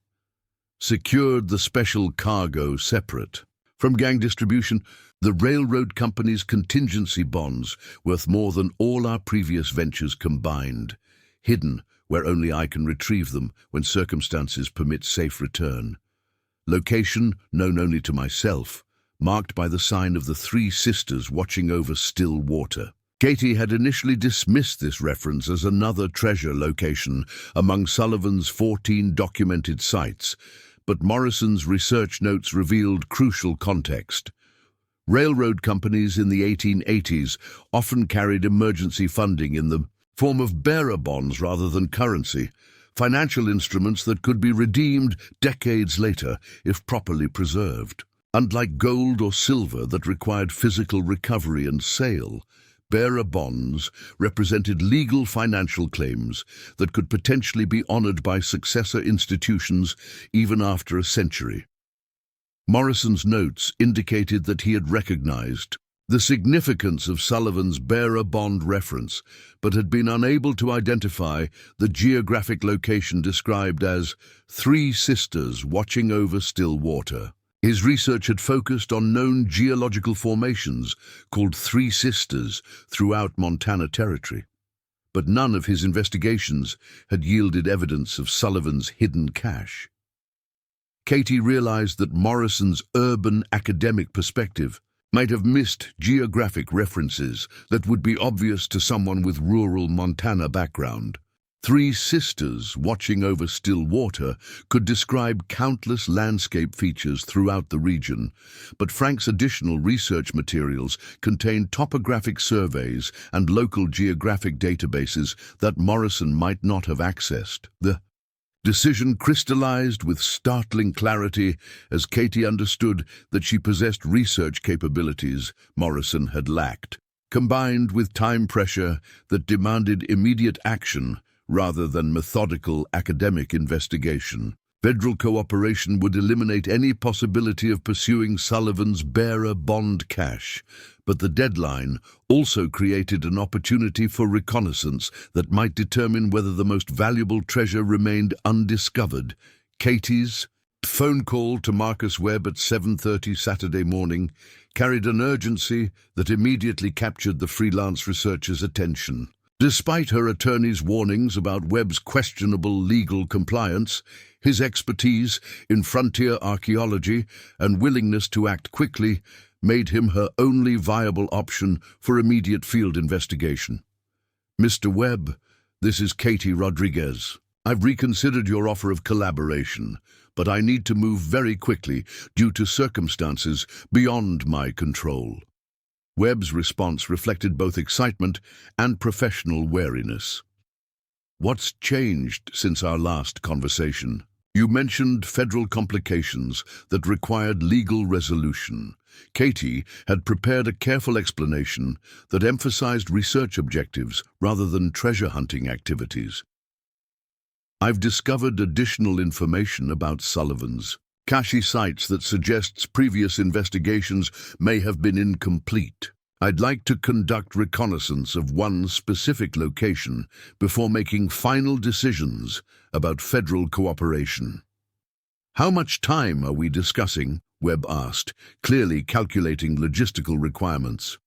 Secured the special cargo separate. From gang distribution, the railroad company's contingency bonds, worth more than all our previous ventures combined, hidden where only I can retrieve them when circumstances permit safe return. Location known only to myself, marked by the sign of the three sisters watching over still water. Katie had initially dismissed this reference as another treasure location among Sullivan's 14 documented sites, but Morrison's research notes revealed crucial context. Railroad companies in the 1880s often carried emergency funding in the form of bearer bonds rather than currency, financial instruments that could be redeemed decades later if properly preserved. Unlike gold or silver that required physical recovery and sale, bearer bonds represented legal financial claims that could potentially be honored by successor institutions even after a century. Morrison's notes indicated that he had recognized the significance of Sullivan's bearer bond reference, but had been unable to identify the geographic location described as Three Sisters Watching Over Still Water. His research had focused on known geological formations called Three Sisters throughout Montana Territory, but none of his investigations had yielded evidence of Sullivan's hidden cache. Katie realized that Morrison's urban academic perspective might have missed geographic references that would be obvious to someone with rural Montana background. Three Sisters Watching Over Still Water could describe countless landscape features throughout the region, but Frank's additional research materials contained topographic surveys and local geographic databases that Morrison might not have accessed. The decision crystallized with startling clarity as Katie understood that she possessed research capabilities Morrison had lacked, combined with time pressure that demanded immediate action rather than methodical academic investigation. Federal cooperation would eliminate any possibility of pursuing Sullivan's bearer bond cache, but the deadline also created an opportunity for reconnaissance that might determine whether the most valuable treasure remained undiscovered. Katie's phone call to Marcus Webb at 7:30 Saturday morning carried an urgency that immediately captured the freelance researcher's attention. Despite her attorney's warnings about Webb's questionable legal compliance, his expertise in frontier archaeology and willingness to act quickly made him her only viable option for immediate field investigation. "Mr. Webb, this is Katie Rodriguez. I've reconsidered your offer of collaboration, but I need to move very quickly due to circumstances beyond my control." Webb's response reflected both excitement and professional wariness. "What's changed since our last conversation? You mentioned federal complications that required legal resolution." Katie had prepared a careful explanation that emphasized research objectives rather than treasure hunting activities. "I've discovered additional information about Sullivan's cache sites that suggests previous investigations may have been incomplete. I'd like to conduct reconnaissance of one specific location before making final decisions about federal cooperation." "How much time are we discussing?" Webb asked, clearly calculating logistical requirements.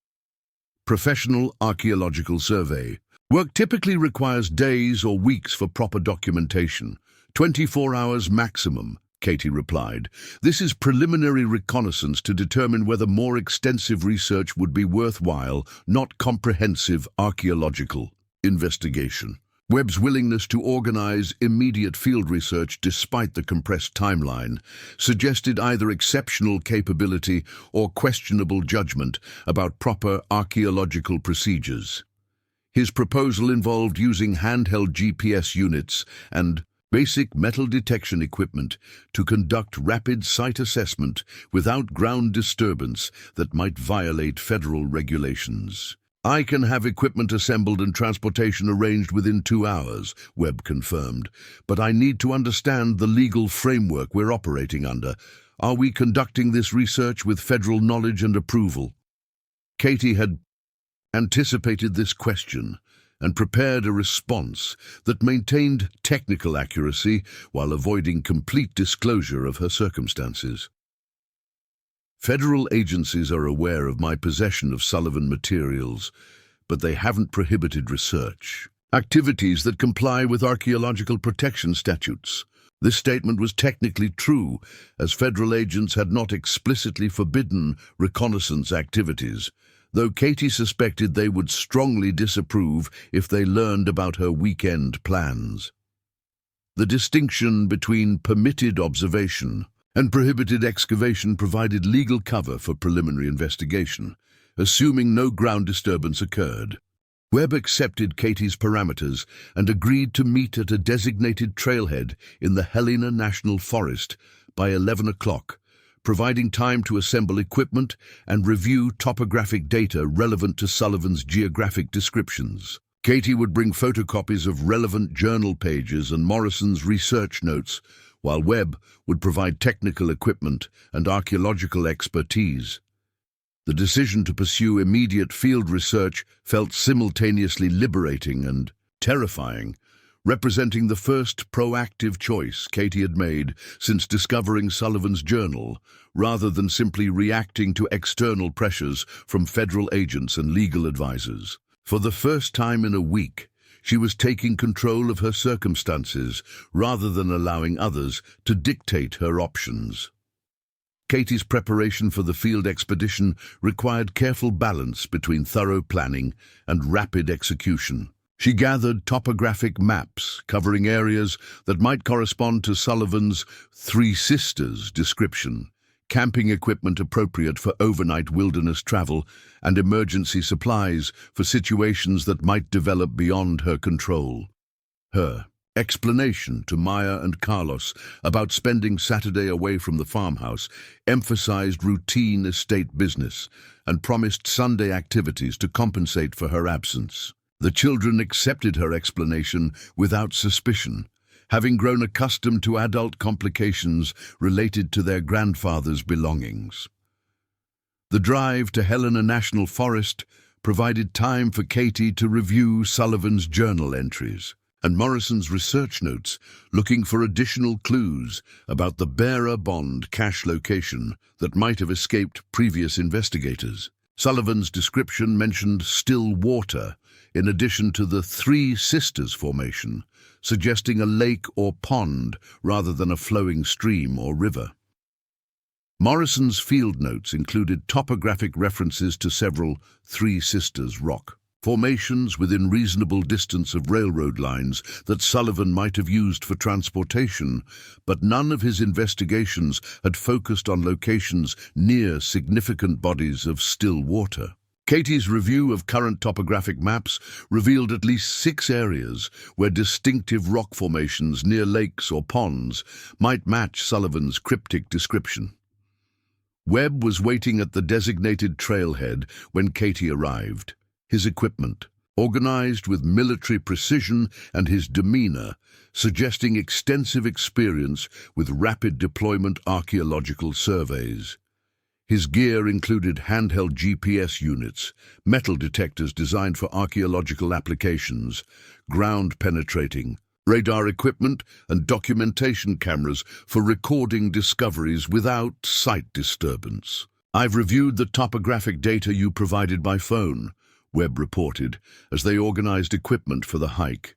"Professional archaeological survey. Work typically requires days or weeks for proper documentation. 24 hours maximum," Katie replied. "This is preliminary reconnaissance to determine whether more extensive research would be worthwhile, not comprehensive archaeological investigation." Webb's willingness to organize immediate field research despite the compressed timeline suggested either exceptional capability or questionable judgment about proper archaeological procedures. His proposal involved using handheld GPS units and basic metal detection equipment to conduct rapid site assessment without ground disturbance that might violate federal regulations. "I can have equipment assembled and transportation arranged within 2 hours, Webb confirmed, "but I need to understand the legal framework we're operating under. Are we conducting this research with federal knowledge and approval?" Katie had anticipated this question, and prepared a response that maintained technical accuracy while avoiding complete disclosure of her circumstances. Federal agencies are aware of my possession of Sullivan materials, but they haven't prohibited research activities that comply with archaeological protection statutes. This statement was technically true, as federal agents had not explicitly forbidden reconnaissance activities, though Katie suspected they would strongly disapprove if they learned about her weekend plans. The distinction between permitted observation and prohibited excavation provided legal cover for preliminary investigation, assuming no ground disturbance occurred. Webb accepted Katie's parameters and agreed to meet at a designated trailhead in the Helena National Forest by 11 o'clock, providing time to assemble equipment and review topographic data relevant to Sullivan's geographic descriptions. Katie would bring photocopies of relevant journal pages and Morrison's research notes, while Webb would provide technical equipment and archaeological expertise. The decision to pursue immediate field research felt simultaneously liberating and terrifying, representing the first proactive choice Katie had made since discovering Sullivan's journal, rather than simply reacting to external pressures from federal agents and legal advisors. For the first time in a week, she was taking control of her circumstances rather than allowing others to dictate her options. Katie's preparation for the field expedition required careful balance between thorough planning and rapid execution. She gathered topographic maps covering areas that might correspond to Sullivan's Three Sisters description, camping equipment appropriate for overnight wilderness travel, and emergency supplies for situations that might develop beyond her control. Her explanation to Maya and Carlos about spending Saturday away from the farmhouse emphasized routine estate business and promised Sunday activities to compensate for her absence. The children accepted her explanation without suspicion, having grown accustomed to adult complications related to their grandfather's belongings. The drive to Helena National Forest provided time for Katie to review Sullivan's journal entries and Morrison's research notes, looking for additional clues about the Bearer Bond cache location that might have escaped previous investigators. Sullivan's description mentioned still water, in addition to the Three Sisters formation, suggesting a lake or pond rather than a flowing stream or river. Morrison's field notes included topographic references to several Three Sisters rock formations within reasonable distance of railroad lines that Sullivan might have used for transportation, but none of his investigations had focused on locations near significant bodies of still water. Katie's review of current topographic maps revealed at least 6 areas where distinctive rock formations near lakes or ponds might match Sullivan's cryptic description. Webb was waiting at the designated trailhead when Katie arrived. His equipment, organized with military precision, and his demeanor, suggesting extensive experience with rapid deployment archaeological surveys. His gear included handheld GPS units, metal detectors designed for archaeological applications, ground-penetrating, radar equipment, and documentation cameras for recording discoveries without sight disturbance. "I've reviewed the topographic data you provided by phone," Webb reported, as they organized equipment for the hike.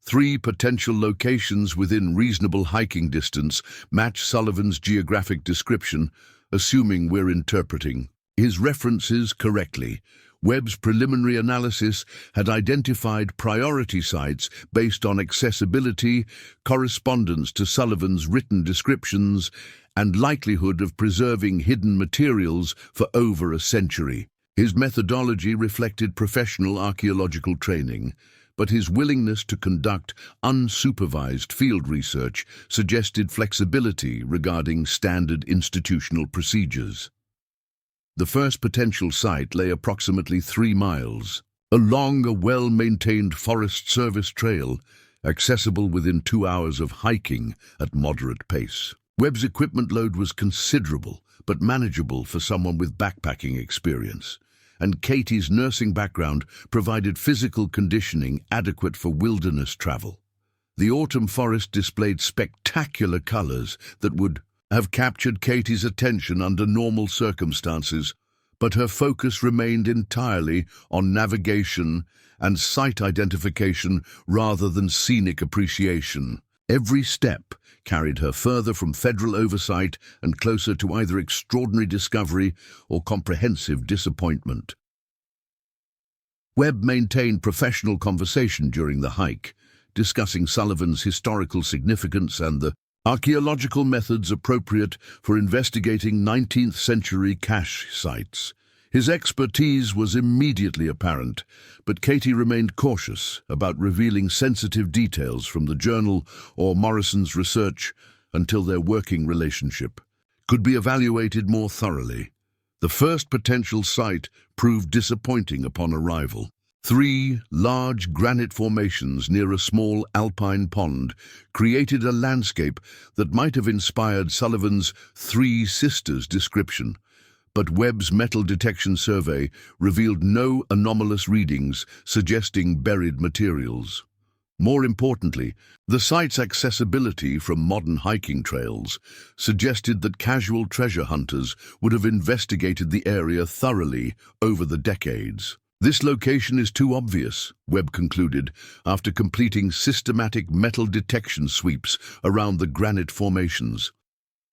3 potential locations within reasonable hiking distance match Sullivan's geographic description, assuming we're interpreting his references correctly. Webb's preliminary analysis had identified priority sites based on accessibility, correspondence to Sullivan's written descriptions, and likelihood of preserving hidden materials for over a century. His methodology reflected professional archaeological training, but his willingness to conduct unsupervised field research suggested flexibility regarding standard institutional procedures. The first potential site lay approximately 3 miles along a well-maintained Forest Service trail, accessible within 2 hours of hiking at moderate pace. Webb's equipment load was considerable, but manageable for someone with backpacking experience, and Katie's nursing background provided physical conditioning adequate for wilderness travel. The autumn forest displayed spectacular colors that would have captured Katie's attention under normal circumstances, but her focus remained entirely on navigation and site identification rather than scenic appreciation. Every step carried her further from federal oversight and closer to either extraordinary discovery or comprehensive disappointment. Webb maintained professional conversation during the hike, discussing Sullivan's historical significance and the archaeological methods appropriate for investigating 19th-century cache sites. His expertise was immediately apparent, but Katie remained cautious about revealing sensitive details from the journal or Morrison's research until their working relationship could be evaluated more thoroughly. The first potential site proved disappointing upon arrival. 3 large granite formations near a small alpine pond created a landscape that might have inspired Sullivan's Three Sisters description, but Webb's metal detection survey revealed no anomalous readings suggesting buried materials. More importantly, the site's accessibility from modern hiking trails suggested that casual treasure hunters would have investigated the area thoroughly over the decades. This location is too obvious, Webb concluded, after completing systematic metal detection sweeps around the granite formations.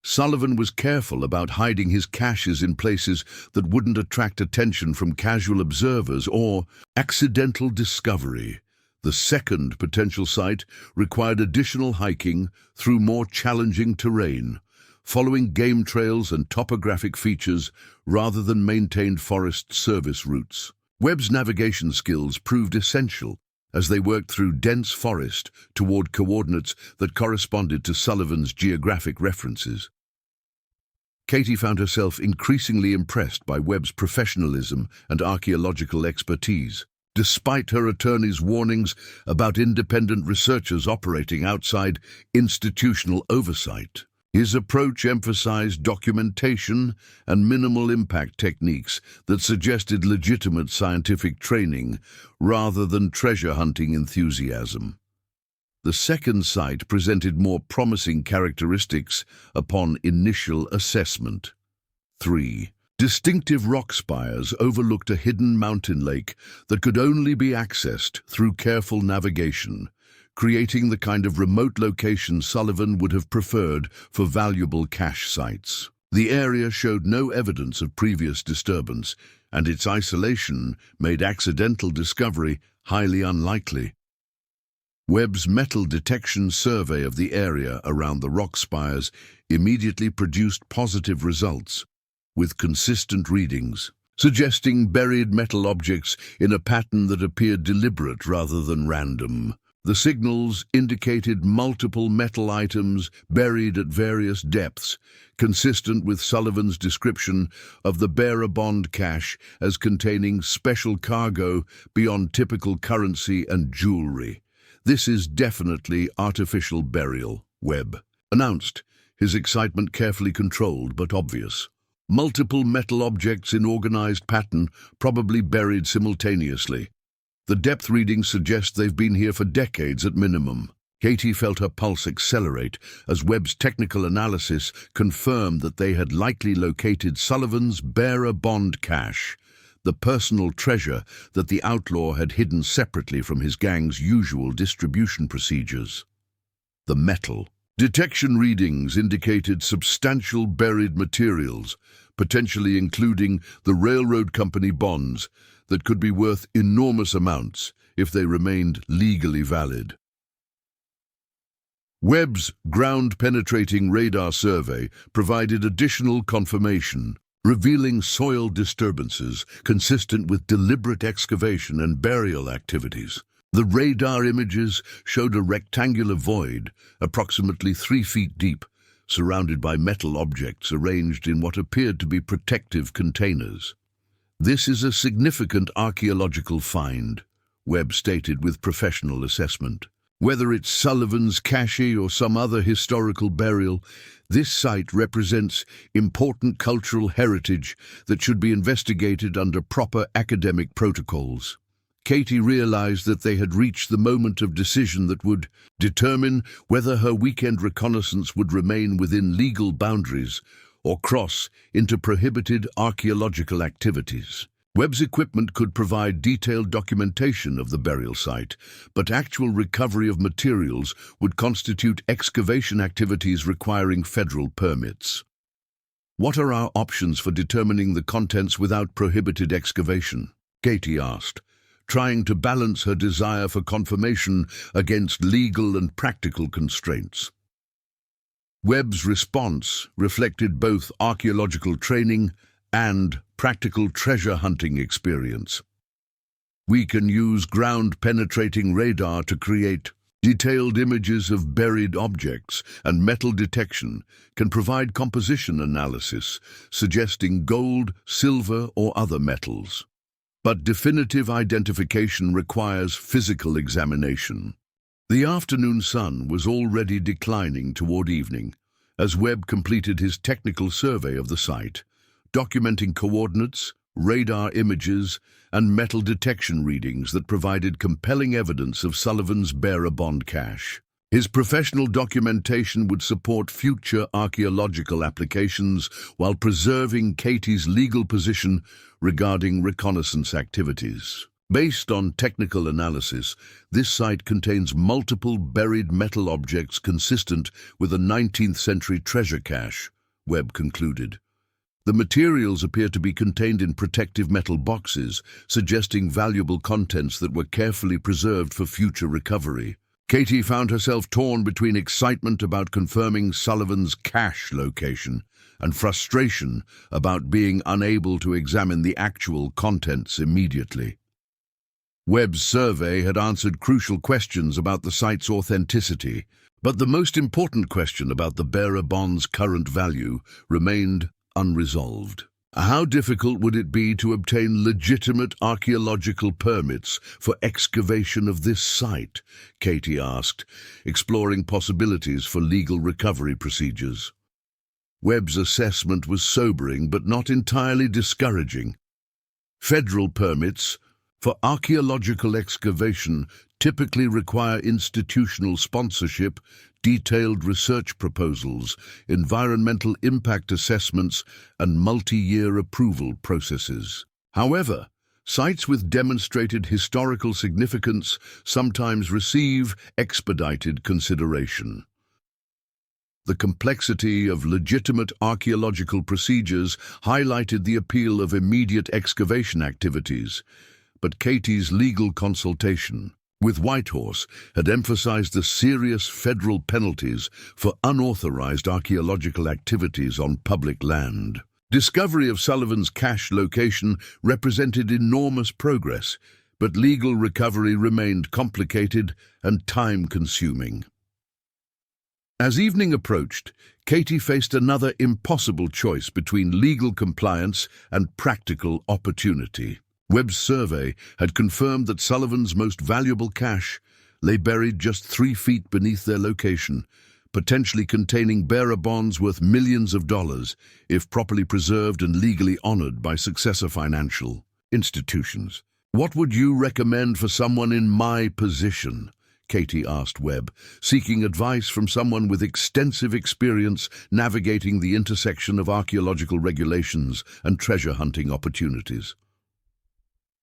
Sullivan was careful about hiding his caches in places that wouldn't attract attention from casual observers or accidental discovery. The second potential site required additional hiking through more challenging terrain, following game trails and topographic features rather than maintained Forest Service routes. Webb's navigation skills proved essential as they worked through dense forest toward coordinates that corresponded to Sullivan's geographic references. Katie found herself increasingly impressed by Webb's professionalism and archaeological expertise, despite her attorney's warnings about independent researchers operating outside institutional oversight. His approach emphasized documentation and minimal impact techniques that suggested legitimate scientific training rather than treasure hunting enthusiasm. The second site presented more promising characteristics upon initial assessment. 3. Distinctive rock spires overlooked a hidden mountain lake that could only be accessed through careful navigation, creating the kind of remote location Sullivan would have preferred for valuable cache sites. The area showed no evidence of previous disturbance, and its isolation made accidental discovery highly unlikely. Webb's metal detection survey of the area around the rock spires immediately produced positive results, with consistent readings, suggesting buried metal objects in a pattern that appeared deliberate rather than random. The signals indicated multiple metal items buried at various depths, consistent with Sullivan's description of the Barabond cache as containing special cargo beyond typical currency and jewelry. "This is definitely artificial burial," Webb announced, his excitement carefully controlled but obvious. Multiple metal objects in organized pattern, probably buried simultaneously. The depth readings suggest they've been here for decades at minimum. Katie felt her pulse accelerate as Webb's technical analysis confirmed that they had likely located Sullivan's Barabond cache, the personal treasure that the outlaw had hidden separately from his gang's usual distribution procedures. The metal detection readings indicated substantial buried materials, potentially including the railroad company bonds, that could be worth enormous amounts if they remained legally valid. Webb's ground-penetrating radar survey provided additional confirmation, revealing soil disturbances consistent with deliberate excavation and burial activities. The radar images showed a rectangular void, approximately 3 feet deep, surrounded by metal objects arranged in what appeared to be protective containers. "This is a significant archaeological find," Webb stated with professional assessment. Whether it's Sullivan's cache or some other historical burial, this site represents important cultural heritage that should be investigated under proper academic protocols. Katie realized that they had reached the moment of decision that would determine whether her weekend reconnaissance would remain within legal boundaries or cross into prohibited archaeological activities. Webb's equipment could provide detailed documentation of the burial site, but actual recovery of materials would constitute excavation activities requiring federal permits. What are our options for determining the contents without prohibited excavation? Katie asked, trying to balance her desire for confirmation against legal and practical constraints. Webb's response reflected both archaeological training and practical treasure hunting experience. We can use ground-penetrating radar to create detailed images of buried objects, and metal detection can provide composition analysis, suggesting gold, silver, or other metals. But definitive identification requires physical examination. The afternoon sun was already declining toward evening as Webb completed his technical survey of the site, documenting coordinates, radar images, and metal detection readings that provided compelling evidence of Sullivan's bearer bond cache. His professional documentation would support future archaeological applications while preserving Katie's legal position regarding reconnaissance activities. Based on technical analysis, this site contains multiple buried metal objects consistent with a 19th century treasure cache, Webb concluded. The materials appear to be contained in protective metal boxes, suggesting valuable contents that were carefully preserved for future recovery. Katie found herself torn between excitement about confirming Sullivan's cache location and frustration about being unable to examine the actual contents immediately. Webb's survey had answered crucial questions about the site's authenticity, but the most important question about the bearer bond's current value remained unresolved. How difficult would it be to obtain legitimate archaeological permits for excavation of this site? Katie asked, exploring possibilities for legal recovery procedures. Webb's assessment was sobering but not entirely discouraging. Federal permits for archaeological excavation typically require institutional sponsorship, detailed research proposals, environmental impact assessments, and multi-year approval processes. However, sites with demonstrated historical significance sometimes receive expedited consideration. The complexity of legitimate archaeological procedures highlighted the appeal of immediate excavation activities, but Katie's legal consultation with Whitehorse had emphasized the serious federal penalties for unauthorized archaeological activities on public land. Discovery of Sullivan's cache location represented enormous progress, but legal recovery remained complicated and time-consuming. As evening approached, Katie faced another impossible choice between legal compliance and practical opportunity. Webb's survey had confirmed that Sullivan's most valuable cache lay buried just 3 feet beneath their location, potentially containing bearer bonds worth millions of dollars if properly preserved and legally honored by successor financial institutions. What would you recommend for someone in my position? Katie asked Webb, seeking advice from someone with extensive experience navigating the intersection of archaeological regulations and treasure hunting opportunities.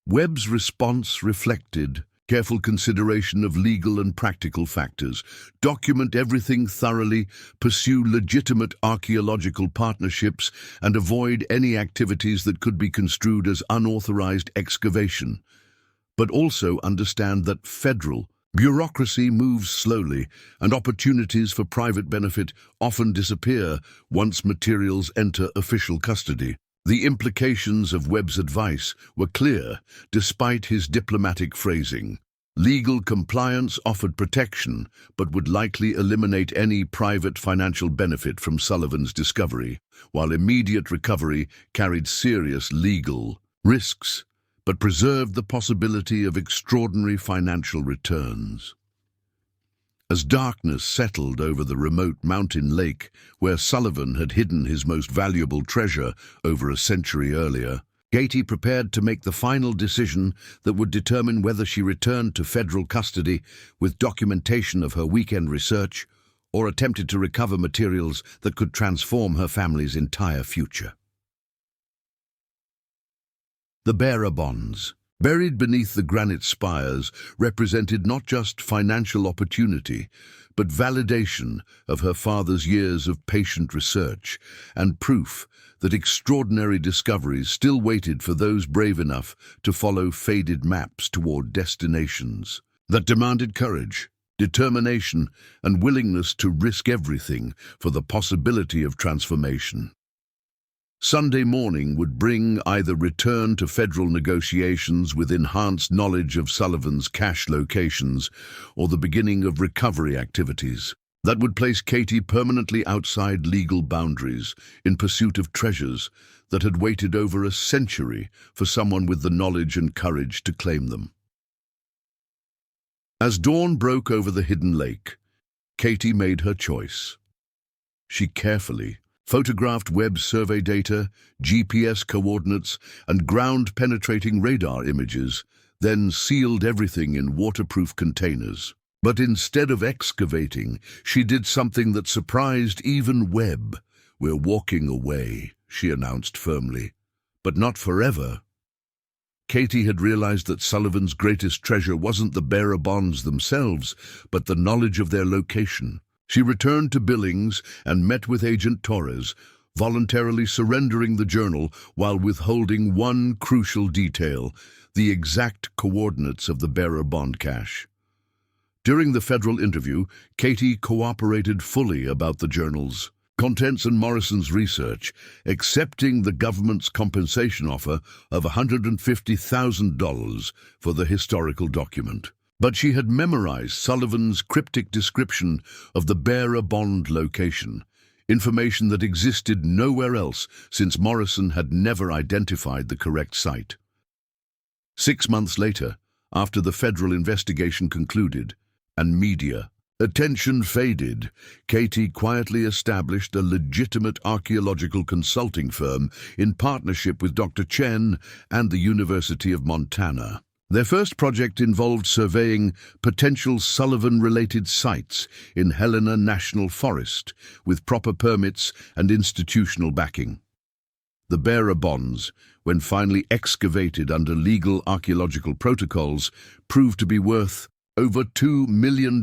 Webb's response reflected careful consideration of legal and practical factors. Document everything thoroughly, pursue legitimate archaeological partnerships, and avoid any activities that could be construed as unauthorized excavation. But also understand that federal bureaucracy moves slowly, and opportunities for private benefit often disappear once materials enter official custody. The implications of Webb's advice were clear, despite his diplomatic phrasing. Legal compliance offered protection, but would likely eliminate any private financial benefit from Sullivan's discovery, while immediate recovery carried serious legal risks, but preserved the possibility of extraordinary financial returns. As darkness settled over the remote mountain lake where Sullivan had hidden his most valuable treasure over a century earlier, Katie prepared to make the final decision that would determine whether she returned to federal custody with documentation of her weekend research or attempted to recover materials that could transform her family's entire future. The bearer bonds, buried beneath the granite spires, represented not just financial opportunity, but validation of her father's years of patient research and proof that extraordinary discoveries still waited for those brave enough to follow faded maps toward destinations that demanded courage, determination, and willingness to risk everything for the possibility of transformation. Sunday morning would bring either return to federal negotiations with enhanced knowledge of Sullivan's cache locations or the beginning of recovery activities that would place Katie permanently outside legal boundaries in pursuit of treasures that had waited over a century for someone with the knowledge and courage to claim them. As dawn broke over the hidden lake, Katie made her choice. She carefully photographed web survey data, GPS coordinates, and ground-penetrating radar images, then sealed everything in waterproof containers. But instead of excavating, she did something that surprised even Webb. "We're walking away," she announced firmly. But not forever. Katie had realized that Sullivan's greatest treasure wasn't the bearer bonds themselves, but the knowledge of their location. She returned to Billings and met with Agent Torres, voluntarily surrendering the journal while withholding one crucial detail: the exact coordinates of the bearer bond cache. During the federal interview, Katie cooperated fully about the journal's contents and Morrison's research, accepting the government's compensation offer of $150,000 for the historical document. But she had memorized Sullivan's cryptic description of the bearer bond location, information that existed nowhere else since Morrison had never identified the correct site. 6 months later, after the federal investigation concluded and media attention faded, Katie quietly established a legitimate archaeological consulting firm in partnership with Dr. Chen and the University of Montana. Their first project involved surveying potential Sullivan-related sites in Helena National Forest with proper permits and institutional backing. The bearer bonds, when finally excavated under legal archaeological protocols, proved to be worth over $2 million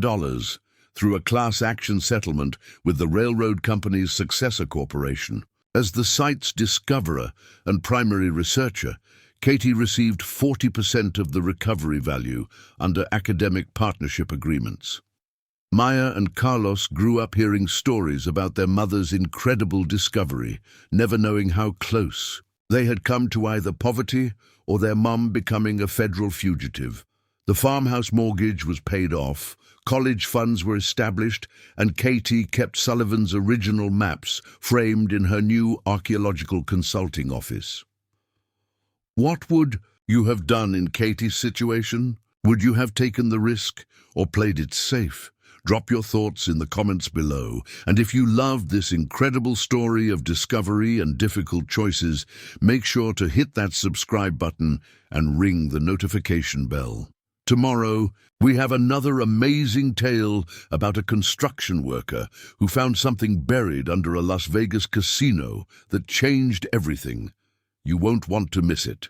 through a class action settlement with the railroad company's successor corporation. As the site's discoverer and primary researcher, Katie received 40% of the recovery value under academic partnership agreements. Maya and Carlos grew up hearing stories about their mother's incredible discovery, never knowing how close they had come to either poverty or their mum becoming a federal fugitive. The farmhouse mortgage was paid off, college funds were established, and Katie kept Sullivan's original maps framed in her new archaeological consulting office. What would you have done in Katie's situation? Would you have taken the risk or played it safe? Drop your thoughts in the comments below. And if you loved this incredible story of discovery and difficult choices, make sure to hit that subscribe button and ring the notification bell. Tomorrow, we have another amazing tale about a construction worker who found something buried under a Las Vegas casino that changed everything. You won't want to miss it.